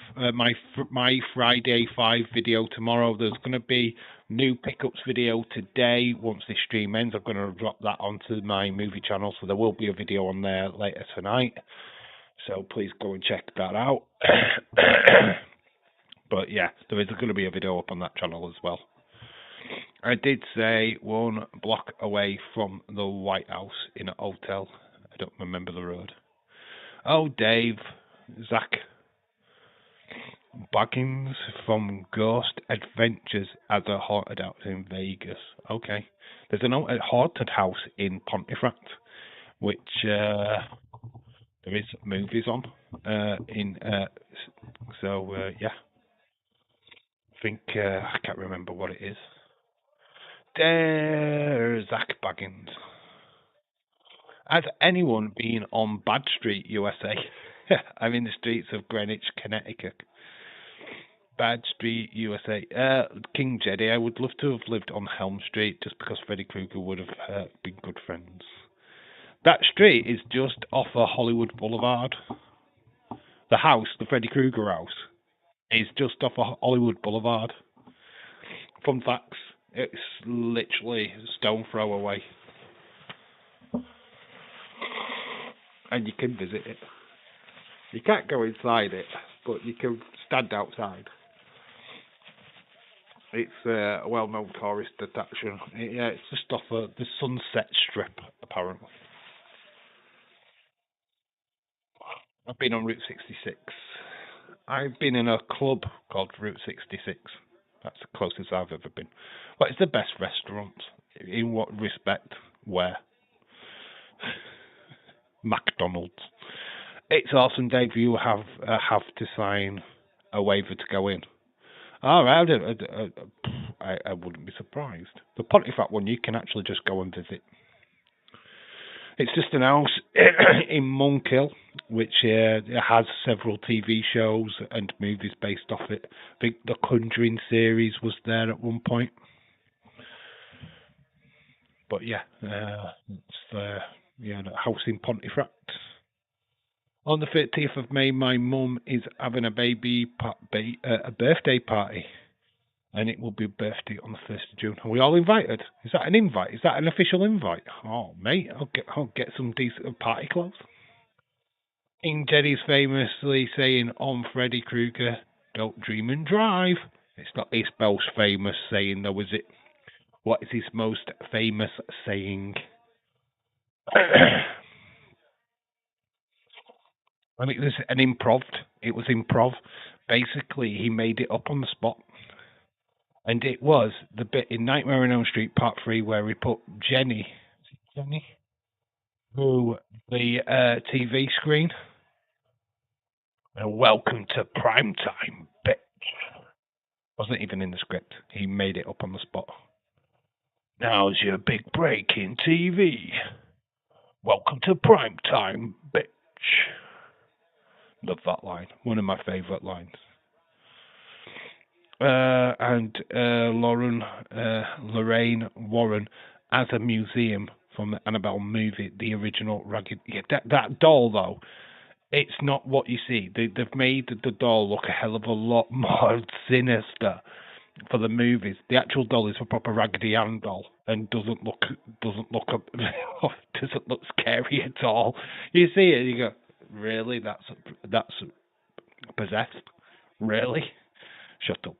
5 video tomorrow. There's going to be new pickups video today. Once this stream ends, I'm going to drop that onto my movie channel, so there will be a video on there later tonight. So please go and check that out. But yeah, there is going to be a video up on that channel as well. I did say 1 block away from the White House in a hotel. I don't remember the road. Oh, Dave, Zach Baggins from Ghost Adventures as a haunted house in Vegas. Okay. There's a haunted house in Pontefract, which there is movies on. Yeah. I think I can't remember what it is. There's Zach Baggins. Has anyone been on Bad Street, USA? I'm in the streets of Greenwich, Connecticut. Bad Street, USA. King Jeddy, I would love to have lived on Helm Street just because Freddy Krueger would have been good friends. That street is just off of Hollywood Boulevard. The house, the Freddy Krueger house, is just off of Hollywood Boulevard. Fun facts, it's literally a stone throw away. And you can visit it. You can't go inside it, but you can stand outside. It's a well-known tourist attraction. It's just off of the Sunset Strip, apparently. I've been on Route 66. I've been in a club called Route 66. That's the closest I've ever been. What is the best restaurant? In what respect? Where? McDonald's. It's awesome, Dave. You have to sign a waiver to go in. All right, I wouldn't be surprised. The Pontefract one, you can actually just go and visit. It's just an house in Monkhill, which has several TV shows and movies based off it. I think the Conjuring series was there at one point. But yeah, it's a house in Pontefract. On the 30th of May, my mum is having a birthday party. And it will be a birthday on the 1st of June. Are we all invited? Is that an invite? Is that an official invite? Oh, mate, I'll get some decent party clothes. King Teddy's famously saying on Freddy Krueger, "Don't dream and drive." It's not his most famous saying, though, is it? What is his most famous saying? I mean, it was an improv. It was improv. Basically, he made it up on the spot. And it was the bit in Nightmare on Elm Street Part 3 where he put Jenny, Jenny, through the TV screen. And welcome to prime time, bitch. Wasn't even in the script. He made it up on the spot. Now's your big break in TV. Welcome to prime time, bitch. Love that line. One of my favourite lines. And Lorraine Warren as a museum from the Annabelle movie, the original Ragged. Yeah, that doll though, it's not what you see. They've made the doll look a hell of a lot more sinister for the movies. The actual doll is a proper Raggedy Ann doll and doesn't look doesn't look scary at all. You see it, and you go, really? That's possessed? Really? Shut up.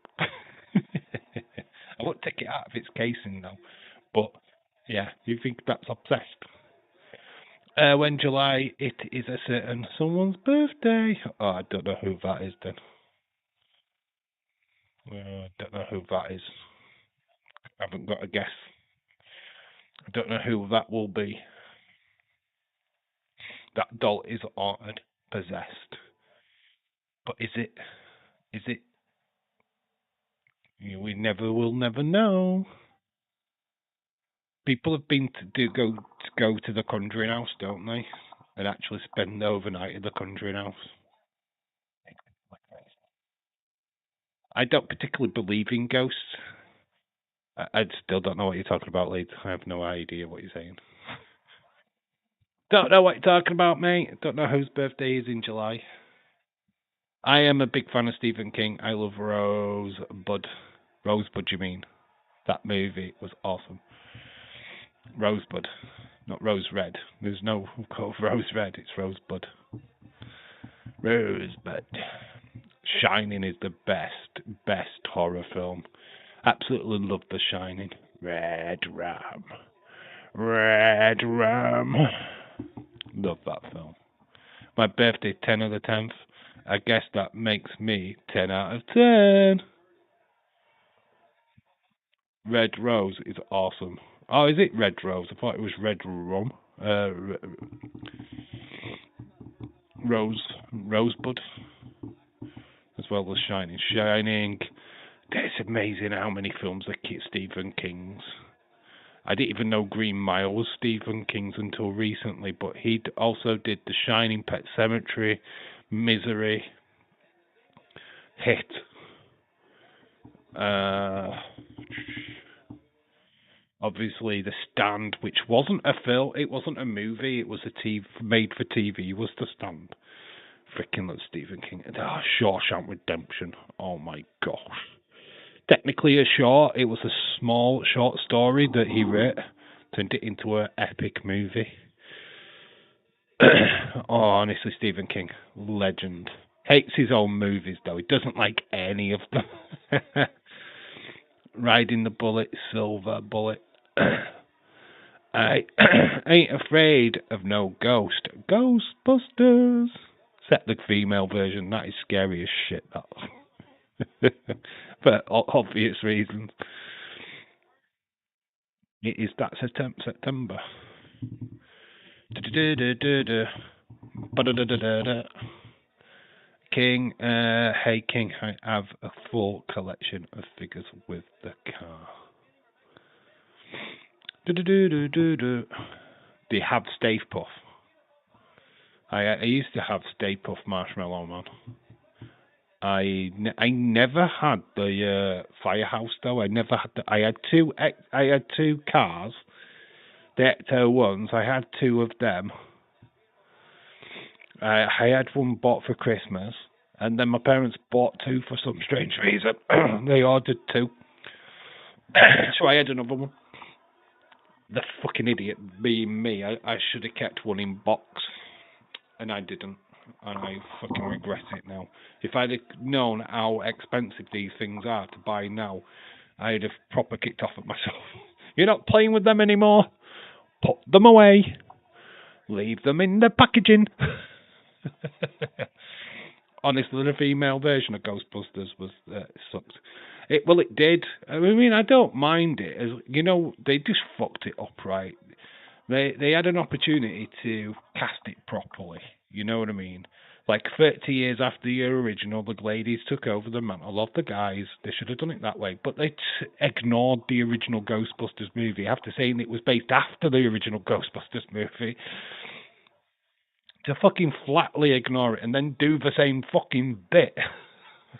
I won't take it out of its casing though. But yeah, you think that's obsessed. When July, it is a certain someone's birthday. Oh, I don't know who that is then. I don't know who that is. I haven't got a guess. I don't know who that will be. That doll is haunted, possessed. But is it? Is it? We never will never know. People have been to go to the Conjuring House, don't they? And actually spend the overnight at the Conjuring House. I don't particularly believe in ghosts. I still don't know what you're talking about, Lee. I have no idea what you're saying. Don't know what you're talking about, mate. Don't know whose birthday is in July. I am a big fan of Stephen King. I love Rosebud. Rosebud, you mean? That movie was awesome. Rosebud, not Rose Red. There's no called Rose Red. It's Rosebud. Rosebud. Shining is the best horror film. Absolutely love The Shining. Red Rum. Red Rum. Love that film. My birthday, 10 of the 10th. I guess that makes me 10 out of 10. Red Rose is awesome. Oh, is it Red Rose? I thought it was Red Rum. Rosebud, as well as Shining. Shining. It's amazing how many films are Stephen King's. I didn't even know Green Mile was Stephen King's until recently, but he also did The Shining, Pet Sematary, Misery, Hit. Obviously, The Stand, which wasn't a film, it wasn't a movie, it was made for TV, was The Stand. Freaking love Stephen King. Shawshank Redemption. Oh my gosh. Technically a short, it was a small short story that he wrote, turned it into an epic movie. Honestly, Stephen King, legend. Hates his own movies though. He doesn't like any of them. Riding the Bullet, Silver Bullet. I ain't afraid of no ghost. Ghostbusters. Except the female version. That is scary as shit. That. For obvious reasons. It is that September. King, hey King, I have a full collection of figures with the car. Do you have Stay Puff? I used to have Stay Puff Marshmallow Man. I never had the Firehouse though. I never had. I had two cars, the Ecto ones. I had two of them. I had one bought for Christmas, and then my parents bought two for some strange reason. They ordered two, so I had another one. The fucking idiot being me, I should have kept one in box, and I didn't. and I fucking regret it now. If I'd have known how expensive these things are to buy now, I'd have proper kicked off at myself. You're not playing with them anymore. Put them away. Leave them in the packaging. Honestly, the female version of Ghostbusters was sucked. It did. I mean, I don't mind it. As you know, they just fucked it up, right? They had an opportunity to cast it properly. You know what I mean? Like 30 years after the original, the ladies took over the mantle of the guys. They should have done it that way, but they ignored the original Ghostbusters movie after saying it was based after the original Ghostbusters movie. To fucking flatly ignore it and then do the same fucking bit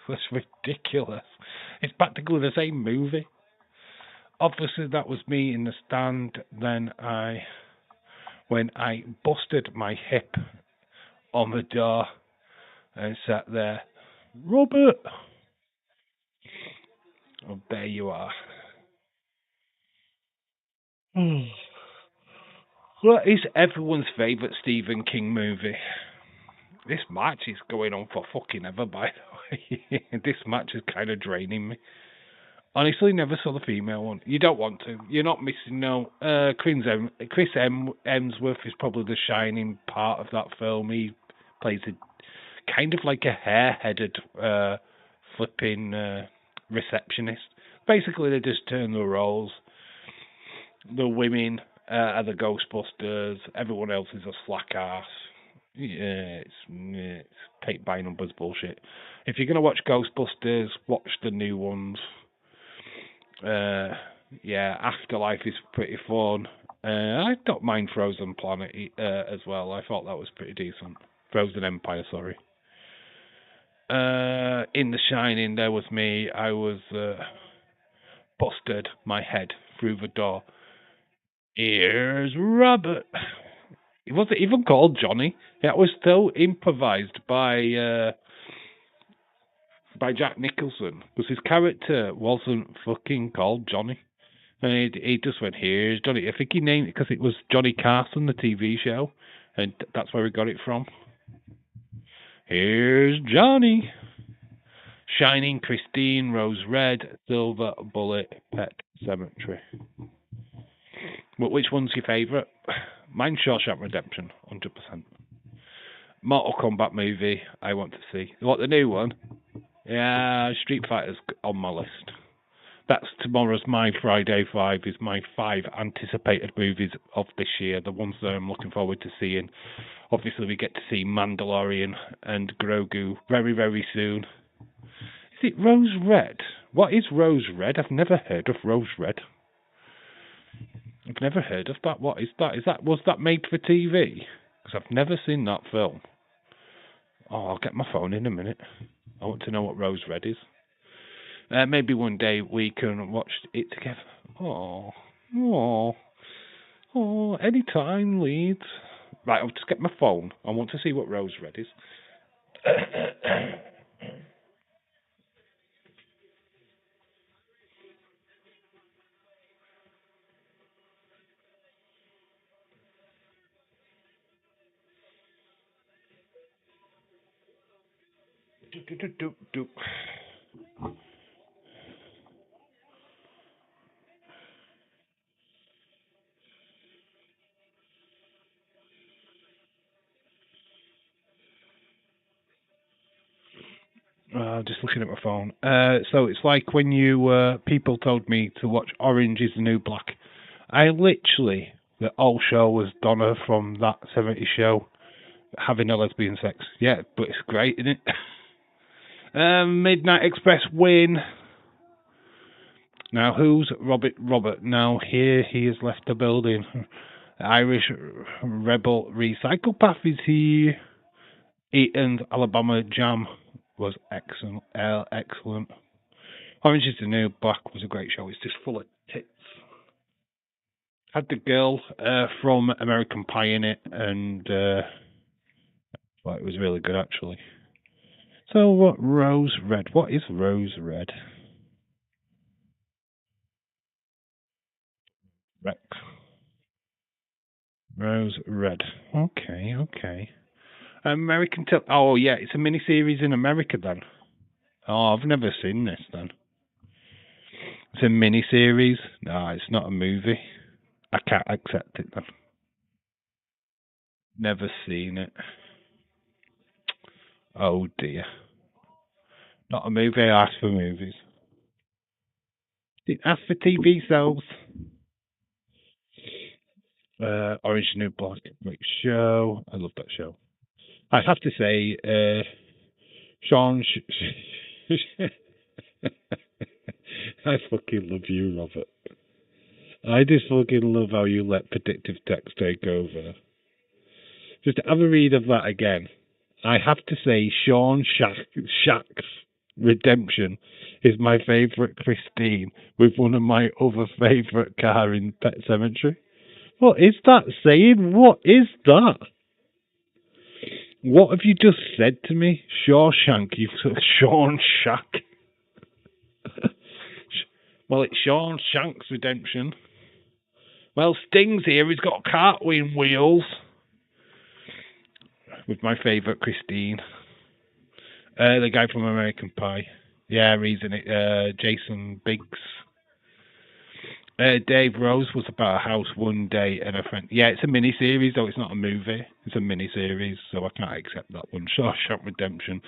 was ridiculous. It's practically the same movie. Obviously, that was me in the stand. Then when I busted my hip on the door and sat there, Robert. Oh, there you are. What is everyone's favourite Stephen King movie? This match is going on for fucking ever, by the way. This match is kind of draining me. Honestly, never saw the female one. You don't want to. You're not missing no. Chris Hemsworth is probably the shining part of that film. He plays a kind of like a hare-headed flipping receptionist. Basically, they just turn the roles. The women are the Ghostbusters. Everyone else is a slack ass. Yeah, it's paint by numbers bullshit. If you're gonna watch Ghostbusters, watch the new ones. Yeah, Afterlife is pretty fun. I don't mind Frozen Planet as well. I thought that was pretty decent. Frozen Empire, sorry. In The Shining, there was me. I was busted my head through the door. Here's Robert. It wasn't even called Johnny. It was still improvised by Jack Nicholson because his character wasn't fucking called Johnny. And he just went, here's Johnny. I think he named it because it was Johnny Carson, the TV show, and that's where he got it from. Here's Johnny. Shining, Christine, Rose Red, Silver, Bullet, Pet Cemetery. But which one's your favourite? Mine's Shawshank Redemption, 100%. Mortal Kombat movie, I want to see. What, the new one? Yeah, Street Fighter's on my list. That's tomorrow's my Friday 5 is my 5 anticipated movies of this year, the ones that I'm looking forward to seeing. Obviously, we get to see Mandalorian and Grogu very, very soon. Is it Rose Red? What is Rose Red? I've never heard of Rose Red. I've never heard of that. What is that? Was that made for TV? Because I've never seen that film. Oh, I'll get my phone in a minute. I want to know what Rose Red is. Maybe one day we can watch it together. Anytime, Leeds. Right, I'll just get my phone. I want to see what Rose Red is. Just looking at my phone. So it's like when people told me to watch Orange is the New Black. The whole show was Donna from that 70s show having a lesbian sex. Yeah, but it's great, isn't it? Midnight Express win. Now, who's Robert? Now, here he has left the building. Irish Rebel Recycle Path is here. Eaton's Alabama Jam was excellent. Excellent. Orange is the New Black was a great show. It's just full of tits. Had the girl from American Pie in it, and well, it was really good actually. So, what Rose Red? What is Rose Red? Rex. Rose Red. Okay. American. Oh yeah, it's a miniseries in America then. Oh, I've never seen this then. It's a miniseries. No, it's not a movie. I can't accept it then. Never seen it. Oh dear. Not a movie. I asked for movies. Didn't ask for TV shows. Orange New Black, great show. I love that show. I have to say, Sean. I fucking love you, Robert. I just fucking love how you let predictive text take over. Just have a read of that again. I have to say, Shack's Redemption is my favourite Christine with one of my other favourite car in Pet Cemetery. What is that saying? What is that? What have you just said to me? Shawshank, you Sean Shack. Well, it's Sean Shank's Redemption. Well, Sting's here. He's got cartwheel wheels. With my favourite Christine. The guy from American Pie. Yeah, he's in it. Jason Biggs. Dave Rose was about a house one day and a friend. Yeah, it's a mini series, though it's not a movie. It's a mini series, so I can't accept that one. Shawshank Redemption,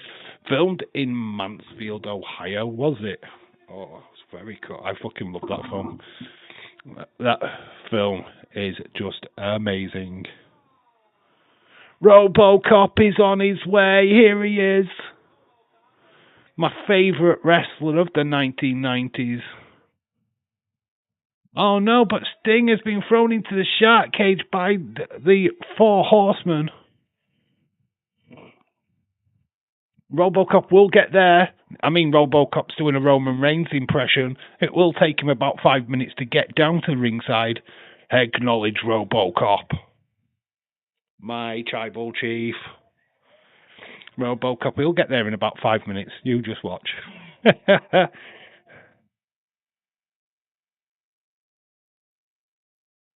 filmed in Mansfield, Ohio. Was it? Oh, it's very cool. I fucking love that film. That film is just amazing. RoboCop is on his way. Here he is. My favourite wrestler of the 1990s. Oh no, but Sting has been thrown into the shark cage by the Four Horsemen. RoboCop will get there. I mean, RoboCop's doing a Roman Reigns impression. It will take him about 5 minutes to get down to the ringside. Acknowledge RoboCop. My tribal chief. RoboCop will get there in about 5 minutes. You just watch.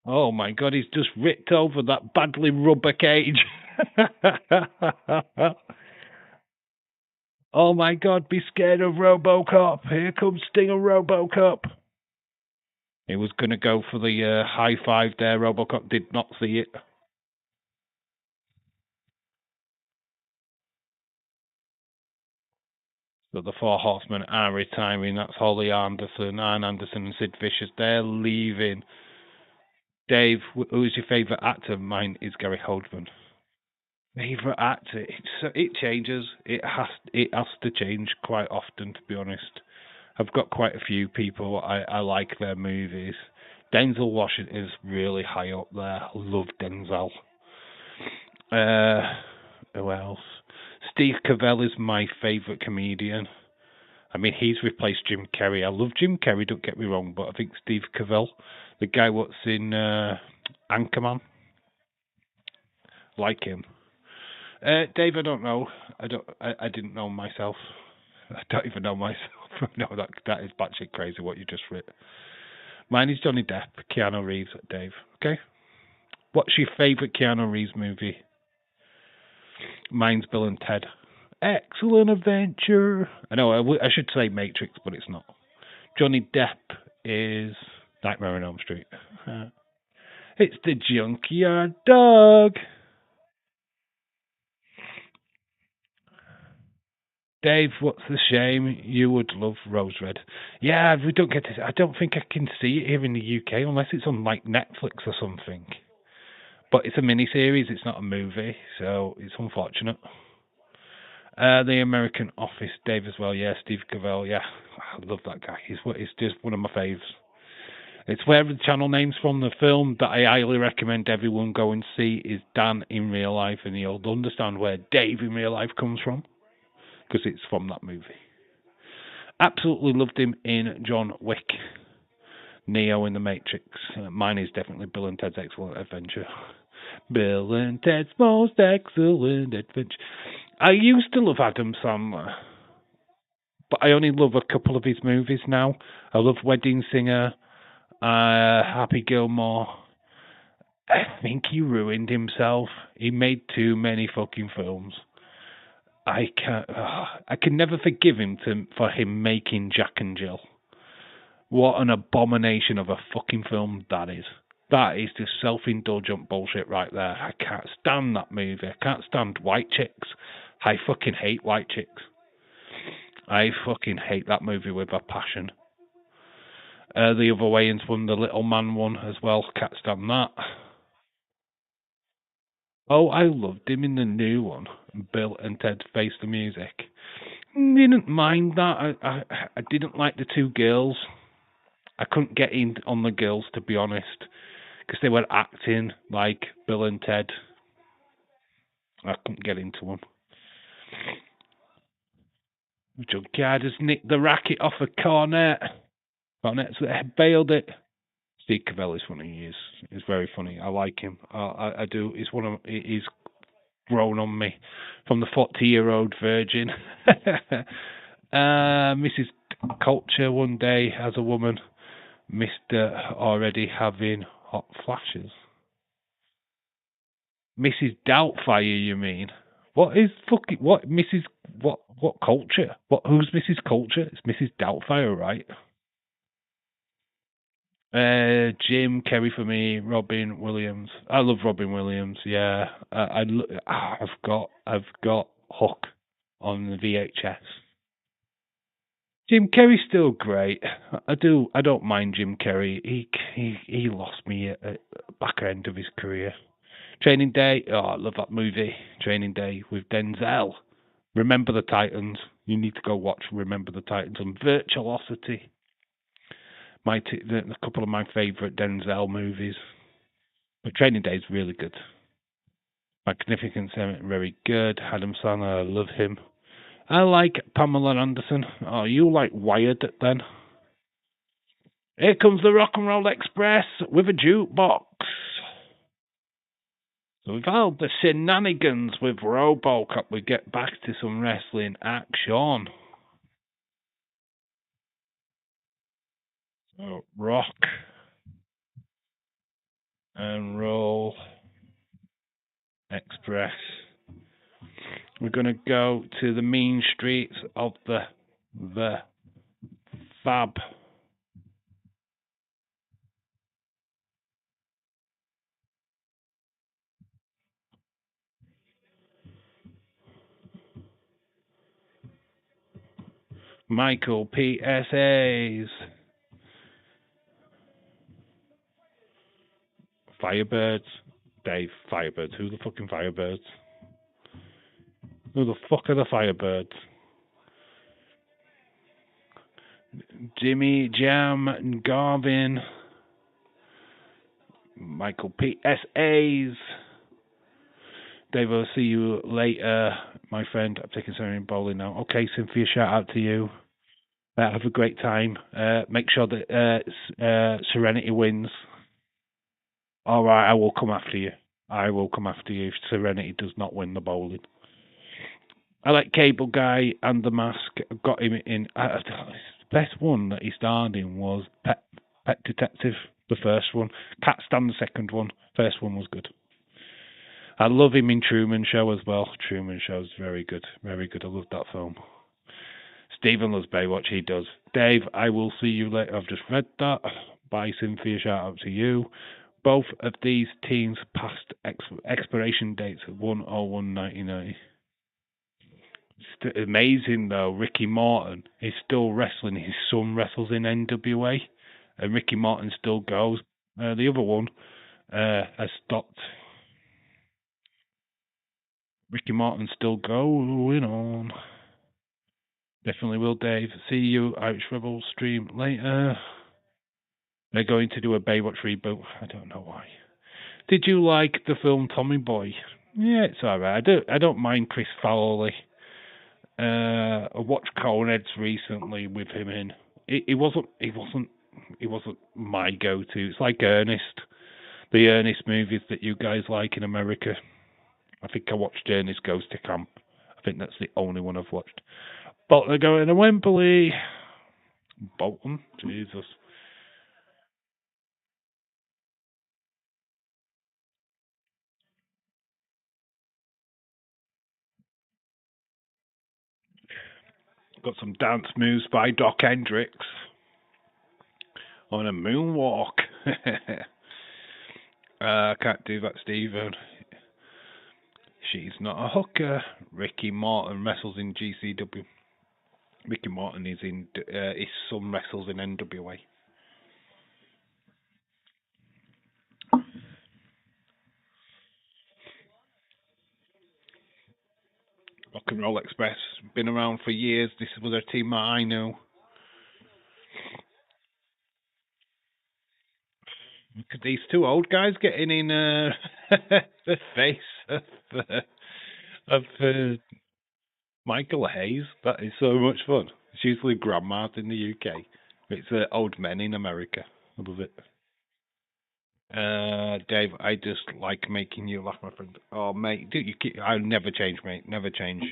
Oh my god, he's just ripped over that badly rubber cage. Oh my god, be scared of RoboCop. Here comes Sting and RoboCop. He was going to go for the high five there. RoboCop did not see it. So the Four Horsemen are retiring. That's Holly Anderson, Arn Anderson, and Sid Vicious. They're leaving. Dave, who's your favourite actor? Mine is Gary Oldman. Favourite actor? It changes. It has to change quite often, to be honest. I've got quite a few people I like their movies. Denzel Washington is really high up there. I love Denzel. Who else? Steve Carell is my favourite comedian. I mean, he's replaced Jim Carrey. I love Jim Carrey, don't get me wrong, but I think Steve Carell, the guy what's in Anchorman, like him. Dave, I don't know. I didn't know myself. I don't even know myself. No, that is batshit crazy what you just wrote. Mine is Johnny Depp, Keanu Reeves, Dave. Okay. What's your favourite Keanu Reeves movie? Mine's Bill and Ted. Excellent Adventure. I know I should say Matrix, but it's not. Johnny Depp is Nightmare on Elm Street. It's the Junkyard Dog. Dave, what's the shame? You would love Rose Red. Yeah, we don't get to. I don't think I can see it here in the UK unless it's on like Netflix or something. But it's a mini-series. It's not a movie, so it's unfortunate. The American Office, Dave as well. Yeah, Steve Carell. Yeah, I love that guy. He's just one of my faves. It's where the channel name's from. The film that I highly recommend everyone go and see is Dan in Real Life, and you'll understand where Dave in Real Life comes from, because it's from that movie. Absolutely loved him in John Wick. Neo in The Matrix. Mine is definitely Bill and Ted's Excellent Adventure. Bill and Ted's Most Excellent Adventure. I used to love Adam Sandler, but I only love a couple of his movies now. I love Wedding Singer, Happy Gilmore, I think he ruined himself. He made too many fucking films. I can't. I can never forgive him for him making Jack and Jill. What an abomination of a fucking film that is. That is just self-indulgent bullshit right there. I can't stand that movie. I can't stand white chicks. I fucking hate white chicks. I fucking hate that movie with a passion. The other Wayans won, the Little Man one as well. Can't stand that. Oh, I loved him in the new one, Bill and Ted Face the Music. Didn't mind that. I didn't like the two girls. I couldn't get in on the girls, to be honest, because they were acting like Bill and Ted. I couldn't get into them. Junkyard has nicked the racket off a Cornet. Cornet's bailed it. Steve Carell is funny. He's very funny. I like him. I do. He's grown on me from the 40-year-old virgin. Mrs. Culture one day as a woman. Mr. already having hot flashes. Mrs. Doubtfire, you mean? What is fucking what Mrs. What Culture? Who's Mrs. Culture? It's Mrs. Doubtfire, right? Jim Carrey for me. Robin Williams. I love Robin Williams. Yeah, I've got Hook on the VHS. Jim Carrey's still great. I don't mind Jim Carrey. He lost me at the back end of his career. Training Day. Oh, I love that movie. Training Day with Denzel. Remember the Titans. You need to go watch Remember the Titans and Virtuosity. A couple of my favourite Denzel movies. But Training Day is really good. Magnificent Seven, very good. Adam Sandler, I love him. I like Pamela Anderson. Oh, you like Wired then? Here comes the Rock and Roll Express with a jukebox. So we've had the shenanigans with RoboCop. We get back to some wrestling action. So Rock and Roll Express. We're going to go to the mean streets of the Fab. Michael PSAs. Firebirds. Dave, Firebirds. Who the fucking Firebirds? Who the fuck are the Firebirds? Jimmy Jam and Garvin. Michael PSAs. Dave, I'll see you later, my friend. I'm taking something bowling now. Okay, Cynthia, shout out to you. Have a great time. Make sure that Serenity wins. All right, I will come after you. I will come after you if Serenity does not win the bowling. I like Cable Guy and The Mask. I got him in. The best one that he starred in was Pet Detective, the first one. Can't stand the second one. First one was good. I love him in Truman Show as well. Truman Show's very good. Very good. I love that film. Stephen loves Baywatch. He does. Dave, I will see you later. I've just read that. Bye, Cynthia. Shout out to you. Both of these teams passed expiration dates at 1/01/1990. Amazing though. Ricky Morton is still wrestling. His son wrestles in NWA, and Ricky Morton still goes. The other one has stopped. Ricky Morton still going on. Definitely will, Dave. See you, Irish Rebel stream later. They're going to do a Baywatch reboot. I don't know why. Did you like the film Tommy Boy? Yeah, it's alright. I don't mind Chris Farley. I watched Coneheads recently with him in. It wasn't my go-to. It's like Ernest, the Ernest movies that you guys like in America. I think I watched Ernest Goes to Camp. I think that's the only one I've watched. But they're going to Wembley. Bolton, Jesus. Got some dance moves by Doc Hendricks on a moonwalk. I can't do that, Stephen. She's not a hooker. Ricky Morton wrestles in GCW. Ricky Morton is in. His son wrestles in NWA. Rock and Roll Express been around for years. This was a team that I know. Look at these two old guys getting in the face of Michael Hayes. That is so much fun. It's usually grandmas in the UK. It's old men in America. I love it. Dave, I just like making you laugh, my friend. Oh, mate, dude, I never change, mate. Never change.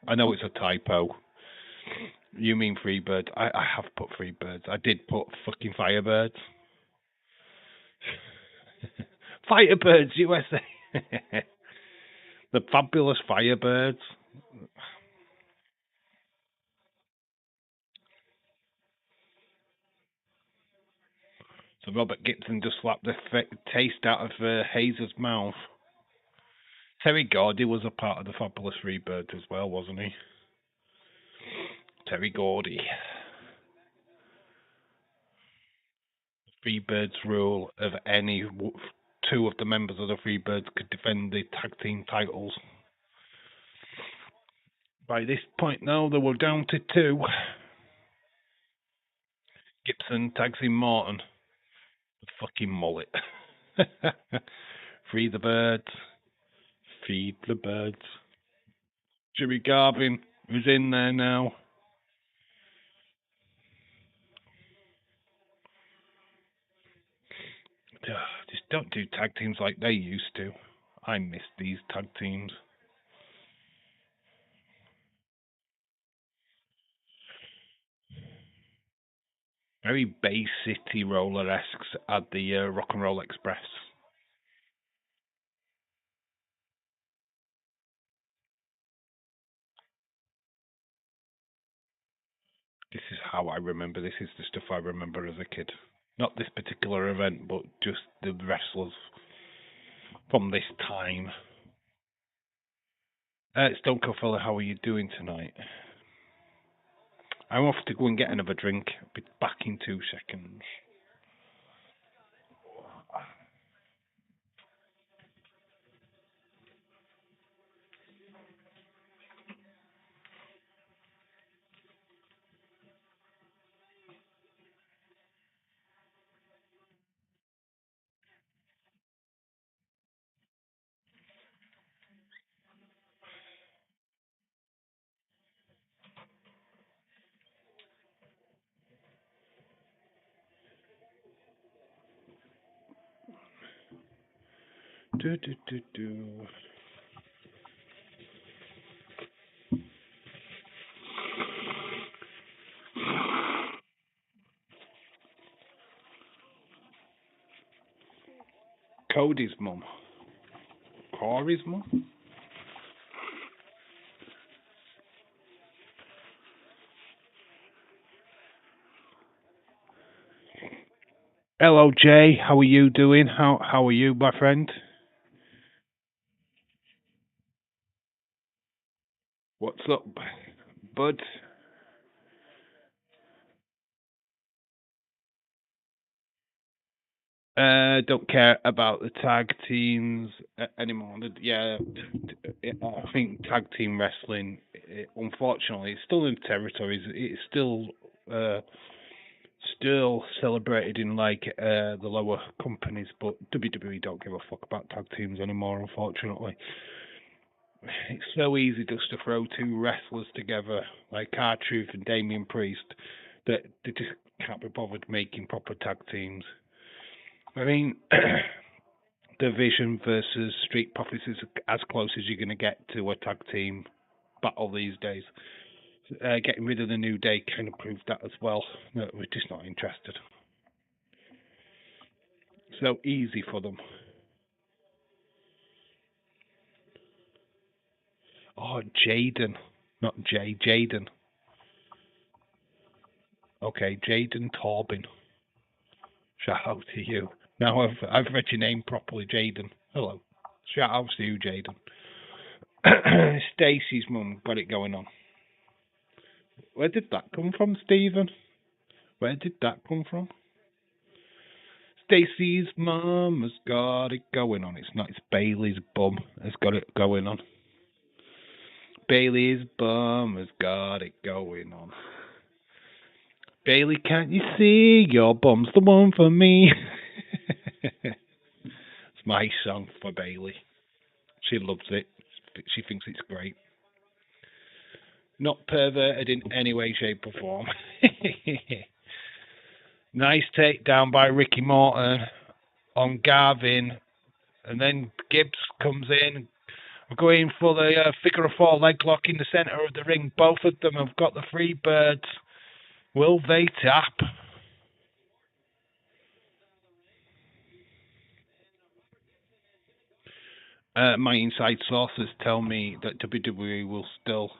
I know it's a typo. You mean Freebird? I have put Freebirds. I did put fucking Firebirds. Firebirds USA. The fabulous Firebirds. So Robert Gibson just slapped the taste out of Hayes' mouth. Terry Gordy was a part of the fabulous Freebirds as well, wasn't he? Terry Gordy. Freebirds rule of any two of the members of the Freebirds could defend the tag team titles. By this point now, they were down to two. Gibson tags in Morton. The fucking mullet. Free the birds. Feed the birds. Jimmy Garvin, who's in there now. Just don't do tag teams like they used to. I miss these tag teams. Very Bay City roller-esque at the Rock and Roll Express. This is how I remember. This is the stuff I remember as a kid. Not this particular event, but just the wrestlers from this time. Stone Cold Fella, how are you doing tonight? I'm off to go and get another drink. I'll be back in 2 seconds. Do, do, do, do. Cody's mum. Corey's mum? Hello, Jay. How are you doing? How are you, my friend? What's up, bud? Don't care about the tag teams anymore. Yeah, I think tag team wrestling, unfortunately, it's still in territories. It's still celebrated in like the lower companies, but WWE don't give a fuck about tag teams anymore. Unfortunately, it's so easy just to throw two wrestlers together like R-Truth and Damian Priest that they just can't be bothered making proper tag teams. I mean, Division versus Street Profits is as close as you're going to get to a tag team battle these days. Getting rid of the New Day kind of proved that as well. No, we're just not interested. So easy for them. Oh, Jaden. Not Jay, Jaden. Okay, Jaden Corbin. Shout out to you. Now I've read your name properly, Jaden. Hello. Shout out to you, Jaden. Stacey's mum got it going on. Where did that come from, Stephen? Where did that come from? Stacey's mum has got it going on. It's not. It's Bailey's bum has got it going on. Bailey's bum has got it going on. Bailey, can't you see your bum's the one for me? It's my song for Bailey. She loves it. She thinks it's great. Not perverted in any way, shape, or form. Nice takedown by Ricky Morton on Garvin. And then Gibbs comes in. We're going for the figure of four leg lock in the centre of the ring. Both of them have got the free birds. Will they tap? My inside sources tell me that WWE will still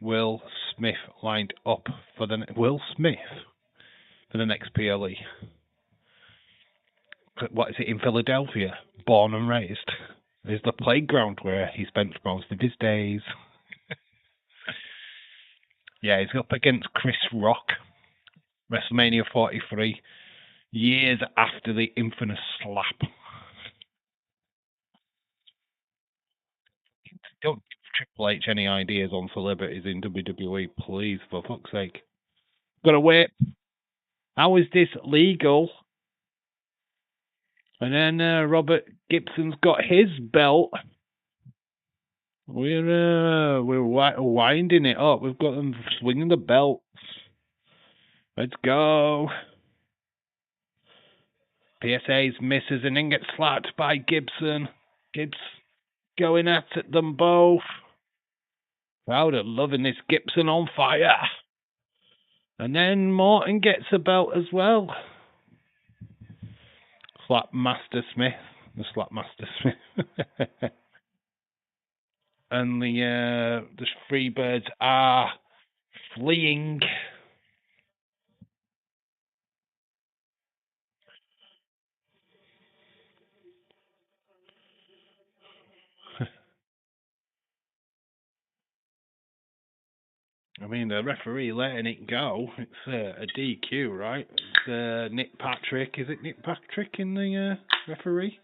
Will Smith lined up for the Will Smith for the next PLE. What is it in Philadelphia? Born and raised. Is the playground where he spent most of his days. Yeah, he's up against Chris Rock. WrestleMania 43, years after the infamous slap. Don't give Triple H any ideas on celebrities in WWE, please, for fuck's sake. Gotta wait. How is this legal? And then Robert Gibson's got his belt. We're winding it up. We've got them swinging the belts. Let's go. PSA's misses and then gets slapped by Gibson. Gibbs going at them both. Crowd are loving this. Gibson on fire. And then Morton gets a belt as well. Slapmaster Smith. The Slapmaster Smith. And the Freebirds are fleeing. I mean, the referee letting it go. It's a DQ, right? It's Nick Patrick. Is it Nick Patrick in the referee?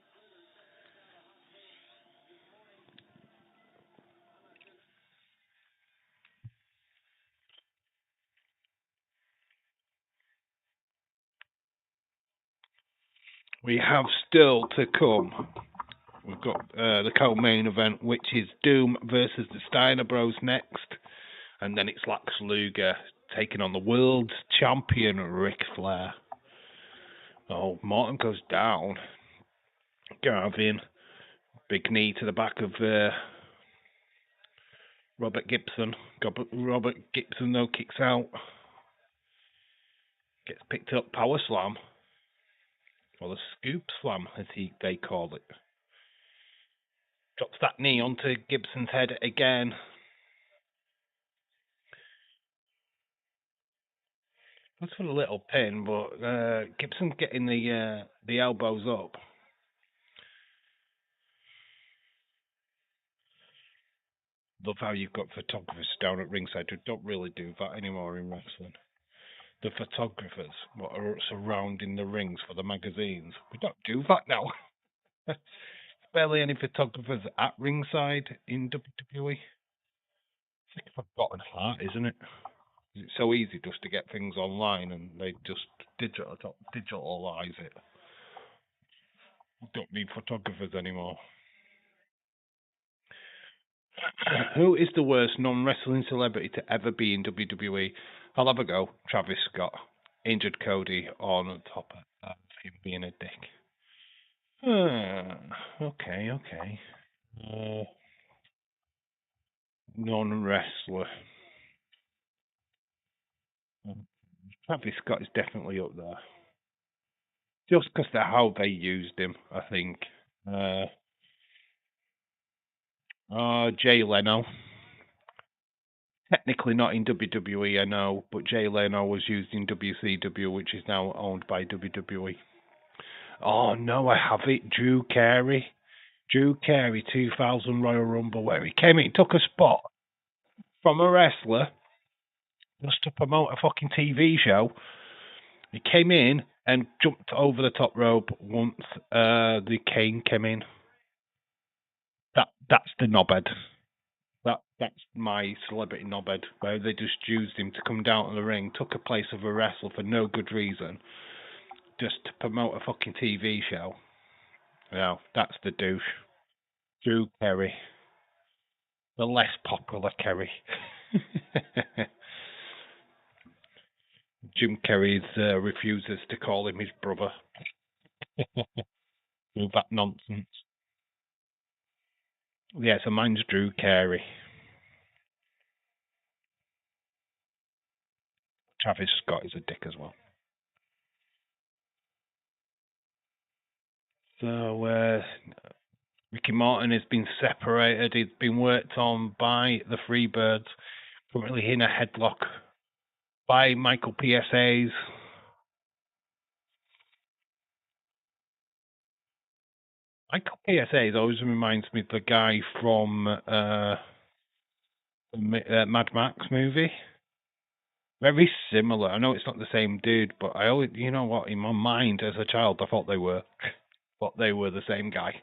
We have still to come. We've got the co-main event, which is Doom versus the Steiner Bros next. And then it's Lex Luger taking on the world champion, Ric Flair. Oh, Morton goes down. Garvin, big knee to the back of Robert Gibson. Robert Gibson, though, kicks out. Gets picked up, power slam. Or the scoop slam, as they call it. Drops that knee onto Gibson's head again. That's for a little pin, but Gibson's getting the elbows up. Love how you've got photographers down at ringside who don't really do that anymore in wrestling. The photographers what are surrounding the rings for the magazines. We don't do that now. There's barely any photographers at ringside in WWE. It's like a forgotten heart, isn't it? It's so easy just to get things online and they just digitalize it. We don't need photographers anymore. Who is the worst non-wrestling celebrity to ever be in WWE? I'll have a go. Travis Scott. Injured Cody on top of him being a dick. Okay. Non-wrestler. Travis Scott is definitely up there. Just because of how they used him, I think. Jay Leno. Technically not in WWE, I know, but Jay Leno was used in WCW, which is now owned by WWE. Oh no, I have it. Drew Carey. Drew Carey, 2000 Royal Rumble, where he came in, took a spot from a wrestler just to promote a fucking TV show. He came in and jumped over the top rope once the Kane came in. That's the knobhead. That's my celebrity knobhead, where they just used him to come down to the ring, took a place of a wrestler for no good reason, just to promote a fucking TV show. No, that's the douche. Drew Carey. The less popular Kerry. Jim Carrey refuses to call him his brother. Through that nonsense. Yeah, so mine's Drew Carey. Travis Scott is a dick as well. So, Ricky Morton has been separated. He's been worked on by the Freebirds. Currently in a headlock by Michael PSAs. Michael PSAs always reminds me of the guy from the Mad Max movie. Very similar. I know it's not the same dude, but I always, you know what, in my mind as a child, I thought they were. Thought they were the same guy.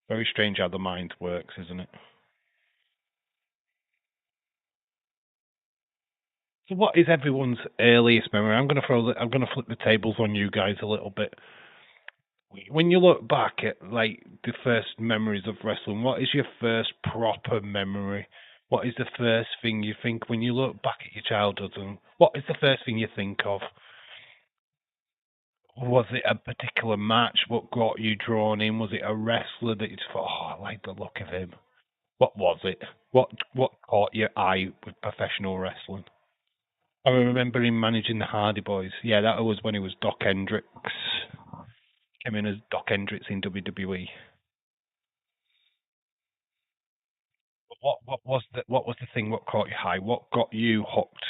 Very strange how the mind works, isn't it? So, what is everyone's earliest memory? I'm going to flip the tables on you guys a little bit. When you look back at like the first memories of wrestling, what is your first proper memory? What is the first thing you think when you look back at your childhood, and what is the first thing you think of? Was it a particular match? What got you drawn in? Was it a wrestler that you just thought, oh, I like the look of him? What was it? What caught your eye with professional wrestling? I remember him managing the Hardy Boys. Yeah, that was when he was Doc Hendricks. Came in as Doc Hendricks in WWE. But what was the thing? What caught you high? What got you hooked?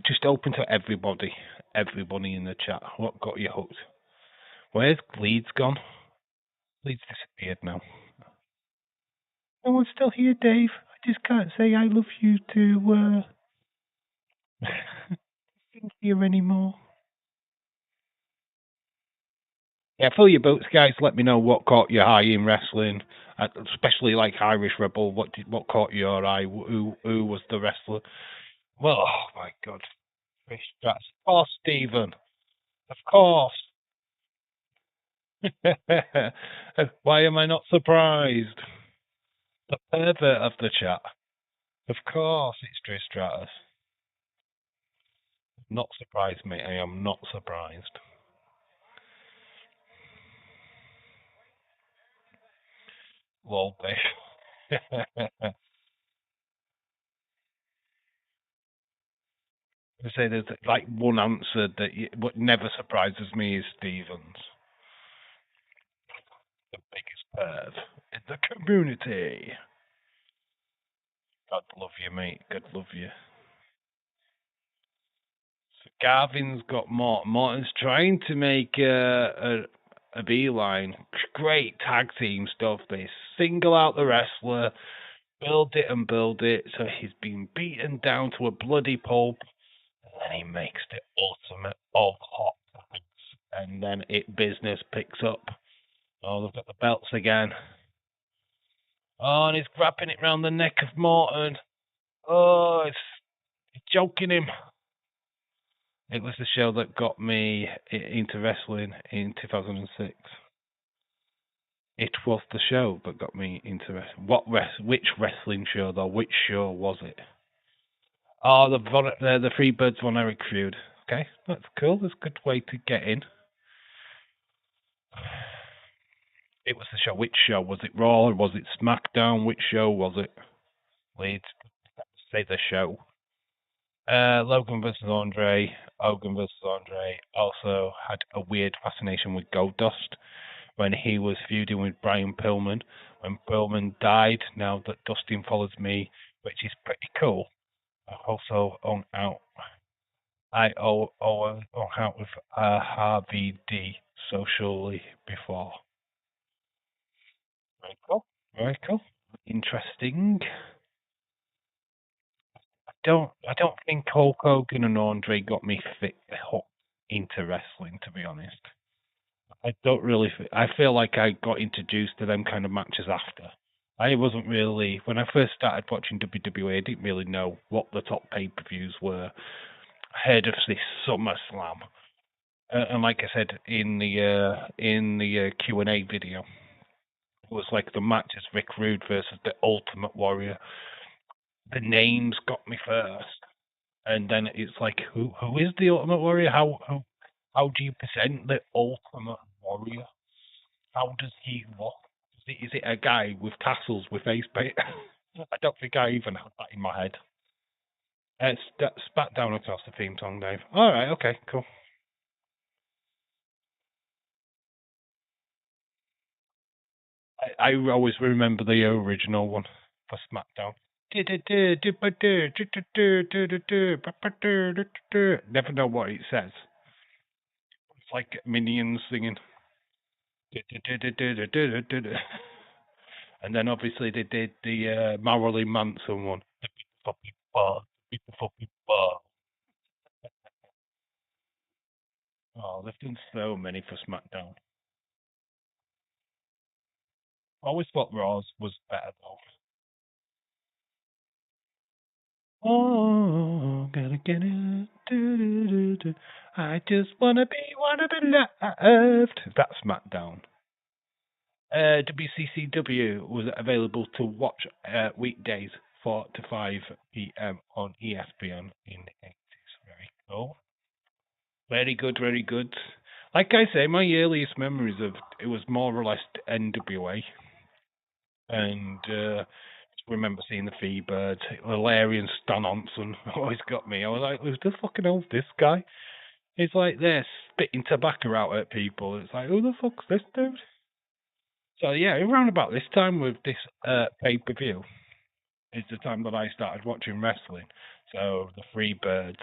Just open to everybody in the chat. What got you hooked? Where's Leeds gone? Leeds disappeared now. No one's still here, Dave. I just can't say I love you to here anymore. Yeah, fill your boots, guys. Let me know what caught your eye in wrestling, especially like Irish Rebel. What caught your eye? Who was the wrestler? Well, oh my God, Trish Stratus. Of course, Stephen. Of course. Why am I not surprised? The pervert of the chat. Of course, it's Trish Stratus. Not surprised, mate. I am not surprised. Lol, Dave. I say there's like one answer that what never surprises me is Stevens, the biggest perv in the community. God love you, mate. God love you. So Garvin's got Morton. Morton's trying to make a beeline. Great tag team stuff. They single out the wrestler, build it and build it. So he's been beaten down to a bloody pulp. And then he makes the ultimate of hot tags. And then business picks up. Oh, they've got the belts again. Oh, and he's grabbing it round the neck of Morton. Oh, it's choking him. It was the show that got me into wrestling in 2006. It was the show that got me into wrestling. Which wrestling show, though? Which show was it? Oh, the Freebirds Von Erich feud. Okay, that's cool. That's a good way to get in. It was the show. Which show? Was it Raw or was it SmackDown? Which show was it? Please say the show. Logan versus Andre. Hogan versus Andre. Also had a weird fascination with Goldust. when he was feuding with Brian Pillman. When Pillman died, now that Dustin follows me, which is pretty cool. I also hung out. Hung out with Harvey D socially before. Very cool. Very cool. Interesting. I don't think Hulk Hogan and Andre got me hooked into wrestling. To be honest, I don't really. I feel like I got introduced to them kind of matches after. I wasn't really when I first started watching WWE. I didn't really know what the top pay-per-views were. I heard of this SummerSlam, and like I said in the Q&A video, it was like the matches Rick Rude versus the Ultimate Warrior. The names got me first, and then it's like, who is the Ultimate Warrior? How do you present the Ultimate Warrior? How does he look? Is it a guy with tassels with face paint? I don't think I even had that in my head. Spat down across the theme song, Dave. All right, okay, cool. I always remember the original one for SmackDown. Never know what it says. It's like minions singing. And then obviously they did the Marilyn Manson one. The big fucking bar. The big fucking bar. Oh, they've done so many for SmackDown. I always thought Raw's was better though. Oh, gotta get it. I just wanna be loved. That's SmackDown. WCCW was available to watch weekdays 4 to 5 p.m. on ESPN in the 80s. Very cool. Very good, very good. Like I say, my earliest memories of it was more or less NWA. And remember seeing the Freebirds, Hilarion Stan Onson always got me. I was like, who the fucking hell's this guy? He's like this, spitting tobacco out at people. It's like, who the fuck's this dude? So yeah, around about this time with this pay-per-view is the time that I started watching wrestling. So the Freebirds,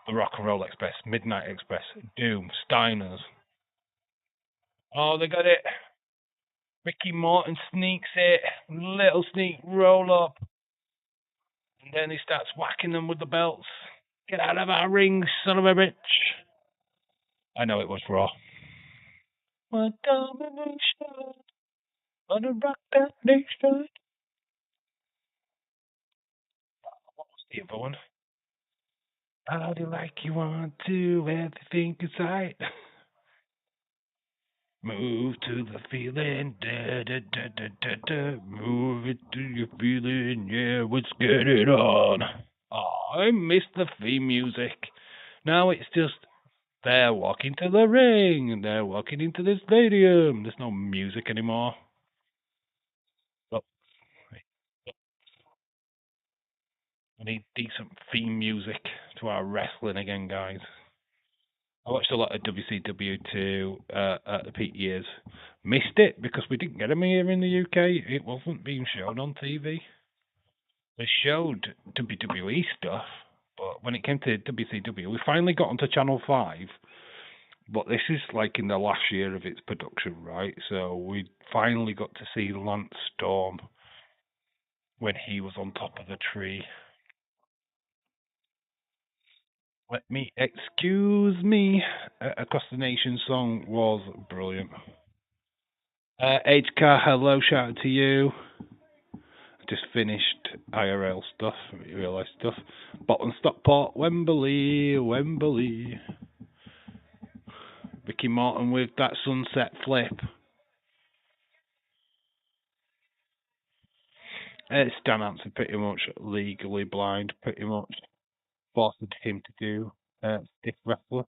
the Rock and Roll Express, Midnight Express, Doom, Steiners. Oh, they got it. Ricky Morton sneaks it, little sneak roll up, and then he starts whacking them with the belts. Get out of our ring, son of a bitch. I know it was Raw. My domination, gonna rock that nation. What was the other one? How do you like you want to, everything inside. Move to the feeling, da, da, da, da, da, da. Move it to your feeling, yeah, let's get it on. Oh, I miss the theme music. Now it's just they're walking to the ring and they're walking into the stadium. There's no music anymore. But we need decent theme music to our wrestling again, guys. I watched a lot of WCW too at the peak years. Missed it because we didn't get them here in the UK. It wasn't being shown on TV. They showed WWE stuff, but when it came to WCW, we finally got onto Channel 5. But this is like in the last year of its production, right? So we finally got to see Lance Storm when he was on top of the tree. Let me excuse me. Across the Nation song was brilliant. HK, hello, shout out to you. Just finished IRL stuff, real life stuff. Bottom Stockport, Wembley. Ricky Morton with that sunset flip. Stan Hansen pretty much legally blind, pretty much forced him to do stiff wrestler.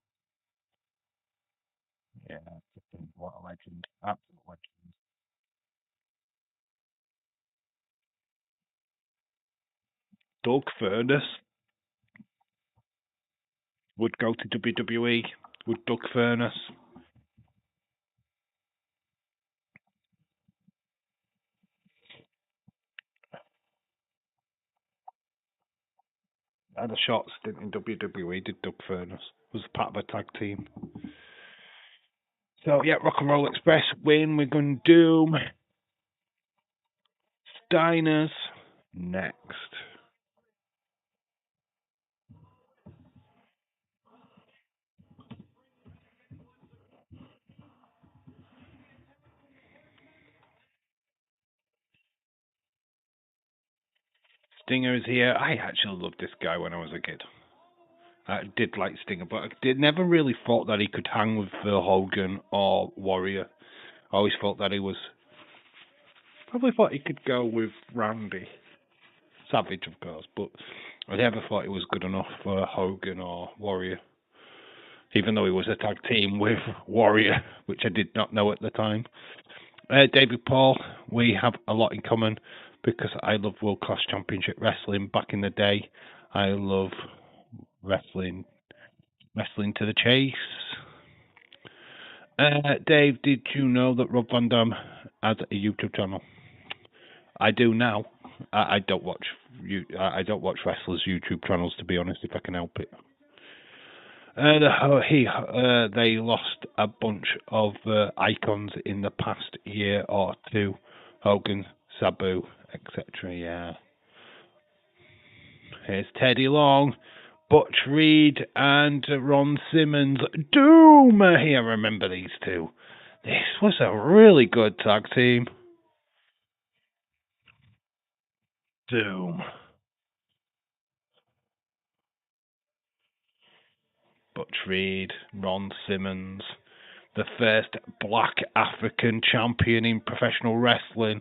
Yeah, what a legend, absolute legend. Doug Furness would go to WWE with Doug Furness. had a short stint in WWE, did Doug Furness. Was part of a tag team. So, yeah, Rock and Roll Express win. We're going to do Steiners next. Stinger is here. I actually loved this guy when I was a kid. I did like Stinger, but I never really thought that he could hang with Phil Hogan or Warrior. I always thought that he was. Probably thought he could go with Randy Savage, of course, but I never thought he was good enough for Hogan or Warrior. Even though he was a tag team with Warrior, which I did not know at the time. David Paul, we have a lot in common because I love World Class Championship Wrestling back in the day. I love wrestling to the chase. Dave, did you know that Rob Van Dam has a YouTube channel? I do now. I don't watch wrestlers' YouTube channels, to be honest, if I can help it. They lost a bunch of icons in the past year or two. Hogan, Sabu, etc. Yeah. Here's Teddy Long, Butch Reed, and Ron Simmons. Doom! Here, I remember these two. This was a really good tag team. Doom. Butch Reed, Ron Simmons, the first black African champion in professional wrestling.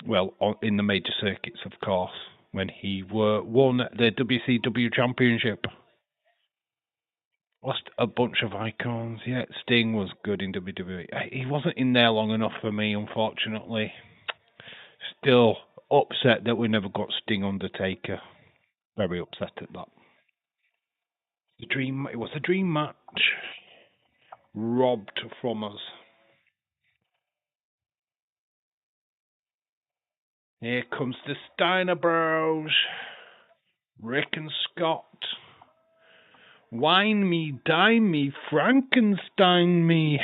Well, in the major circuits, of course, when he won the WCW championship. Lost a bunch of icons. Yeah, Sting was good in WWE. He wasn't in there long enough for me, unfortunately. Still upset that we never got Sting Undertaker. Very upset at that. It was a dream match. Robbed from us. Here comes the Steiner Bros. Rick and Scott. Wine me, dine me, Frankenstein me.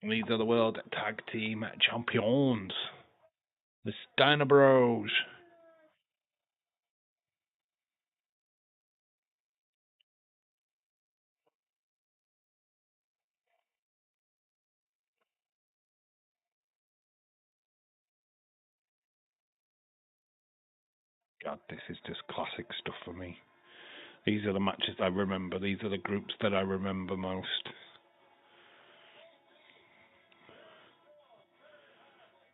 These are the World Tag Team Champions. The Steiner Bros. God, this is just classic stuff for me. These are the matches I remember. These are the groups that I remember most.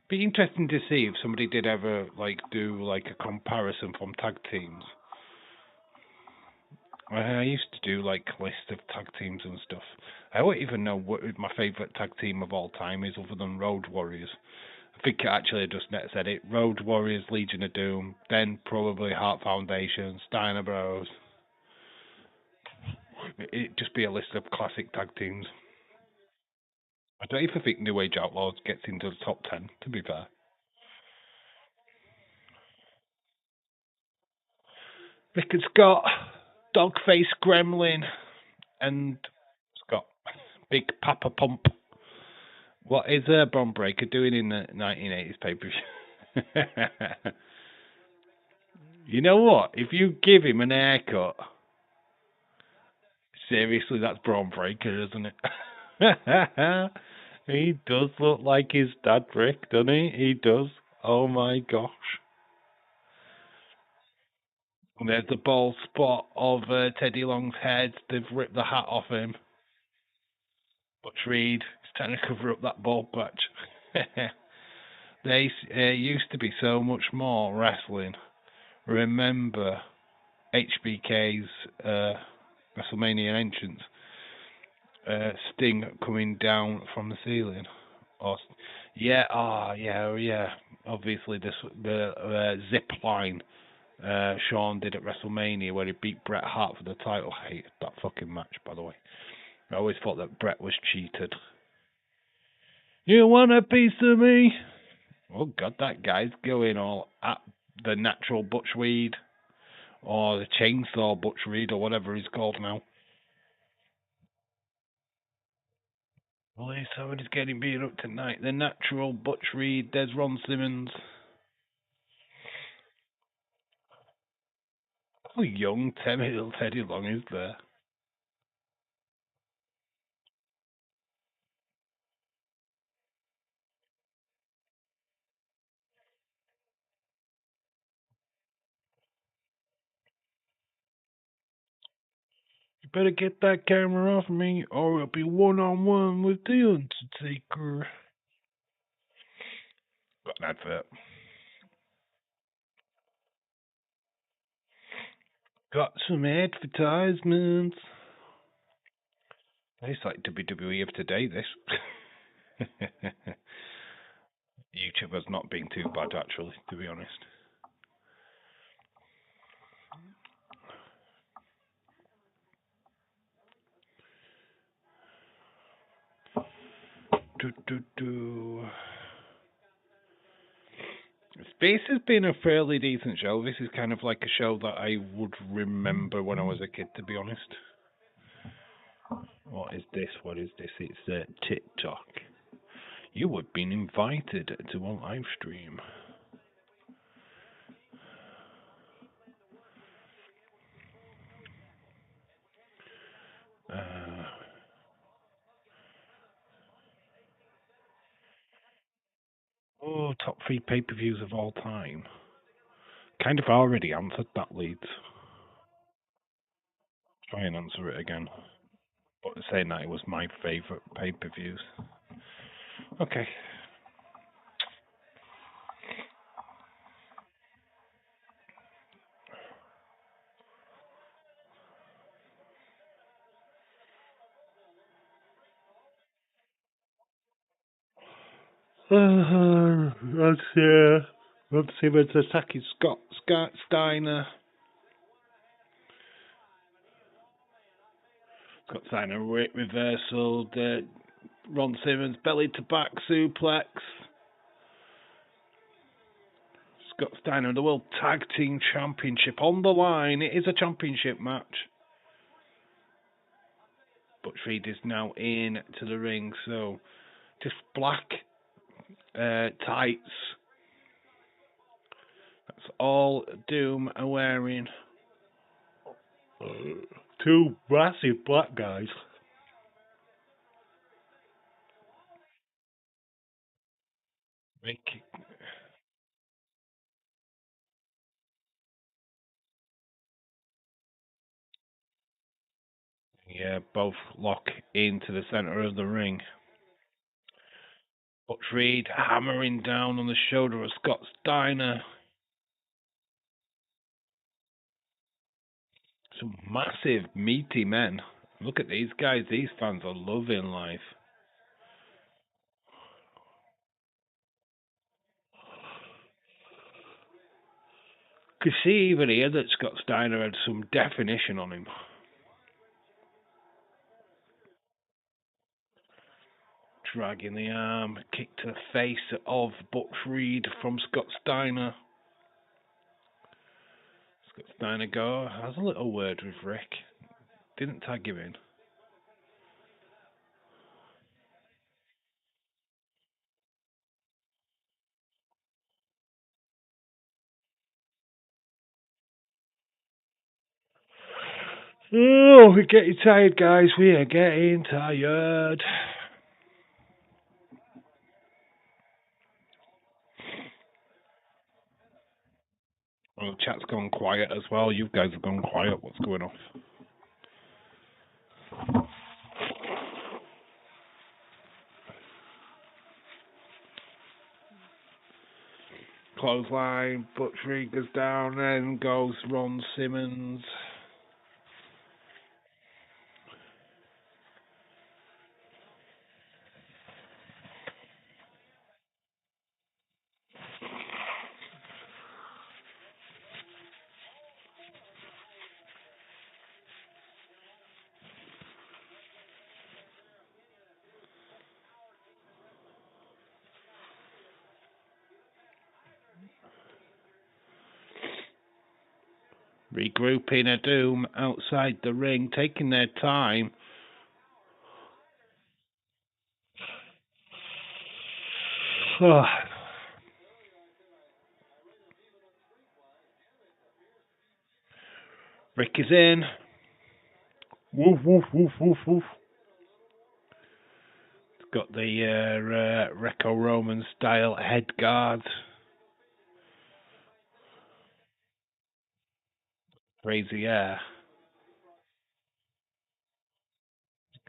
Be interesting to see if somebody did ever do a comparison from tag teams. I used to do lists of tag teams and stuff. I don't even know what my favourite tag team of all time is, other than Road Warriors. I think actually I just said it. Road Warriors, Legion of Doom, then probably Heart Foundation, Steiner Bros. It'd just be a list of classic tag teams. I don't even think New Age Outlaws gets into the top 10, to be fair. Rick and Scott, Dogface Gremlin, and Scott, Big Papa Pump. What is Bron Breakker doing in the 1980s papers? You know what? If you give him an haircut, seriously, that's Bron Breakker, isn't it? He does look like his dad, Rick, doesn't he? He does. Oh my gosh. And there's the bald spot of Teddy Long's head. They've ripped the hat off him. Butch Reed is trying to cover up that bald patch. They used to be so much more wrestling. Remember HBK's WrestleMania entrance? Sting coming down from the ceiling. Yeah. Obviously, the zip line Shawn did at WrestleMania, where he beat Bret Hart for the title. I hated that fucking match, by the way. I always thought that Bret was cheated. You want a piece of me? Oh God, that guy's going all the natural Butch Reed or the chainsaw Butch Reed or whatever he's called now. Well, somebody's getting beat up tonight. The natural Butch Reed. There's Ron Simmons. Oh, young Teddy Long is there. You better get that camera off me, or it'll be one-on-one with the Undertaker. Got an advert. Got some advertisements. It's like WWE of today, this. YouTube has not been too bad, actually, to be honest. Space has been a fairly decent show. This is kind of like a show that I would remember when I was a kid, to be honest. What is this? It's TikTok. You have been invited to a live stream. Top 3 pay-per-views of all time. Kind of already answered that, Leeds. Try and answer it again. But saying that it was my favourite pay-per-views. Okay. Let's see what's attacking Scott Steiner. Scott Steiner reversal. Ron Simmons belly to back suplex. Scott Steiner, the World Tag Team Championship on the line. It is a championship match. Butch Reed is now in to the ring, so just black tights. That's all Doom are wearing. Two massive black guys. Yeah, both lock into the center of the ring. Butch Reed hammering down on the shoulder of Scott Steiner. Some massive, meaty men. Look at these guys. These fans are loving life. Could see even here that Scott Steiner had some definition on him. Dragging the arm, kick to the face of Butch Reed from Scott Steiner. Scott Steiner has a little word with Rick. Didn't tag him in. Oh, we're getting tired, guys. We are getting tired. Well, the chat's gone quiet as well. You guys have gone quiet. What's going on? Clothesline, Butch Reed goes down, then goes Ron Simmons. Regrouping a Doom outside the ring, taking their time. Rick is in. Woof, woof, woof, woof, woof. It's got the Greco-Roman style head guard. Crazy air.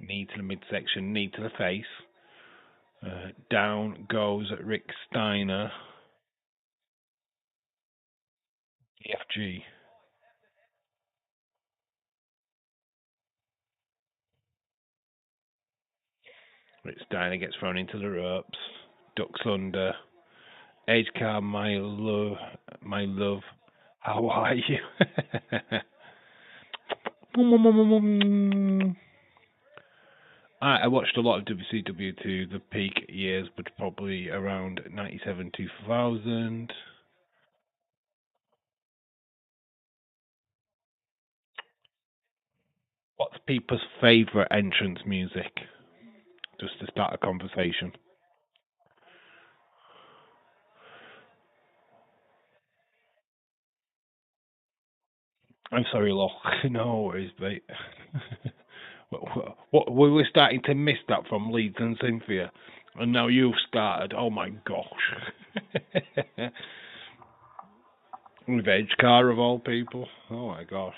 Knee to the midsection, knee to the face. Down goes Rick Steiner. EFG. Rick Steiner gets thrown into the ropes. Ducks under. Age car, my love, how are you? I watched a lot of WCW to the peak years, but probably around 97, 2000. What's people's favourite entrance music? Just to start a conversation. I'm sorry, Loch. No worries, mate. We were starting to miss that from Leeds and Cynthia, and now you've started. Oh my gosh. Revenge car of all people. Oh my gosh.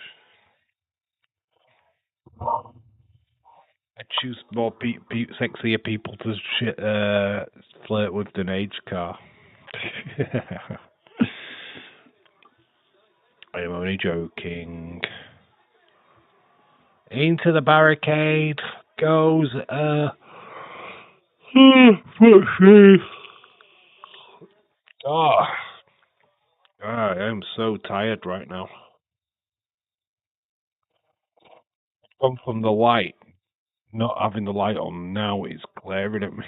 I choose more sexier people to flirt with than age car. I am only joking. Into the barricade goes. Oh, I am so tired right now. Come from the light. Not having the light on now is glaring at me.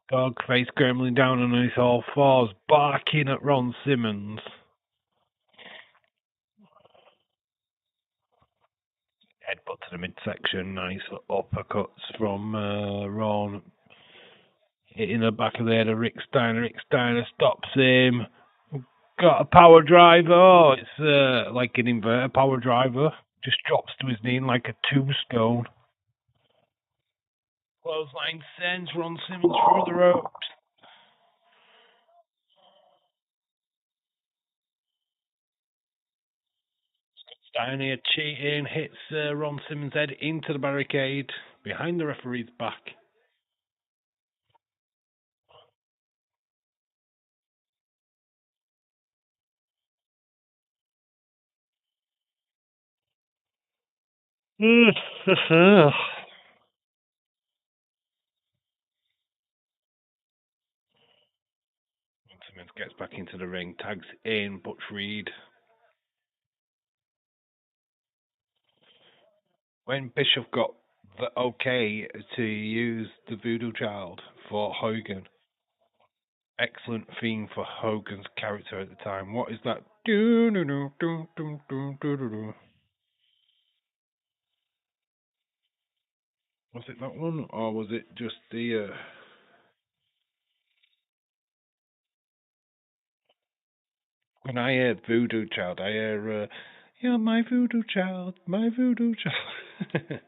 Dog face scrambling down on his all fours, barking at Ron Simmons. Headbutt to the midsection, nice uppercuts from Ron. Hitting the back of the head of Rick Steiner. Rick Steiner stops him. Got a power driver. Oh, it's like an inverter power driver. Just drops to his knee like a tombstone. Clothesline sends Ron Simmons through the ropes. Steiner cheating, hits Ron Simmons' head into the barricade behind the referee's back. Simmons gets back into the ring, tags in Butch Reed. When Bischoff got the okay to use the Voodoo Child for Hogan, excellent theme for Hogan's character at the time. What is that? Was it that one, or was it just the? When I hear Voodoo Child, I hear, "You're my Voodoo Child, my Voodoo Child."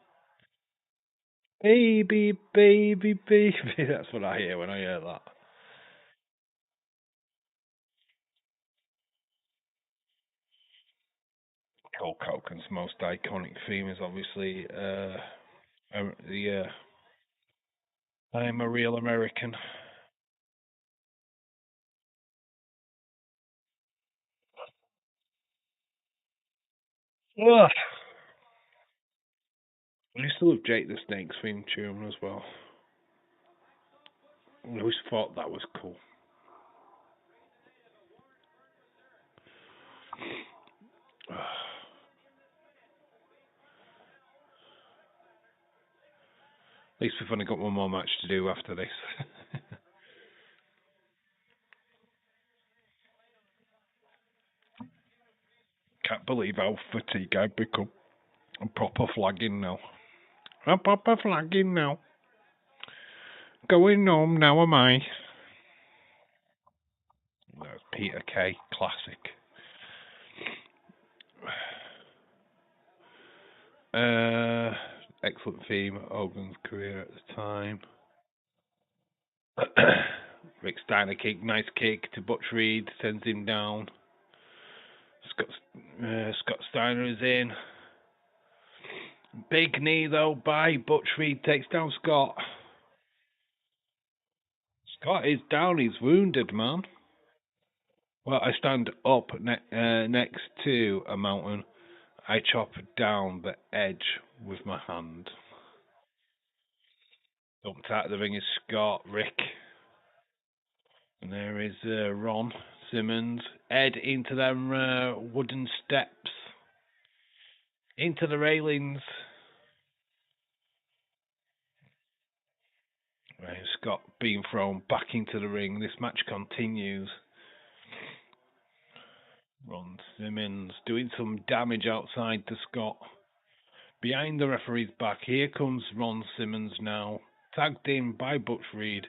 Baby, baby, baby. That's what I hear when I hear that. Hulk Hogan's most iconic theme is obviously the "I'm a Real American." Ugh. I used to love Jake the Snake's theme tune as well. I always thought that was cool. At least we've only got one more match to do after this. believe how fatigued I've become. I'm proper flagging now. I'm proper flagging now. Going home now, am I? That's Peter Kay, classic. Excellent theme. Hogan's career at the time. Rick Steiner kick, nice kick to Butch Reed, sends him down. Scott Steiner is in. Big knee though by Butch Reed, takes down Scott. Scott is down, he's wounded, man. Well, I stand up next to a mountain. I chop down the edge with my hand. Dumped out of the ring is Scott, Rick. And there is Ron Simmons. Ed into them wooden steps. Into the railings. Right, Scott being thrown back into the ring. This match continues. Ron Simmons doing some damage outside to Scott. Behind the referee's back. Here comes Ron Simmons now. Tagged in by Butch Reed.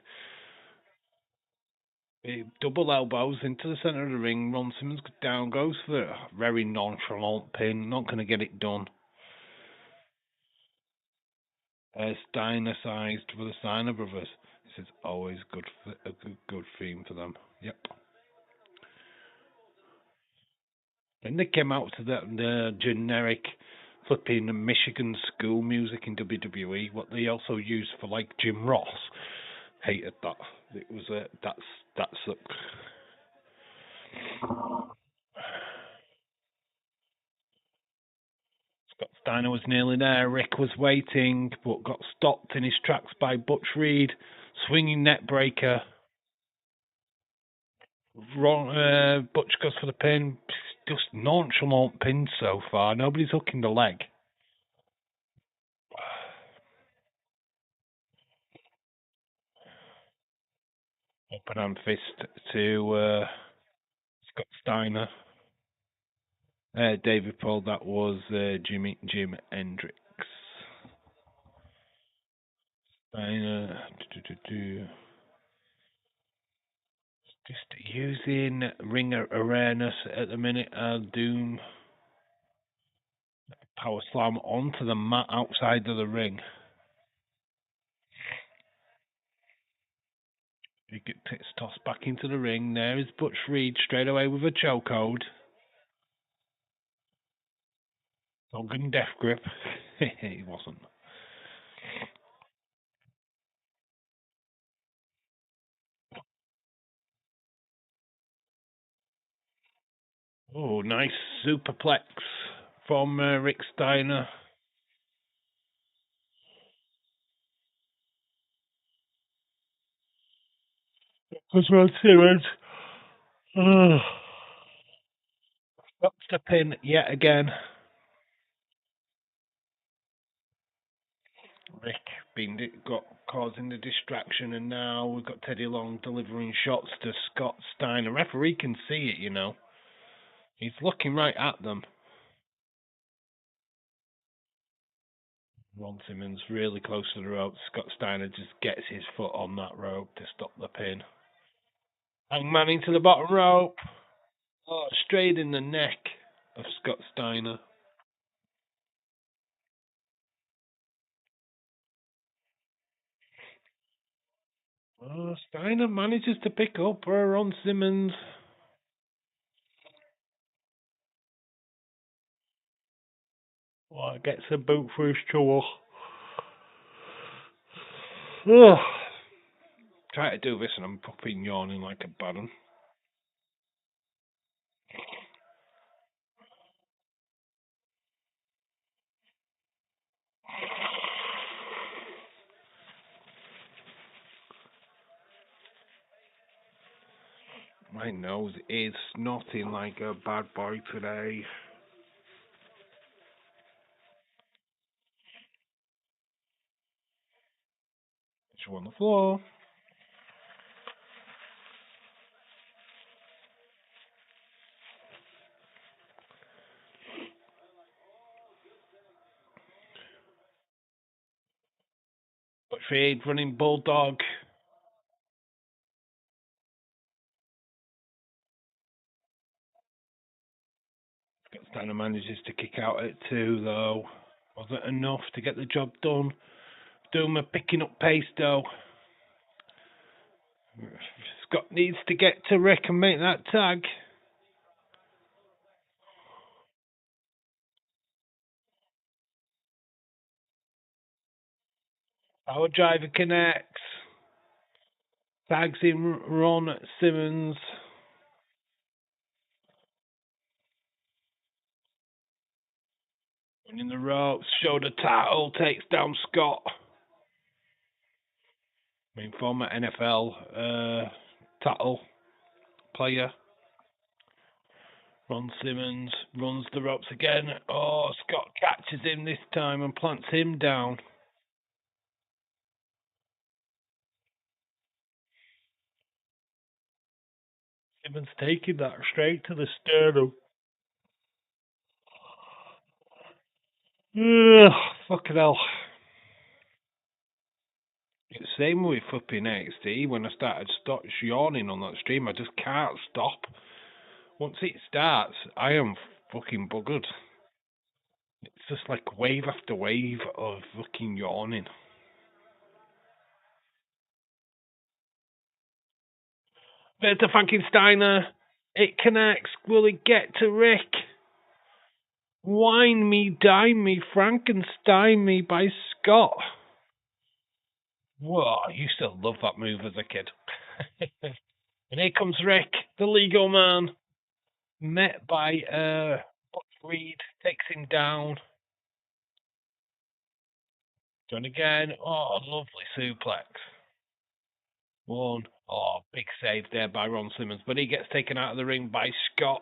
Double elbows into the centre of the ring. Ron Simmons down, goes for a very nonchalant pin. Not going to get it done. Steiner sized for the Steiner brothers. This is always a good theme for them. Yep. Then they came out to the generic flipping Michigan school music in WWE. What they also used for like Jim Ross. Hated that. It was that's Scott Steiner was nearly there. Rick was waiting, but got stopped in his tracks by Butch Reed. Swinging net breaker. Butch goes for the pin. Just nonchalant pins so far. Nobody's hooking the leg. Open hand fist to Scott Steiner. David Paul, that was Jim Hendrix. Steiner. Just using ring awareness at the minute. Doom. Power slam onto the mat outside of the ring. He gets tossed back into the ring. There is Butch Reed straight away with a chokehold. Hogan death grip. He wasn't. Oh, nice superplex from Rick Steiner. That's Ron Simmons. Stops the pin yet again. Rick causing the distraction, and now we've got Teddy Long delivering shots to Scott Steiner. Referee can see it, you know. He's looking right at them. Ron Simmons really close to the rope. Scott Steiner just gets his foot on that rope to stop the pin. Hangman into the bottom rope. Oh, straight in the neck of Scott Steiner. Oh, Steiner manages to pick up Ron Simmons. Oh, gets a boot for his jaw. Try to do this and I'm popping yawning like a bad one. My nose is snotting like a bad boy today. Issue on the floor. Reed running Bulldog. Steiner manages to kick out at 2, though. Wasn't enough to get the job done. Doom are picking up pace, though. Scott needs to get to Rick and make that tag. Power driver connects. Tags in Ron Simmons. Running the ropes. Shoulder title. Takes down Scott. I mean, former NFL title player. Ron Simmons runs the ropes again. Oh, Scott catches him this time and plants him down. Simmons taking that straight to the sternum. Ugh, fucking hell. It's the same with flipping NXT. When I started yawning on that stream, I just can't stop. Once it starts, I am fucking buggered. It's just like wave after wave of fucking yawning. There's the Frankensteiner. It connects. Will it get to Rick? Wine me, dine me, Frankenstein me by Scott. Whoa, I used to love that move as a kid. And here comes Rick, the legal man, met by Butch Reed, takes him down. Done again. Oh, lovely suplex. 1. Oh, big save there by Ron Simmons, but he gets taken out of the ring by Scott.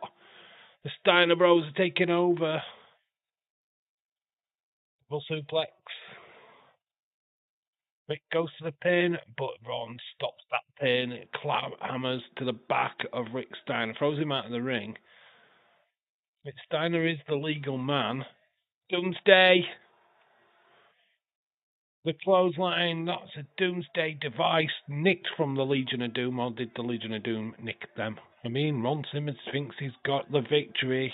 The Steiner Bros are taking over. Double suplex. Rick goes to the pin, but Ron stops that pin. Hammers to the back of Rick Steiner, throws him out of the ring. Rick Steiner is the legal man. Doomsday. The clothesline, that's a Doomsday device nicked from the Legion of Doom, or did the Legion of Doom nick them? I mean, Ron Simmons thinks he's got the victory,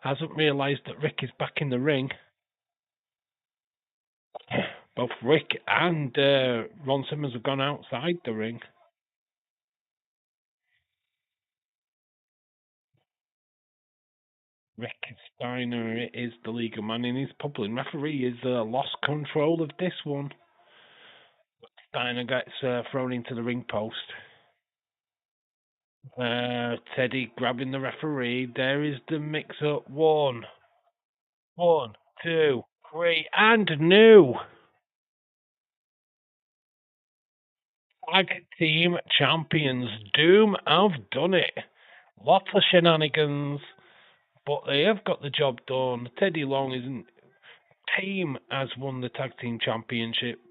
hasn't realised that Rick is back in the ring. Both Rick and Ron Simmons have gone outside the ring. Rick Steiner is the legal man, and his public referee is lost control of this one. Steiner gets thrown into the ring post. Teddy grabbing the referee. There is the mix-up. 1, 2, 3, and new tag team champions. Doom have done it. Lots of shenanigans, but they have got the job done. Teddy Long's team has won the tag team championships.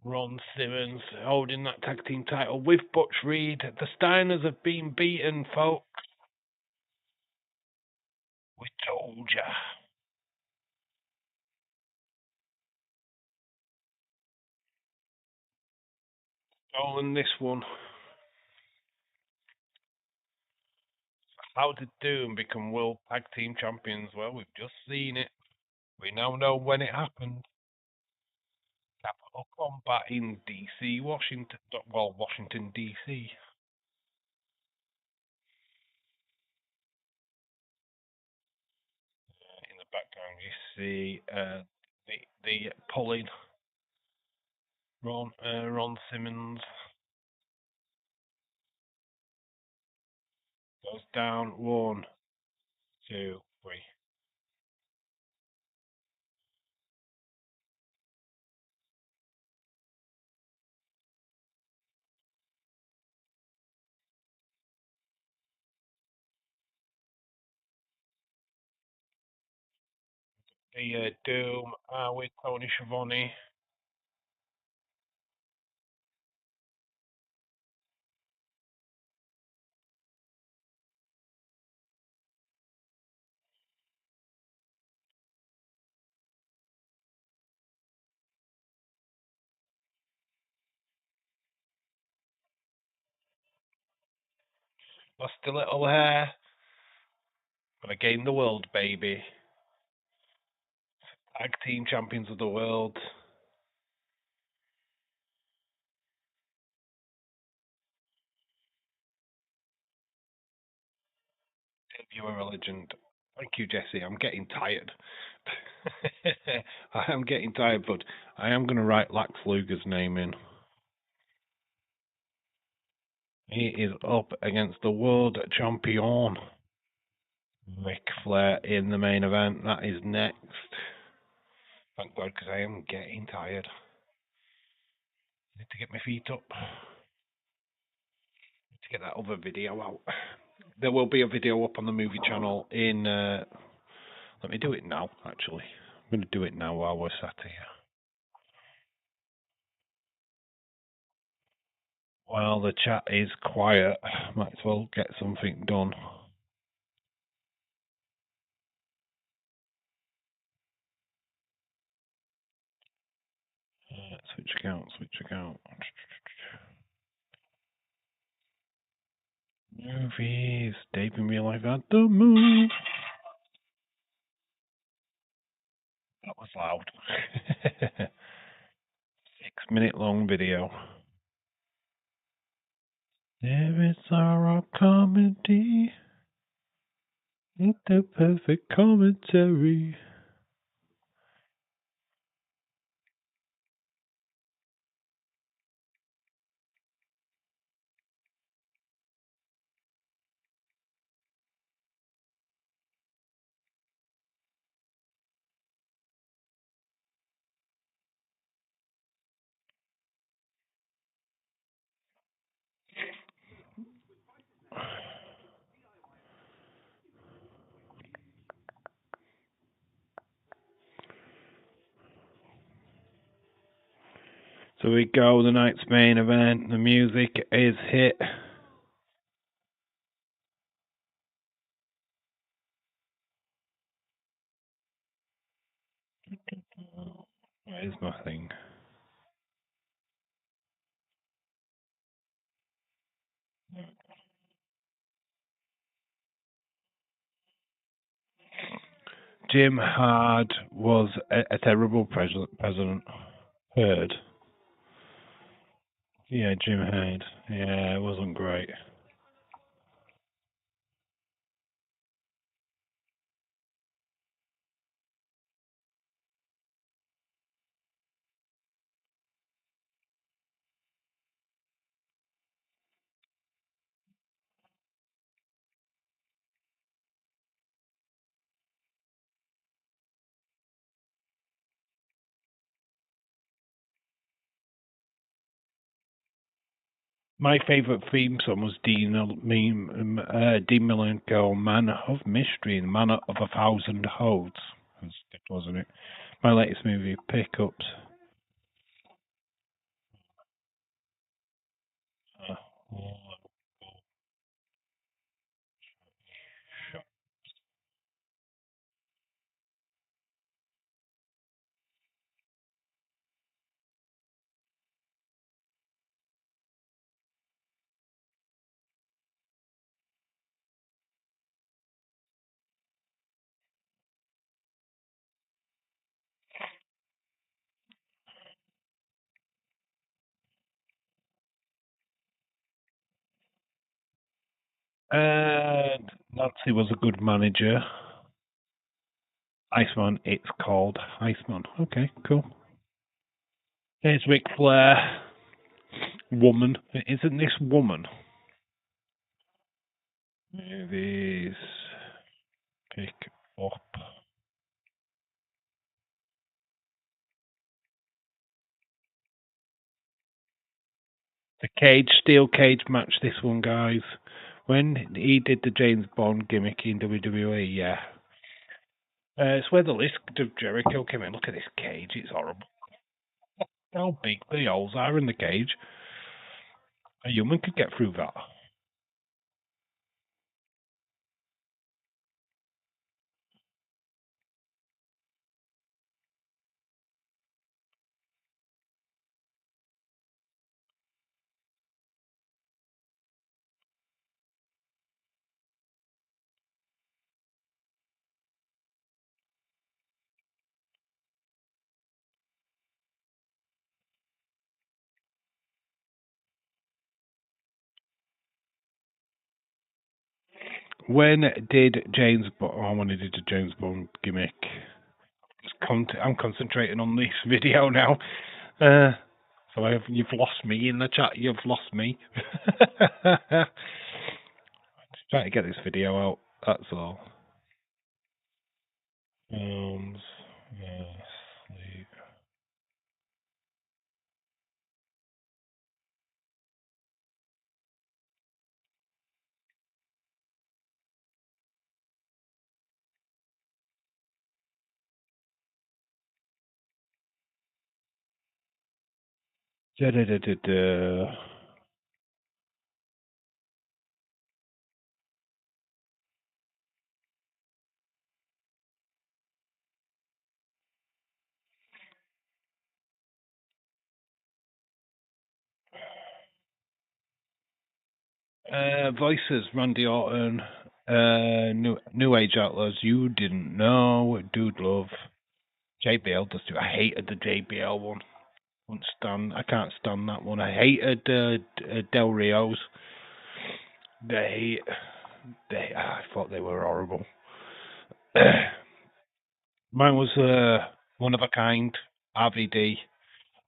Ron Simmons holding that tag team title with Butch Reed. The Steiners have been beaten, folks. We told ya. Stolen this one. How did Doom become World Tag Team Champions? Well, we've just seen it. We now know when it happened. Capital Combat in DC, Washington. Well, Washington, DC. In the background, you see the pulling. Ron Simmons goes down. 1, 2, 3. The Doom with Tony Schiavone. Lost a little hair. Gonna gain the world, baby. Tag team champions of the world. You are a legend. Thank you, Jesse. I'm getting tired. I am getting tired, but I am going to write Lex Luger's name in. He is up against the world champion, Ric Flair, in the main event. That is next. Thank God, because I am getting tired. I need to get my feet up. I need to get that other video out. There will be a video up on the movie channel in. Let me do it now, actually. I'm going to do it now while we're sat here. While the chat is quiet, might as well get something done. Switch account. Movies, Dave in Real Life at the Move. That was loud. 6-minute long video. There is our comedy. It's the perfect commentary. So we go, the night's main event. The music is hit. Where's my thing? Jim Hard was a terrible president. Heard. Yeah, Jim Hard. Yeah, it wasn't great. My favourite theme song was Dean Malenko, Man of Mystery, Man of a Thousand Hodes. Wasn't it? My latest movie, Pickups. And Nazi was a good manager. Iceman, it's called Iceman. Okay, cool. There's Ric Flair. Woman. Isn't this woman? Movies. Pick up. The steel cage match, this one, guys. When he did the James Bond gimmick in WWE, yeah. It's where the list of Jericho came in. Look at this cage, it's horrible. How big the holes are in the cage. A human could get through that. When did James Bond? Oh, when he did the James Bond gimmick. I'm concentrating on this video now. So you've lost me in the chat. You've lost me. Just trying to get this video out. That's all. Films. Sleep. Da, da, da, da, da. Voices, Randy Orton, New Age Outlaws, You Didn't Know, Dude Love, JBL does too. I hated the JBL one. I can't stand that one. I hated Del Rio's. I thought they were horrible. Mine was One of a Kind, RVD.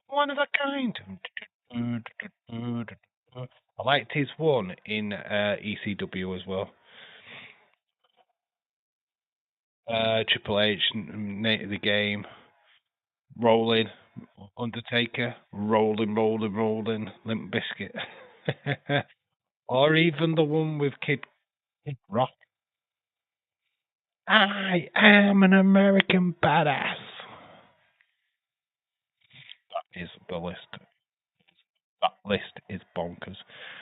One of a Kind. I liked his one in ECW as well. Triple H, Nate of the Game, Rolling, Undertaker, Rolling, Limp Biscuit. Or even the one with Kid Rock. I am an American badass. That is the list. That list is bonkers.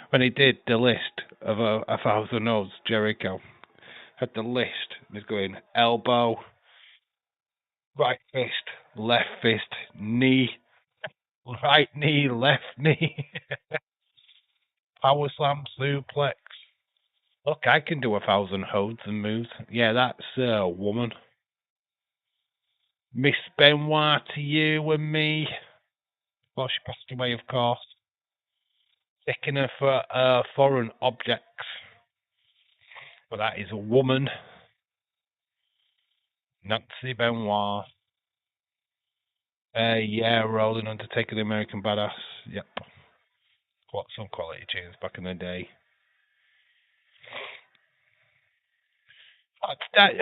When he did the list of a thousand odes, Jericho had the list. He was going elbow, right fist, left fist, knee, right knee, left knee, power slam, suplex. Look, I can do 1,000 holds and moves. Yeah, that's a woman. Miss Benoit to you and me. Well, she passed away, of course. Taking her for foreign objects. But that is a woman. Nancy Benoit. Yeah, Rolling Undertaker, the American Badass. Yep. What some quality tunes back in the day.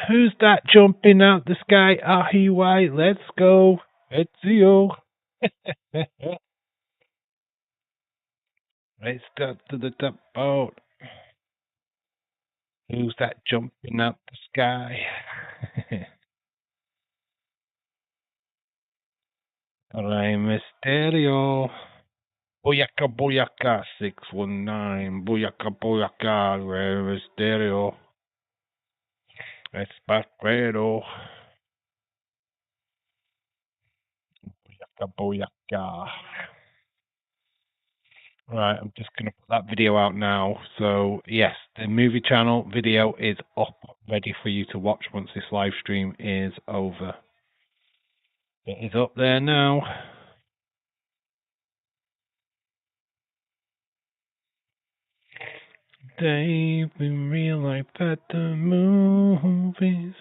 Who's that jumping out the sky? Ah, he white. Let's go. Ezio. Let's start to the top boat. Who's that jumping out the sky? Rey Mysterio. Booyaka, booyaka, 619. Booyaka, booyaka, Rey Mysterio. Espartero. Booyaka, booyaka. Right, I'm just going to put that video out now. So, yes, the movie channel video is up, ready for you to watch once this live stream is over. It is up there now. Dave, in real life at the movies,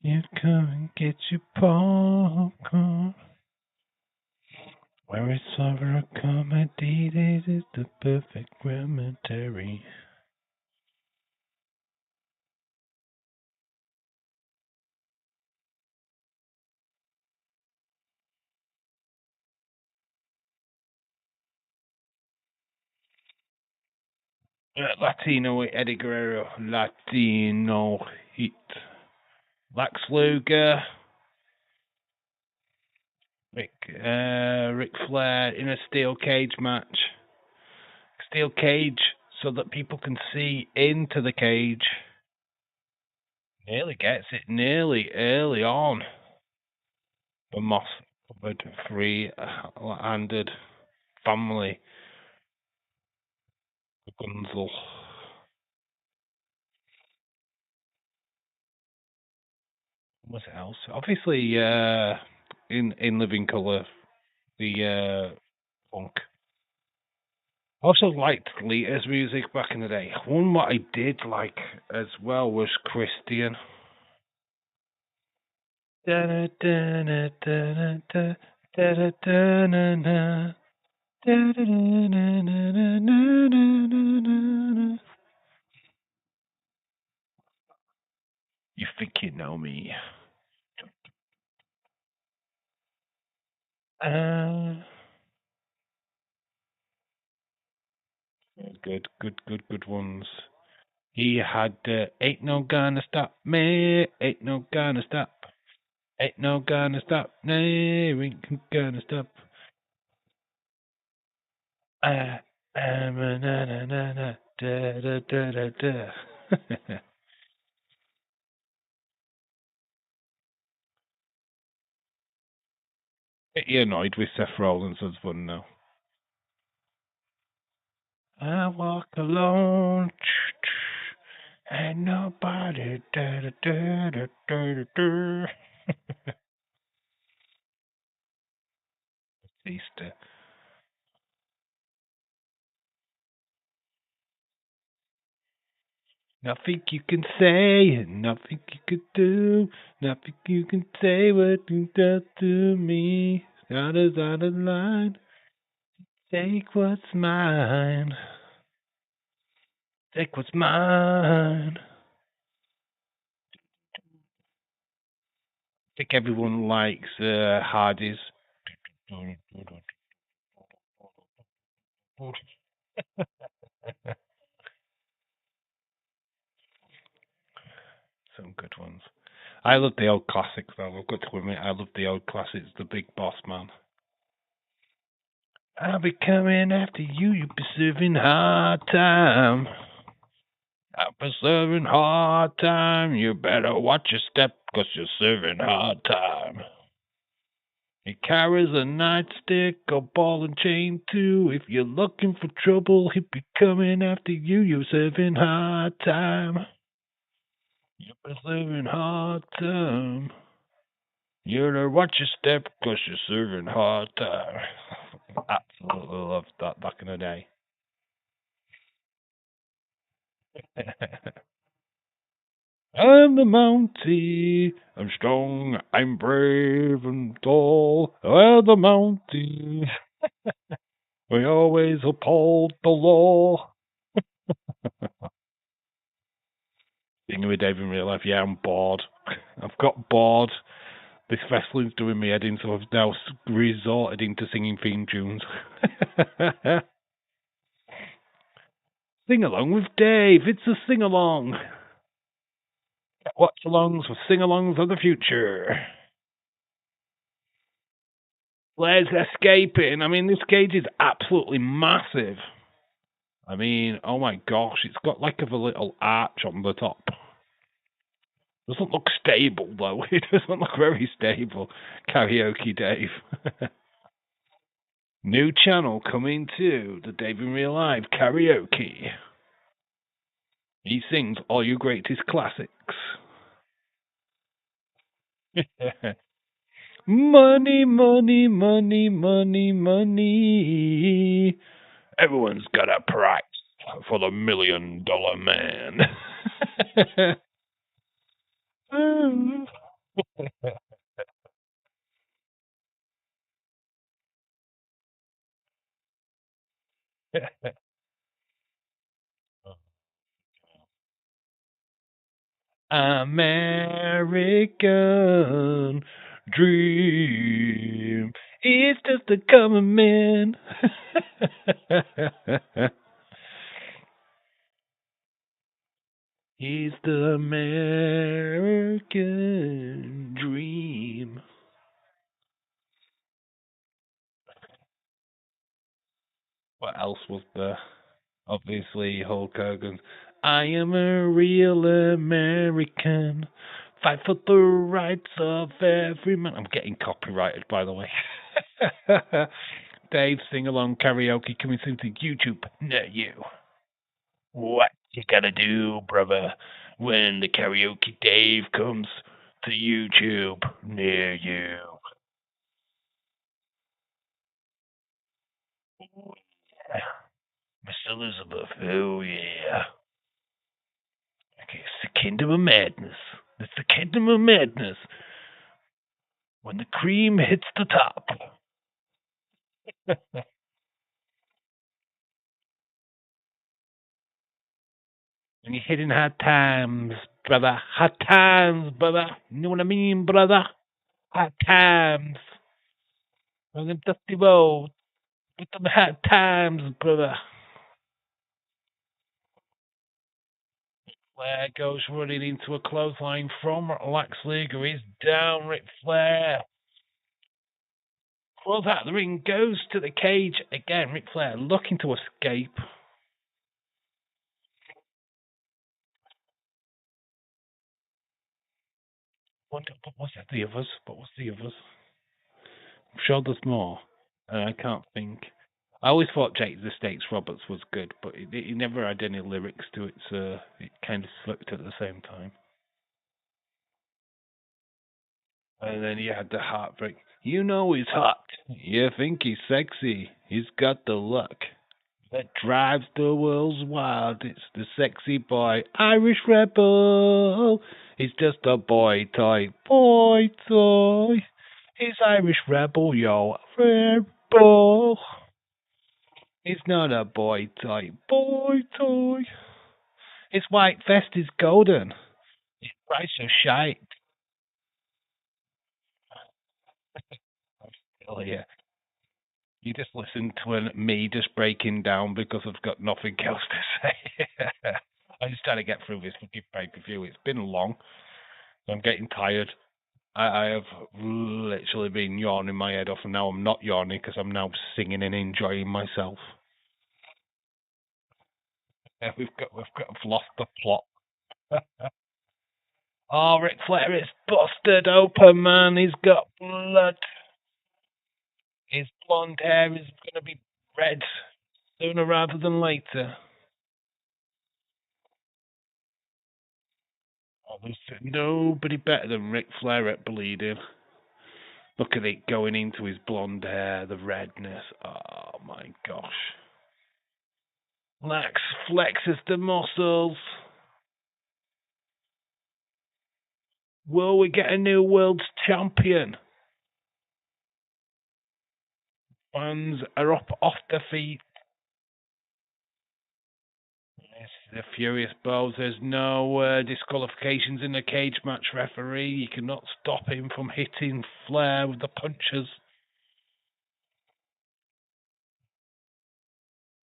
you come and get your popcorn. Where it's over a comedy, this is the perfect commentary. Latino Eddie Guerrero, Latino Heat. Lex Luger, Ric Flair in a steel cage match. Steel cage so that people can see into the cage. Nearly gets it, nearly early on. The moss covered, free-handed family. Gunzel. What else? Obviously, in living color, the Punk. I also liked Lita's music back in the day. One what I did like as well was Christian. You think you know me? Uh, good ones. He had ain't no gonna stop me, ain't no gonna stop, ain't no gonna stop me, ain't gonna stop. Uh, na na na na da da da da da. Get you annoyed with Seth Rollins' husband now. I walk alone, ain't nobody da da da da da da. Easter. Nothing you can say and nothing you could do. Nothing you can say what you do to me. Out of line. Take what's mine. Take what's mine. I think everyone likes Hardy's. Some good ones. I love the old classics though. I've got to admit, I love the old classics. The Big Boss Man. I'll be coming after you. You'll be serving hard time. I'll be serving hard time. You better watch your step, 'cause you're serving hard time. He carries a nightstick, a ball and chain too. If you're looking for trouble, he'll be coming after you. You're serving hard time. You'll be serving hard time. You better watch your step, 'cause you're serving hard time. Absolutely loved that back in the day. I'm the Mountie. I'm strong, I'm brave and tall. I'm the Mountie. We always uphold the law. Singing with Dave in real life, yeah, I'm bored. I've got bored. This wrestling's doing me head in, so I've now resorted into singing theme tunes. Sing along with Dave. It's a sing along. Watch alongs with sing alongs of the future. Flair's escaping. I mean, this cage is absolutely massive. I mean, oh my gosh, it's got like a little arch on the top. Doesn't look stable though. It doesn't look very stable. Karaoke Dave. New channel coming to the Dave in Real Life Karaoke. He sings all your greatest classics. Money, money, money, money, money. Everyone's got a price for the $1 million man. American dream is just a common man. He's the American dream. What else was there? Obviously, Hulk Hogan. I am a real American. Fight for the rights of every man. I'm getting copyrighted, by the way. Dave Sing Along Karaoke coming soon to YouTube near you. What you gotta do, brother, when the Karaoke Dave comes to YouTube near you? Miss Elizabeth. Oh, yeah. Okay, it's the Kingdom of Madness. It's the Kingdom of Madness. When the cream hits the top. When you're hitting hard times, brother. Hard times, brother. You know what I mean, brother? Hard times. On them dusty roads. With them hard times, brother. Flair goes running into a clothesline from Lex Luger. He's down, Ric Flair. Crawls out of the ring, goes to the cage again. Ric Flair looking to escape. What was the others? What was the others? I'm sure there's more. I can't think. I always thought Jake the Stakes Roberts was good, but it never had any lyrics to it, so it kind of slipped at the same time. And then you had the heartbreak. You know he's hot. You think he's sexy. He's got the look that drives the world's wild. It's the sexy boy, Irish rebel. He's just a boy toy, boy toy. He's Irish rebel, yo, rebel. He's not a boy toy, boy toy. His white vest is golden. His price so shite. Oh yeah. You just listen to me just breaking down because I've got nothing else to say. I'm just trying to get through this fucking pay-per-view. It's been long. I'm getting tired. I have literally been yawning my head off, and now I'm not yawning because I'm now singing and enjoying myself. We've lost the plot. Oh, Ric Flair is busted open, man. He's got blood. His blonde hair is going to be red sooner rather than later. Oh, there's nobody better than Ric Flair at bleeding. Look at it going into his blonde hair, the redness. Oh my gosh. Lex flexes the muscles. Will we get a new world champion? Fans are up off their feet. The Furious Bows. There's no disqualifications in the cage match referee. You cannot stop him from hitting Flair with the punches.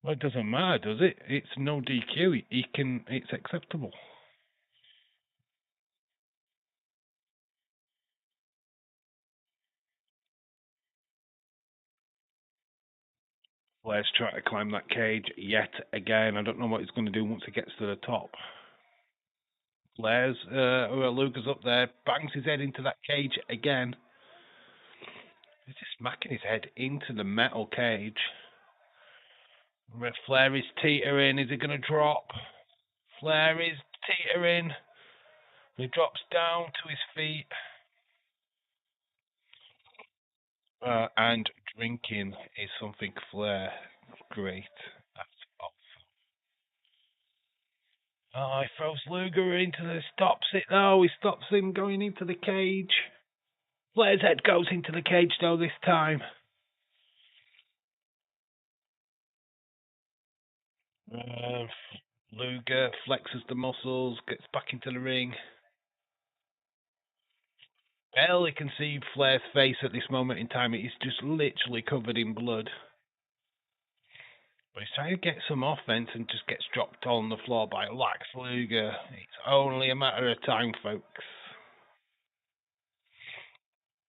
Well, it doesn't matter, does it? It's no DQ. It's acceptable. Flair's trying to climb that cage yet again. I don't know what he's going to do once he gets to the top. Flair's, Luger's up there, bangs his head into that cage again. He's just smacking his head into the metal cage. Flair is teetering. Is he going to drop? Flair is teetering. He drops down to his feet. And drinking is something Flair great at. Oh, he throws Luger into the stops it though. He stops him going into the cage. Flair's head goes into the cage though this time. Luger flexes the muscles, gets back into the ring. Barely can see Flair's face at this moment in time. It is just literally covered in blood. But he's trying to get some offense and just gets dropped on the floor by Lex Luger. It's only a matter of time, folks.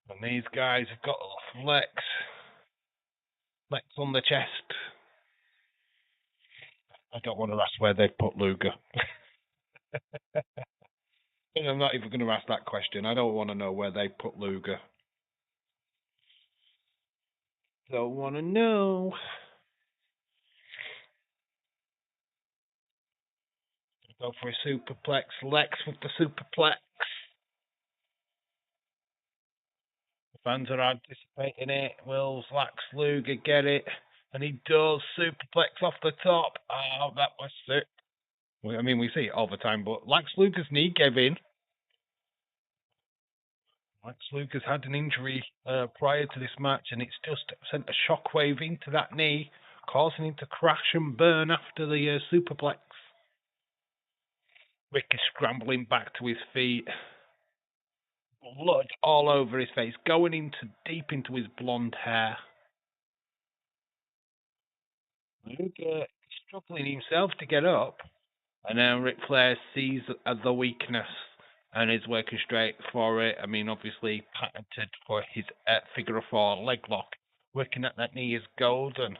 And these guys have got Lex on the chest. I don't want to ask where they've put Luger. I'm not even going to ask that question. I don't want to know where they put Luger. Don't want to know. Go for a superplex. Lex with the superplex. The fans are anticipating it. Will Lex Luger get it? And he does superplex off the top. Oh, that was sick. Well, I mean, we see it all the time, but Lex Luger's knee gave in. Lex Luger's had an injury prior to this match, and it's just sent a shockwave into that knee, causing him to crash and burn after the superplex. Rick is scrambling back to his feet. Blood all over his face, going deep into his blonde hair. Luger is struggling himself to get up, and then Ric Flair sees the weakness and is working straight for it. I mean, obviously patented for his figure of four leg lock. Working at that knee is golden.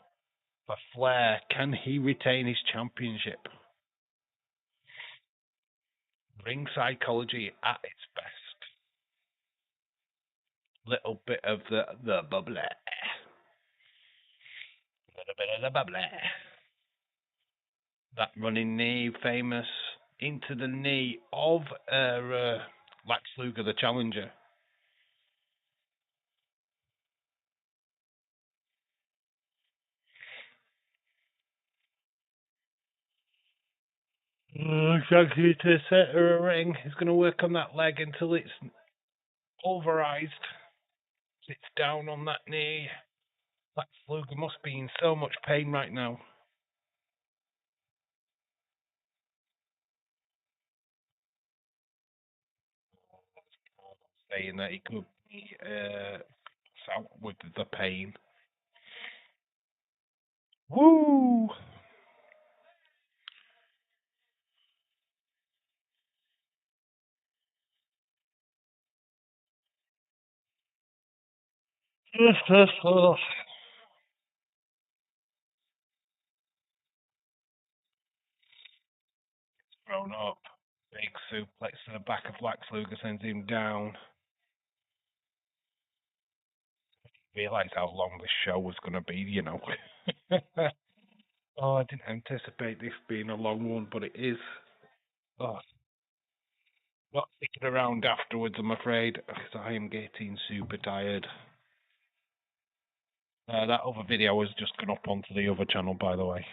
For Flair, can he retain his championship? Ring psychology at its best. Little bit of the bubbly. Little bit of the bubbly. That running knee, famous into the knee of Lex Luger, the challenger. Exactly, to center a ring. He's going to work on that leg until it's pulverized. Sits down on that knee. Lex Luger must be in so much pain right now. Saying that he could be out with the pain. Woo! Thrown up. Big suplex to the back of Lex Luger sends him down. Realised how long this show was going to be, you know. Oh, I didn't anticipate this being a long one, but it is. Oh, not sticking around afterwards, I'm afraid, because I am getting super tired. That other video has just gone up onto the other channel, by the way.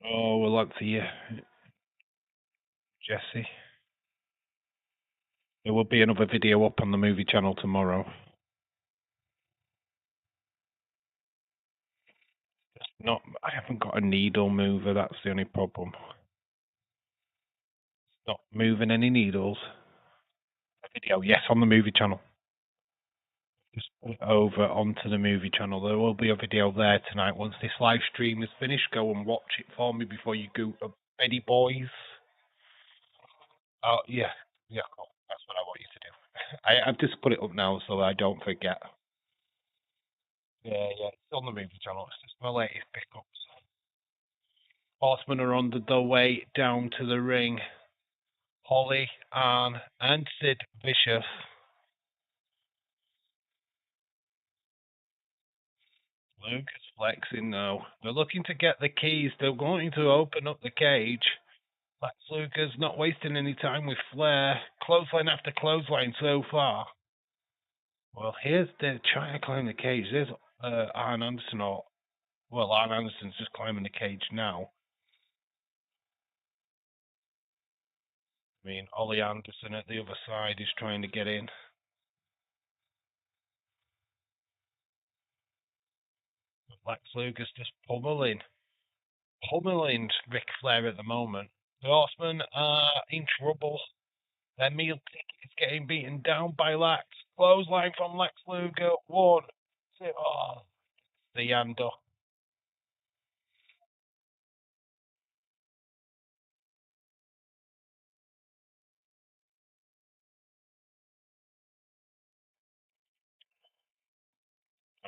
Oh, we'll like to you, Jesse. There will be another video up on the movie channel tomorrow. I haven't got a needle mover, that's the only problem. It's not moving any needles. A video, yes, on the movie channel. Just put it over onto the movie channel. There will be a video there tonight. Once this live stream is finished, go and watch it for me before you go to Betty Boys. Oh, yeah, cool. That's what I want you to do. I've just put it up now so I don't forget. Yeah, it's on the movie channel. It's just my latest pickups. Horsemen are on the way down to the ring. Holly, Arn, and Sid Vicious. Luke is flexing now. They're looking to get the keys. They're going to open up the cage. Lex Luger's not wasting any time with Flair. Clothesline after clothesline so far. Well, here's they're trying to climb the cage. There's Arn Anderson, Arn Anderson's just climbing the cage now. I mean, Ollie Anderson at the other side is trying to get in. Lex Luger's just pummeling Ric Flair at the moment. The Horsemen are in trouble. Their meal ticket is getting beaten down by Lex. Clothesline from Lex Luger. 1, 2. Oh, the Yando.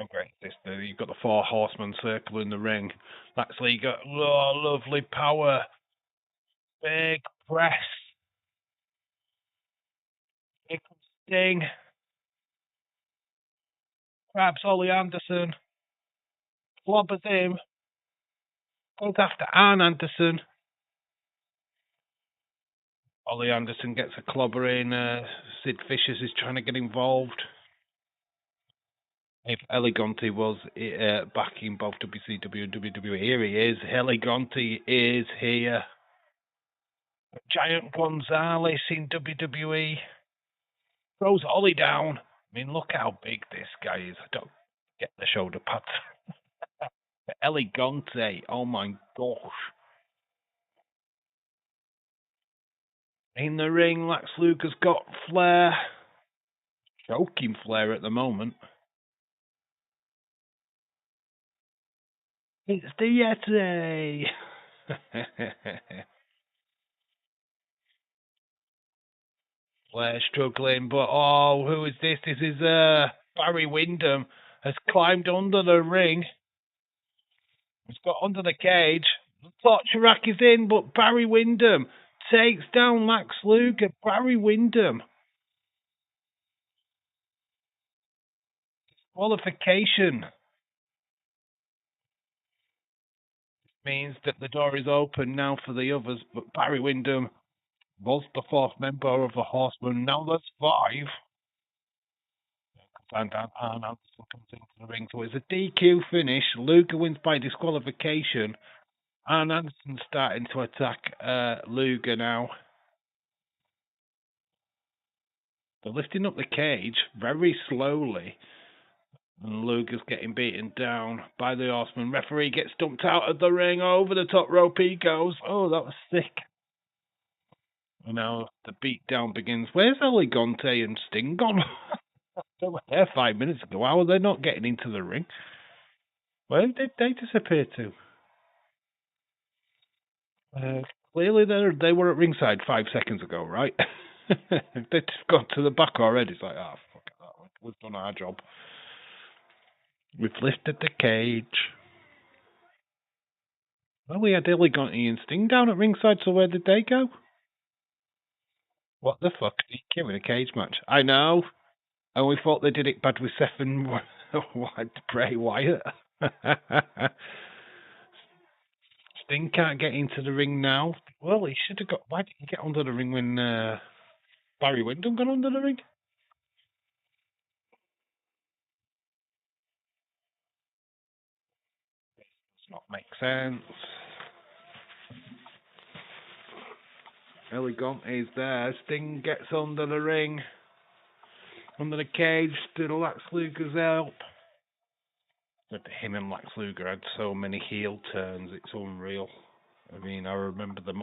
Oh, great. You've got the 4 horsemen circling the ring. Lex Luger. Oh, lovely power. Big press. Big Sting. Grabs Ollie Anderson. Clobbers him. Goes after Arn Anderson. Ollie Anderson gets a clobber in. Sid Vicious is trying to get involved. If Elegante was back in both WCW and WWE, here he is. Elegante is here. Giant Gonzalez in WWE. Throws Ollie down. I mean, look how big this guy is. I don't get the shoulder pads. Elegante. Oh my gosh. In the ring, Lex Luger's got Flair. Choking Flair at the moment. It's the Yeti. Flair struggling, but oh, who is this? This is Barry Windham has climbed under the ring. He's got under the cage. The torture rack is in, but Barry Windham takes down Lex Luger. Barry Windham. Qualification. Means that the door is open now for the others, but Barry Windham was the fourth member of the Horsemen. Now there's five. And Anderson comes into the ring. So it's a DQ finish. Luger wins by disqualification. And Anderson's starting to attack Luger now. They're lifting up the cage very slowly. And Luger's getting beaten down by the Horseman. Referee gets dumped out of the ring. Over the top rope he goes. Oh, that was sick. And now the beatdown begins. Where's Elegante and Sting gone? They were there 5 minutes ago. How are they not getting into the ring? Where did they disappear to? Clearly they were at ringside 5 seconds ago, right? They've gone to the back already. It's like, oh, fuck that. We've done our job. We've lifted the cage. Well, we had Elegante and Sting down at ringside, so where did they go? What the fuck? DQ in a cage match. I know. And we thought they did it bad with Seth and Bray Wyatt. Sting can't get into the ring now. Well, he should have got. Why didn't he get under the ring when Barry Windham got under the ring? Does not make sense. Elegante is there. Sting gets under the ring. Under the cage to Lex Luger's help. But him and Lex Luger had so many heel turns, it's unreal. I mean, I remember them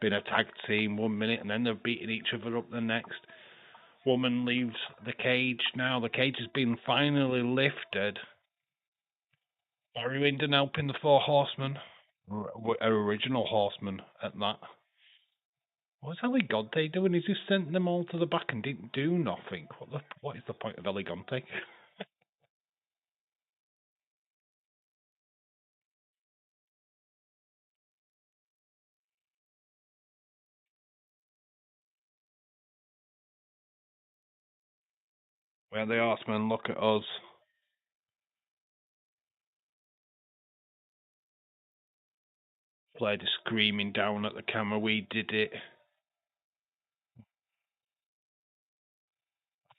being a tag team 1 minute and then they're beating each other up the next. Woman leaves the cage now. The cage has been finally lifted. Barry Windham helping the four horsemen. Original horsemen at that. What's Elegante doing? He's just sent them all to the back and didn't do nothing. What is the point of Elegante? Where the horsemen look at us. Flair just screaming down at the camera, we did it.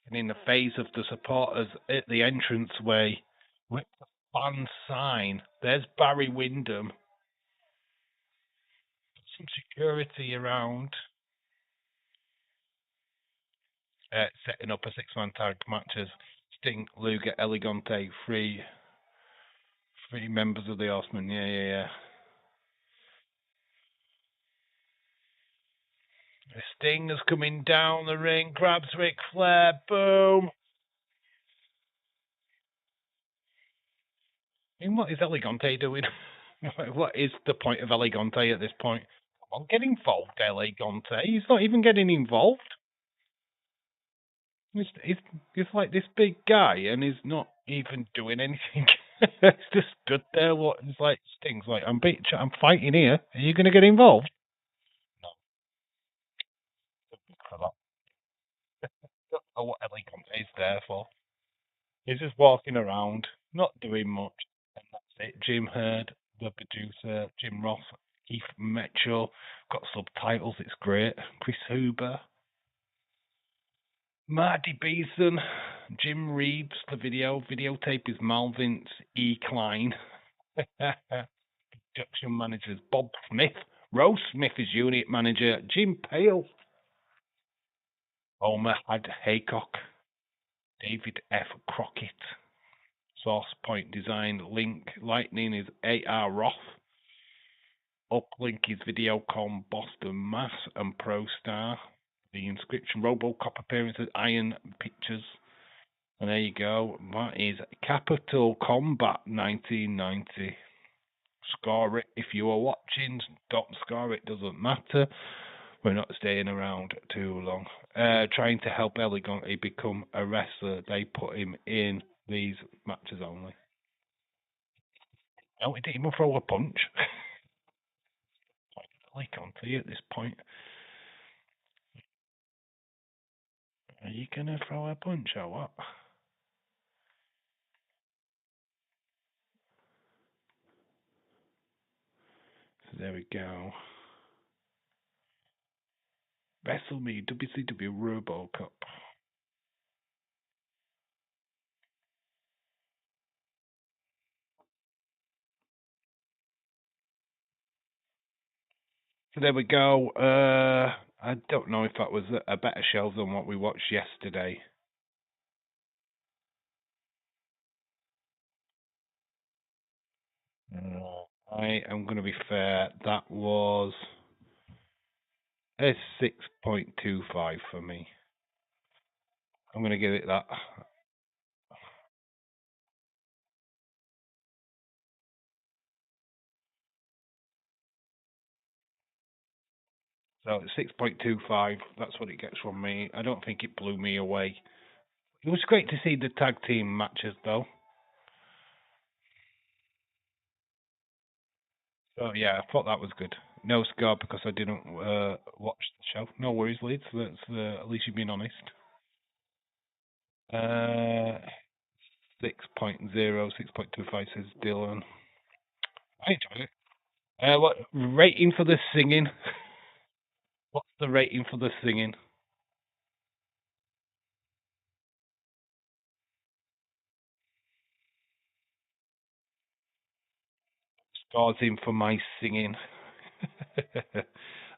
And in the face of the supporters at the entranceway, with the fan sign, there's Barry Windham. Some security around. Setting up a six-man tag matches. Sting, Luger, Elegante, three members of the Horsemen. Yeah. Sting is coming down the ring, grabs Ric Flair, boom. I mean, what is Elegante doing? What is the point of Elegante at this point? Come on, get involved, Elegante. He's not even getting involved. He's like this big guy, and he's not even doing anything. He's just stood there. He's like Sting's like, I'm fighting here. Are you going to get involved? No. For that. Don't know what Elegante is there for. He's just walking around, not doing much, and that's Jim Hurd, the producer, Jim Ross, Keith Metro, got subtitles, it's great. Chris Huber, Marty Beeson, Jim Reeves, the videotape is Malvince E. Klein. Production managers Bob Smith, Rose Smith is unit manager, Jim Pale, Homer Haycock, David F. Crockett, Source Point Design, Link Lightning is A.R. Roth, Uplink is Videocom, Boston Mass and ProStar. The Inscription Robocop appearances, Iron Pictures. And there you go. That is Capital Combat 1990. Score it if you are watching. Don't score it, doesn't matter. We're not staying around too long. Trying to help Elegantly become a wrestler, they put him in these matches only. No, he didn't even throw a punch. I can't see at this point. Are you gonna throw a punch or what? So there we go. Wrestle Me, WCW RoboCop. So there we go. I don't know if that was a better show than what we watched yesterday. I am going to be fair. That was a 6.25 for me. I'm going to give it that. So 6.25. That's what it gets from me. I don't think it blew me away. It was great to see the tag team matches, though. So yeah, I thought that was good. No score because I didn't watch the show. No worries, Leeds. That's at least you've been honest. 6.0, 6.25 says Dylan. I enjoyed it. What rating for the singing? What's the rating for the singing? Scores in for my singing.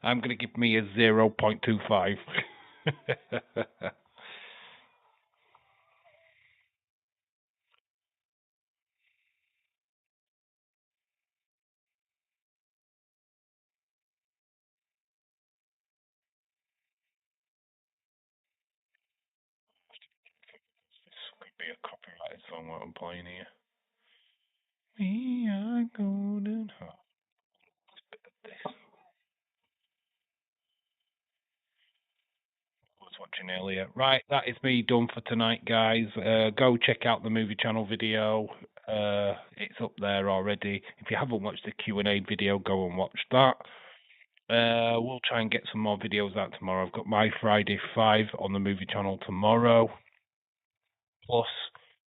I'm going to give me a 0.25. This could be a copyrighted song what I'm playing here. We are golden. Oh, this. I was watching earlier. Right, that is me done for tonight, guys. Go check out the movie channel video. It's up there already. If you haven't watched the Q&A video, go and watch that. We'll try and get some more videos out tomorrow. I've got my Friday 5 on the movie channel tomorrow. Plus,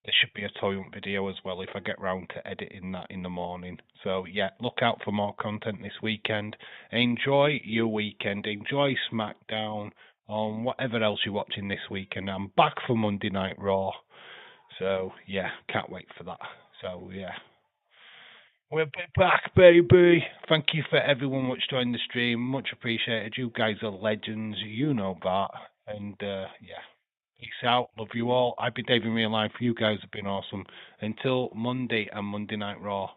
there should be a toy hunt video as well if I get round to editing that in the morning. So, yeah, look out for more content this weekend. Enjoy your weekend. Enjoy SmackDown on whatever else you're watching this weekend. I'm back for Monday Night Raw. So, yeah, can't wait for that. So, yeah. We're back, baby. Thank you for everyone which joined the stream. Much appreciated. You guys are legends. You know that. And, yeah. Peace out. Love you all. I've been Dave in real life. You guys have been awesome. Until Monday and Monday Night Raw.